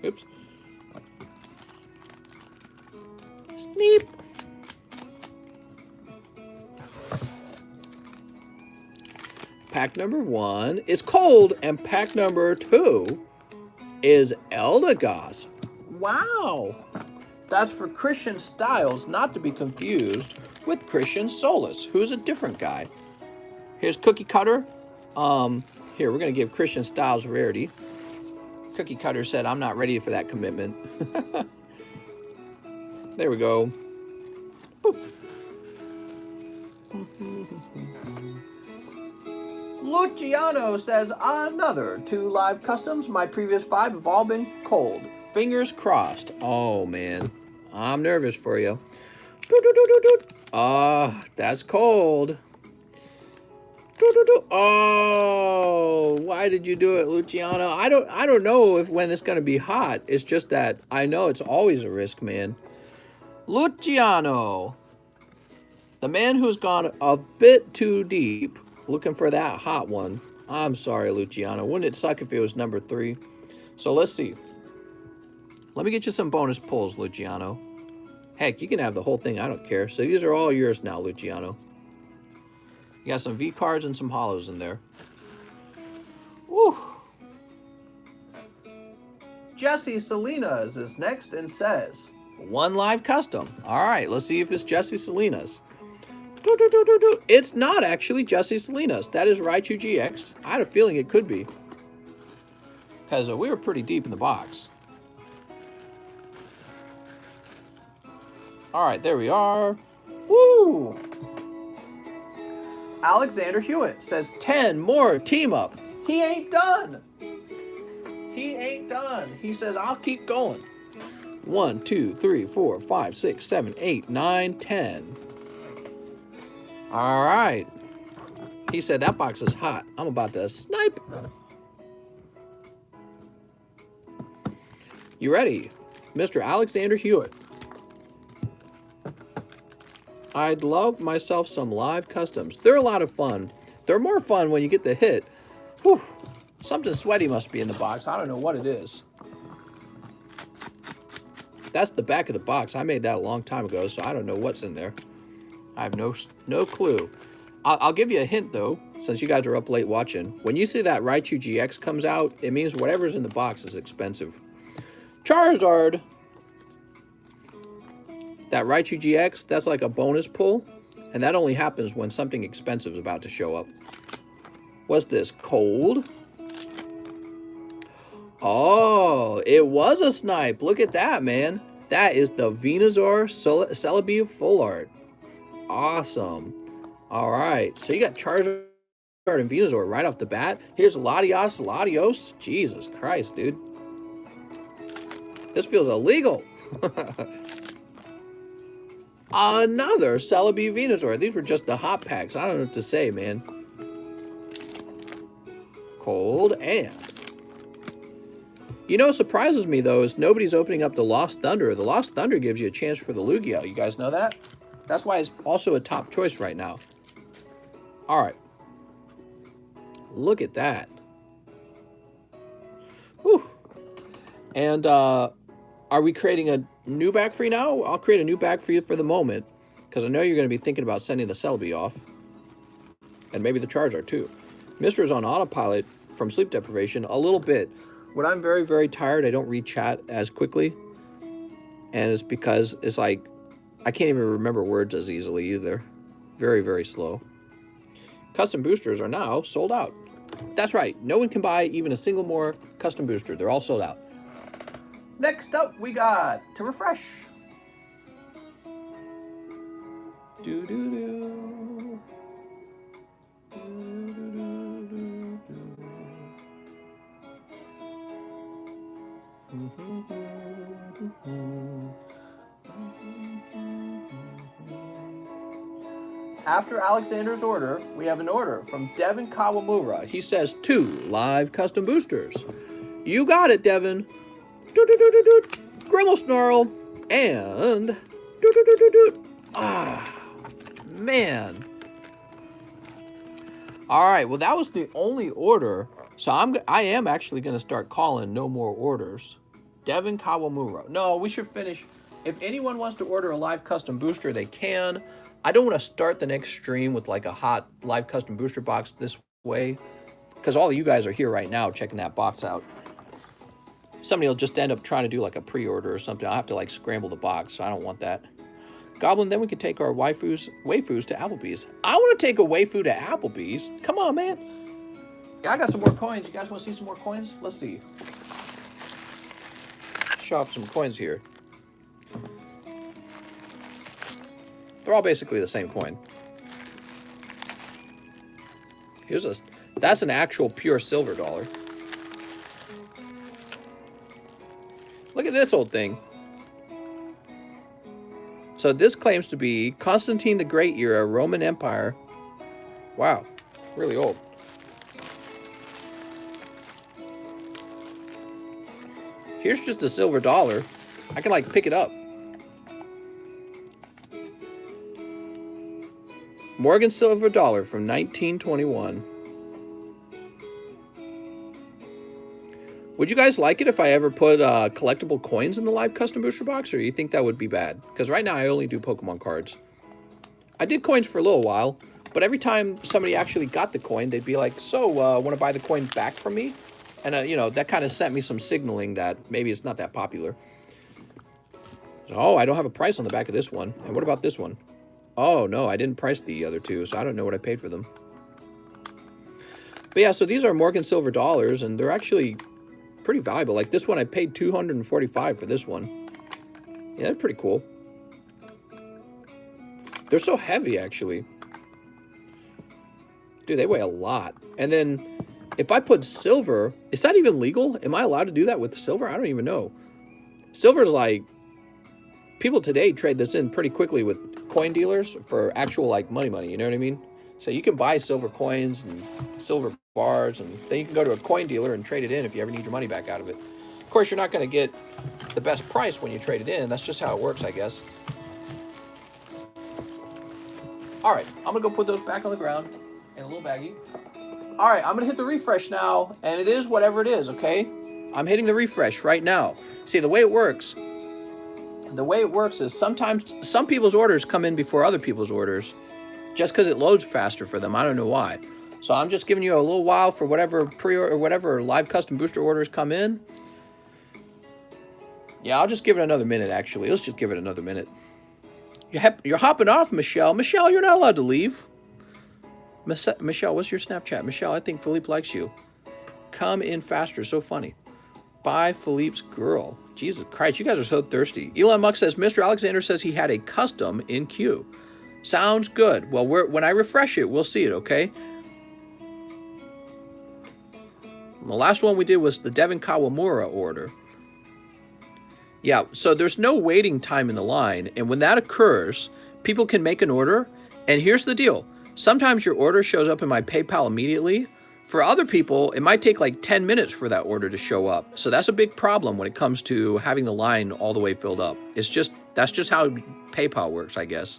Oops. Sneep. Pack number 1 is cold, and pack number 2 is Eldegoss. Wow. That's for Christian Styles, not to be confused with Christian Solis, who's a different guy. Here's Cookie Cutter. Here, we're going to give Christian Styles rarity. Cookie Cutter said, I'm not ready for that commitment. There we go. Boop. Luciano says, another 2 live customs. My previous 5 have all been cold. Fingers crossed. Oh, man. I'm nervous for you. That's cold. Oh, why did you do it, Luciano? I don't know if when it's going to be hot. It's just that I know it's always a risk, man. Luciano. The man who's gone a bit too deep. Looking for that hot one. I'm sorry, Luciano. Wouldn't it suck if it was number 3? So let's see. Let me get you some bonus pulls, Luciano. Heck, you can have the whole thing. I don't care. So these are all yours now, Luciano. You got some V cards and some hollows in there. Whew. Jesse Salinas is next and says, 1 live custom. All right, let's see if it's Jesse Salinas. It's not actually Jesse Salinas. That is Raichu GX. I had a feeling it could be, because we were pretty deep in the box. All right, there we are. Woo! Alexander Hewitt says 10 more team up. He ain't done. He ain't done. He says, I'll keep going. 1, 2, 3, 4, 5, 6, 7, 8, 9, 10. All right. He said that box is hot. I'm about to snipe. You ready, Mr. Alexander Hewitt? I'd love myself some live customs. They're a lot of fun. They're more fun when you get the hit. Whew. Something sweaty must be in the box. I don't know what it is. That's the back of the box. I made that a long time ago, so I don't know what's in there. I have no clue. I'll give you a hint, though, since you guys are up late watching. When you see that Raichu GX comes out, it means whatever's in the box is expensive. Charizard! That Raichu GX, that's like a bonus pull, and that only happens when something expensive is about to show up. What's this? Cold? Oh, it was a snipe. Look at that, man. That is the Venusaur Celebi Full Art. Awesome. All right. So you got Charizard and Venusaur right off the bat. Here's Latios. Jesus Christ, dude. This feels illegal. Another Celebi Venusaur. These were just the hot packs. I don't know what to say, man. Cold and... You know what surprises me, though, is nobody's opening up the Lost Thunder. The Lost Thunder gives you a chance for the Lugia. You guys know that? That's why it's also a top choice right now. All right. Look at that. Whew. And are we creating a new bag for you now? I'll create a new bag for you for the moment, because I know you're going to be thinking about sending the Celebi off. And maybe the Charizard, too. Mr. is on autopilot from sleep deprivation a little bit. When I'm very, very tired, I don't read chat as quickly. And it's because it's like, I can't even remember words as easily either. Very, very slow. Custom boosters are now sold out. That's right. No one can buy even a single more custom booster. They're all sold out. Next up, we got to refresh. Do-do-do. After Alexander's order, we have an order from Devin Kawamura. He says 2 live custom boosters. You got it, Devin. Grimmelsnarl and man. All right, well, that was the only order. So I am actually going to start calling no more orders. Devin Kawamura. No, we should finish. If anyone wants to order a live custom booster, they can. I don't want to start the next stream with like a hot live custom booster box this way, because all of you guys are here right now checking that box out. Somebody will just end up trying to do like a pre-order or something. I'll have to like scramble the box, so I don't want that. Goblin, then we can take our waifus to Applebee's. I want to take a waifu to Applebee's. Come on, man. Yeah, I got some more coins. You guys want to see some more coins? Let's see. Show off some coins here. They're all basically the same coin. That's an actual pure silver dollar. Look at this old thing. So this claims to be Constantine the Great era Roman Empire. Wow, really old. Here's just a silver dollar. I can like pick it up. Morgan silver dollar from 1921. Would you guys like it if I ever put collectible coins in the live custom booster box, or do you think that would be bad? Because right now I only do Pokemon cards. I did coins for a little while, But every time somebody actually got the coin, they'd be like, so, want to buy the coin back from me? And, you know, that kind of sent me some signaling that maybe it's not that popular. So, oh, I don't have a price on the back of this one. And what about this one? Oh, no, I didn't price the other two, so I don't know what I paid for them. But yeah, so these are Morgan silver dollars, and they're actually pretty valuable. Like this one, I paid $245 for this one. Yeah, they're pretty cool. They're so heavy, actually. Dude, they weigh a lot. And then if I put silver, is that even legal? Am I allowed to do that with the silver? I don't even know. Silver is like, people today trade this in pretty quickly with coin dealers for actual like money, you know what I mean? So you can buy silver coins and silver bars, and then you can go to a coin dealer and trade it in if you ever need your money back out of it. Of course, you're not going to get the best price when you trade it in. That's just how it works, I guess. All right, I'm going to go put those back on the ground in a little baggie. All right, I'm going to hit the refresh now, and it is whatever it is, okay? I'm hitting the refresh right now. See, the way it works is sometimes some people's orders come in before other people's orders just because it loads faster for them. I don't know why. So I'm just giving you a little while for whatever pre-order or whatever live custom booster orders come in. Yeah, I'll just give it another minute, actually. Let's just give it another minute. You're hopping off, Michelle. Michelle, you're not allowed to leave. Michelle, what's your Snapchat? Michelle, I think Philippe likes you. Come in faster. So funny. Bye, Philippe's girl. Jesus Christ, you guys are so thirsty. Elon Musk says, Mr. Alexander says he had a custom in queue. Sounds good. Well, when I refresh it, we'll see it, okay? The last one we did was the Devin Kawamura order. Yeah, so there's no waiting time in the line, and when that occurs, people can make an order, and here's the deal. Sometimes your order shows up in my PayPal immediately. For other people, it might take like 10 minutes for that order to show up. So that's a big problem when it comes to having the line all the way filled up. That's just how PayPal works, I guess.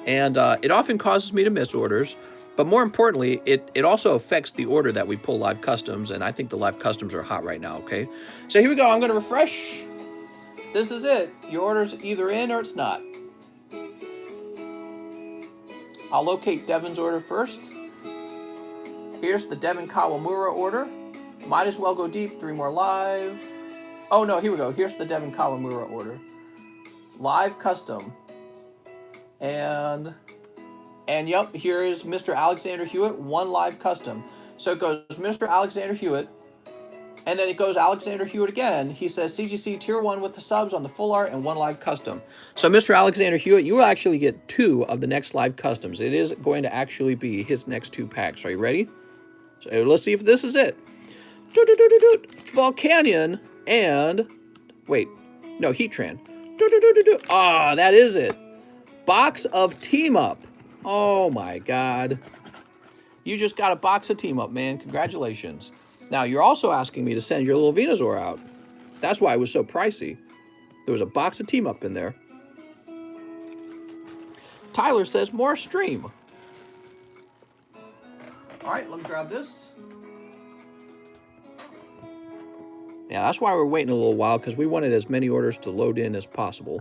And it often causes me to miss orders. But more importantly, it also affects the order that we pull live customs, and I think the live customs are hot right now, okay? So here we go. I'm going to refresh. This is it. Your order's either in or it's not. I'll locate Devin's order first. Here's the Devin Kawamura order. Might as well go deep. 3 more live. Oh, no, here we go. Here's the Devin Kawamura order. Live custom. And yep, here is Mr. Alexander Hewitt, 1 live custom. So it goes Mr. Alexander Hewitt, and then it goes Alexander Hewitt again. He says CGC tier 1 with the subs on the full art and 1 live custom. So Mr. Alexander Hewitt, you will actually get 2 of the next live customs. It is going to actually be his next 2 packs. Are you ready? So let's see if this is it. Volcanion and wait, no, Heatran. Ah, that is it. Box of Team Up. Oh my God. You just got a box of Team Up, man. Congratulations. Now, you're also asking me to send your little Venusaur out. That's why it was so pricey. There was a box of Team Up in there. Tyler says, more stream. All right, let me grab this. Yeah, that's why we're waiting a little while, because we wanted as many orders to load in as possible.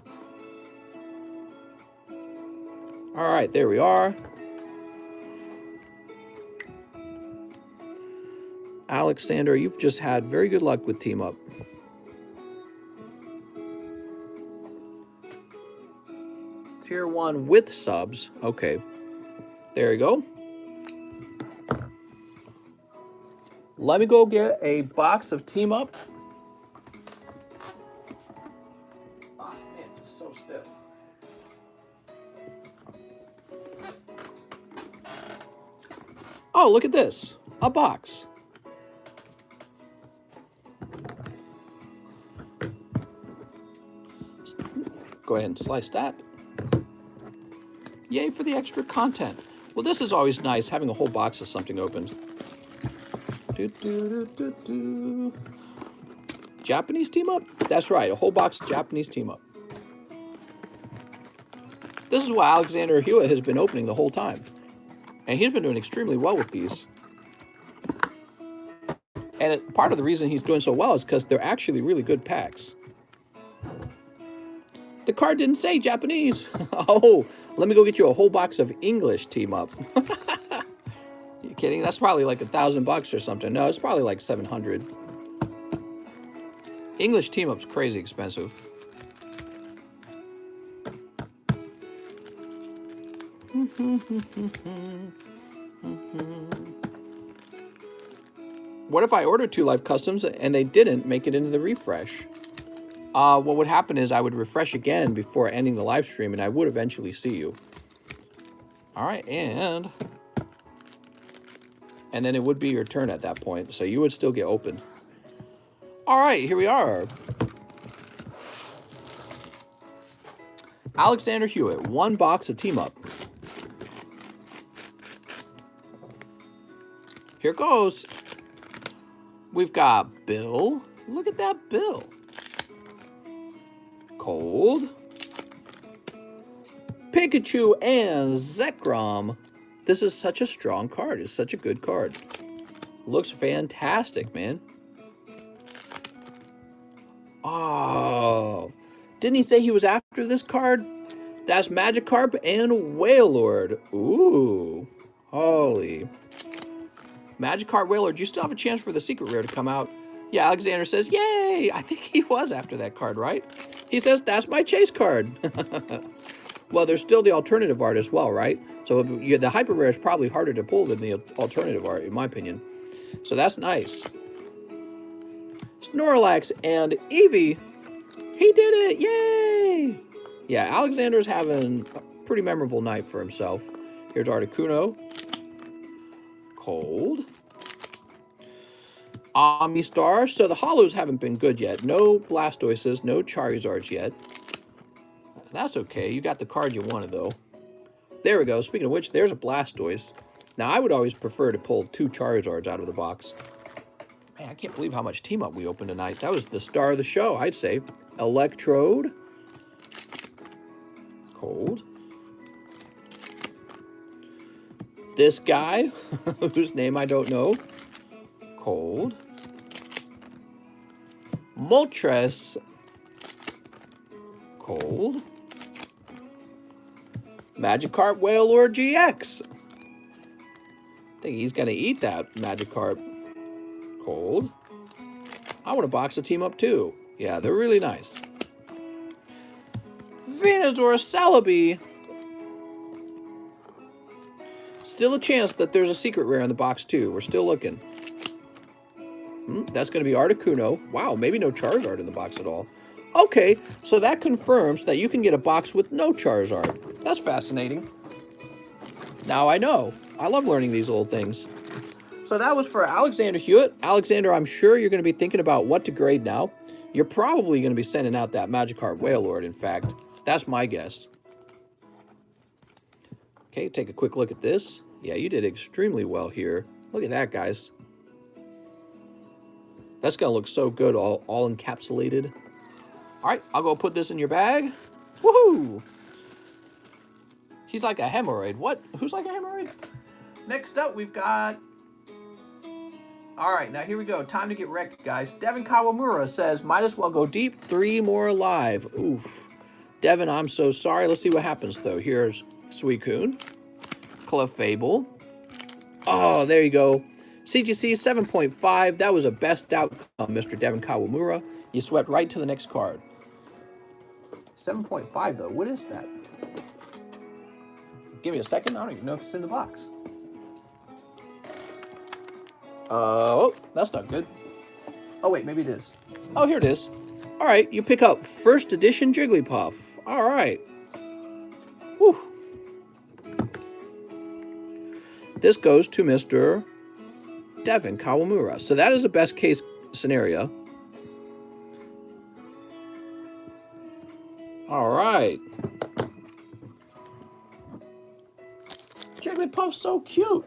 All right, there we are. Alexander, you've just had very good luck with Team Up. Tier 1 with subs. Okay. There you go. Let me go get a box of Team Up. Oh, man, it's so stiff. Oh, look at this. A box. Go ahead and slice that. Yay for the extra content. Well, this is always nice, having a whole box of something opened. Japanese Team Up? That's right, a whole box of Japanese Team Up. This is what Alexander Hewitt has been opening the whole time. And he's been doing extremely well with these. And part of the reason he's doing so well is because they're actually really good packs. The card didn't say Japanese. Oh, let me go get you a whole box of English team up. You kidding? That's probably like $1,000 or something. No, it's probably like 700. English team up's crazy expensive. What if I ordered 2 live customs and they didn't make it into the refresh? What would happen is I would refresh again before ending the live stream, and I would eventually see you. All right, and then it would be your turn at that point, so you would still get opened. All right, here we are. Alexander Hewitt, 1 box of team up. Here goes. We've got Bill. Look at that Bill. Cold. Pikachu and Zekrom. This is such a strong card. It's such a good card. Looks fantastic, man. Oh. Didn't he say he was after this card? That's Magikarp and Wailord. Ooh. Holy. Magikarp, Wailord, you still have a chance for the secret rare to come out. Yeah, Alexander says, yay! I think he was after that card, right? He says, that's my chase card. Well, there's still the alternative art as well, right? So the hyper rare is probably harder to pull than the alternative art, in my opinion. So that's nice. Snorlax and Eevee. He did it! Yay! Yeah, Alexander's having a pretty memorable night for himself. Here's Articuno. Cold. Amistar. So the holos haven't been good yet. No Blastoises, no Charizards yet. That's okay. You got the card you wanted, though. There we go. Speaking of which, there's a Blastoise. Now, I would always prefer to pull 2 Charizards out of the box. Man, I can't believe how much team up we opened tonight. That was the star of the show, I'd say. Electrode. Cold. This guy, whose name I don't know. Cold. Moltres. Cold. Magikarp Wailord GX. I think he's going to eat that Magikarp. Cold. I want a box of team up too. Yeah, they're really nice. Venusaur Celebi. Still a chance that there's a secret rare in the box too. We're still looking. That's going to be Articuno. Wow, maybe no Charizard in the box at all. Okay, so that confirms that you can get a box with no Charizard. That's fascinating. Now I know. I love learning these little things. So that was for Alexander Hewitt. Alexander, I'm sure you're going to be thinking about what to grade now. You're probably going to be sending out that Magikarp Wailord, in fact. That's my guess. Okay, take a quick look at this. Yeah, you did extremely well here. Look at that, guys. That's going to look so good, all encapsulated. All right, I'll go put this in your bag. Woohoo! He's like a hemorrhoid. What? Who's like a hemorrhoid? Next up, we've got... All right, now here we go. Time to get wrecked, guys. Devin Kawamura says, might as well go deep. 3 more live. Oof. Devin, I'm so sorry. Let's see what happens, though. Here's Suicune. Clefable. Oh, there you go. CGC 7.5. That was a best outcome, Mr. Devin Kawamura. You swept right to the next card. 7.5, though. What is that? Give me a second. I don't even know if it's in the box. Oh, that's not good. Oh, wait, maybe it is. Oh, here it is. All right, you pick up first edition Jigglypuff. All right. Whew. This goes to Mr. Devin Kawamura. So that is a best case scenario. All right. Jigglypuff's so cute.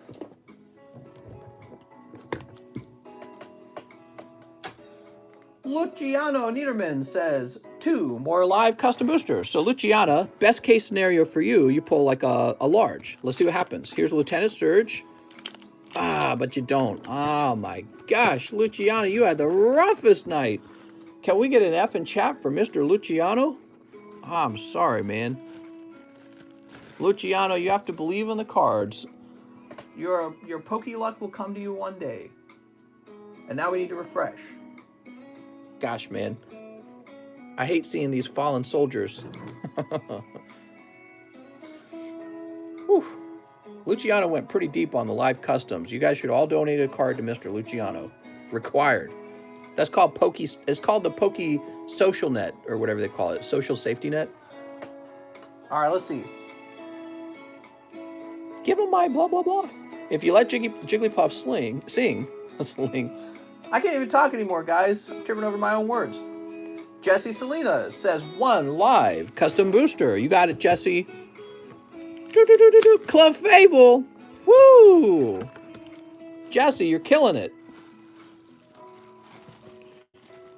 Luciano Niederman says 2 more live custom boosters. So Luciana, best case scenario for you, you pull like a large. Let's see what happens. Here's Lieutenant Surge. Ah, but you don't. Oh my gosh, Luciano, you had the roughest night. Can we get an F in chat for Mr. Luciano? I'm sorry, man. Luciano, you have to believe in the cards. Your Poke luck will come to you one day. And now we need to refresh. Gosh, man. I hate seeing these fallen soldiers. Whew. Luciano went pretty deep on the live customs. You guys should all donate a card to Mr. Luciano. Required. That's called Poke. It's called the Poke Social Net, or whatever they call it. Social Safety Net. All right, let's see. Give him my blah, blah, blah. If you let Jigglypuff sing, I can't even talk anymore, guys. I'm tripping over my own words. Jesse Selena says 1 live custom booster. You got it, Jesse. Club Fable. Woo! Jesse, you're killing it.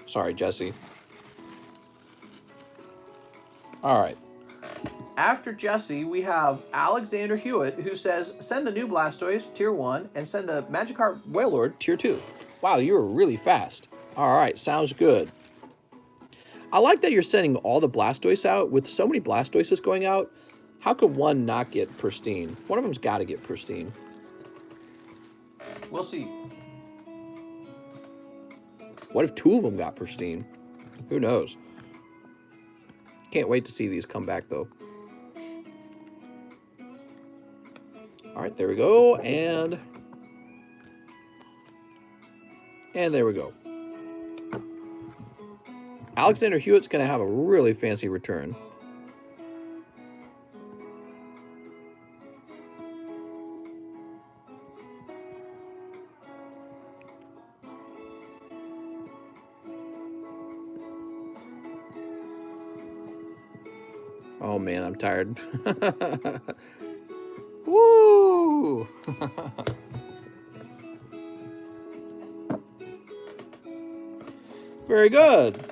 Sorry, Jesse. All right. After Jesse, we have Alexander Hewitt, who says, send the new Blastoise, Tier 1, and send the Magikarp Wailord, Tier 2. Wow, you were really fast. All right, sounds good. I like that you're sending all the Blastoise out. With so many Blastoises going out, how could one not get pristine? One of them's got to get pristine. We'll see. What if 2 of them got pristine? Who knows? Can't wait to see these come back, though. All right, there we go, and there we go. Alexander Hewitt's going to have a really fancy return. Oh man, I'm tired. Woo! Very good.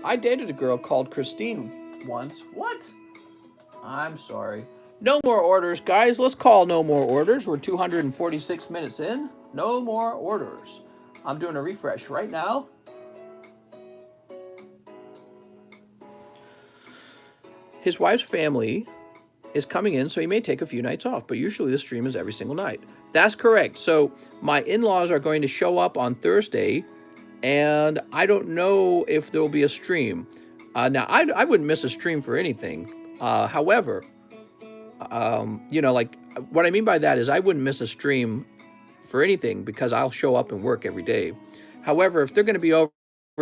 I dated a girl called Christine once. What? I'm sorry. No more orders, guys. Let's call no more orders. We're 246 minutes in. No more orders. I'm doing a refresh right now. His wife's family is coming in, so he may take a few nights off, but usually the stream is every single night. That's correct. So my in-laws are going to show up on Thursday, and I don't know if there will be a stream. Now, I wouldn't miss a stream for anything. However, you know, like, what I mean by that is I wouldn't miss a stream for anything because I'll show up and work every day. However, if they're going to be over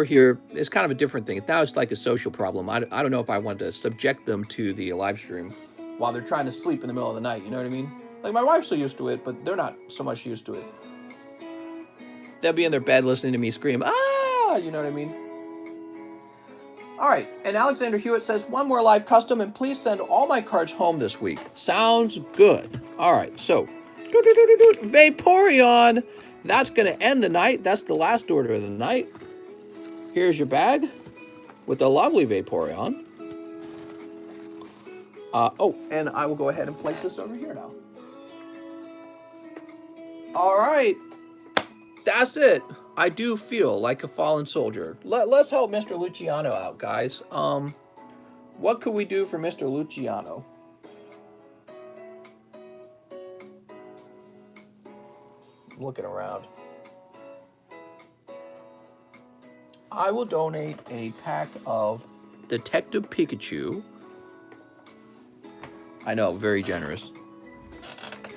here, it's kind of a different thing. Now it's like a social problem. I don't know if I want to subject them to the live stream while they're trying to sleep in the middle of the night. You know what I mean? Like, my wife's so used to it, but they're not so much used to it. They'll be in their bed listening to me scream, ah! You know what I mean? All right, and Alexander Hewitt says, 1 more live custom, and please send all my cards home this week. Sounds good. All right, so, Vaporeon. That's going to end the night. That's the last order of the night. Here's your bag with a lovely Vaporeon. Oh, and I will go ahead and place this over here now. All right. That's it. I do feel like a fallen soldier. Let's help Mr. Luciano out, guys. What could we do for Mr. Luciano? I'm looking around. I will donate a pack of Detective Pikachu. I know, very generous.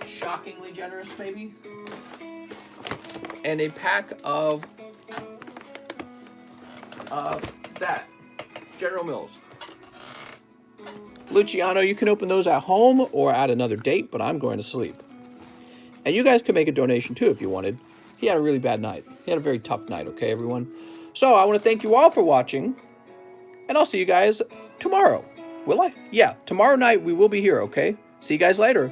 Shockingly generous, maybe? And a pack of that, General Mills. Luciano, you can open those at home or at another date, but I'm going to sleep. And you guys can make a donation too if you wanted. He had a really bad night. He had a very tough night, okay, everyone? So I want to thank you all for watching, and I'll see you guys tomorrow. Will I? Yeah, tomorrow night we will be here, okay? See you guys later.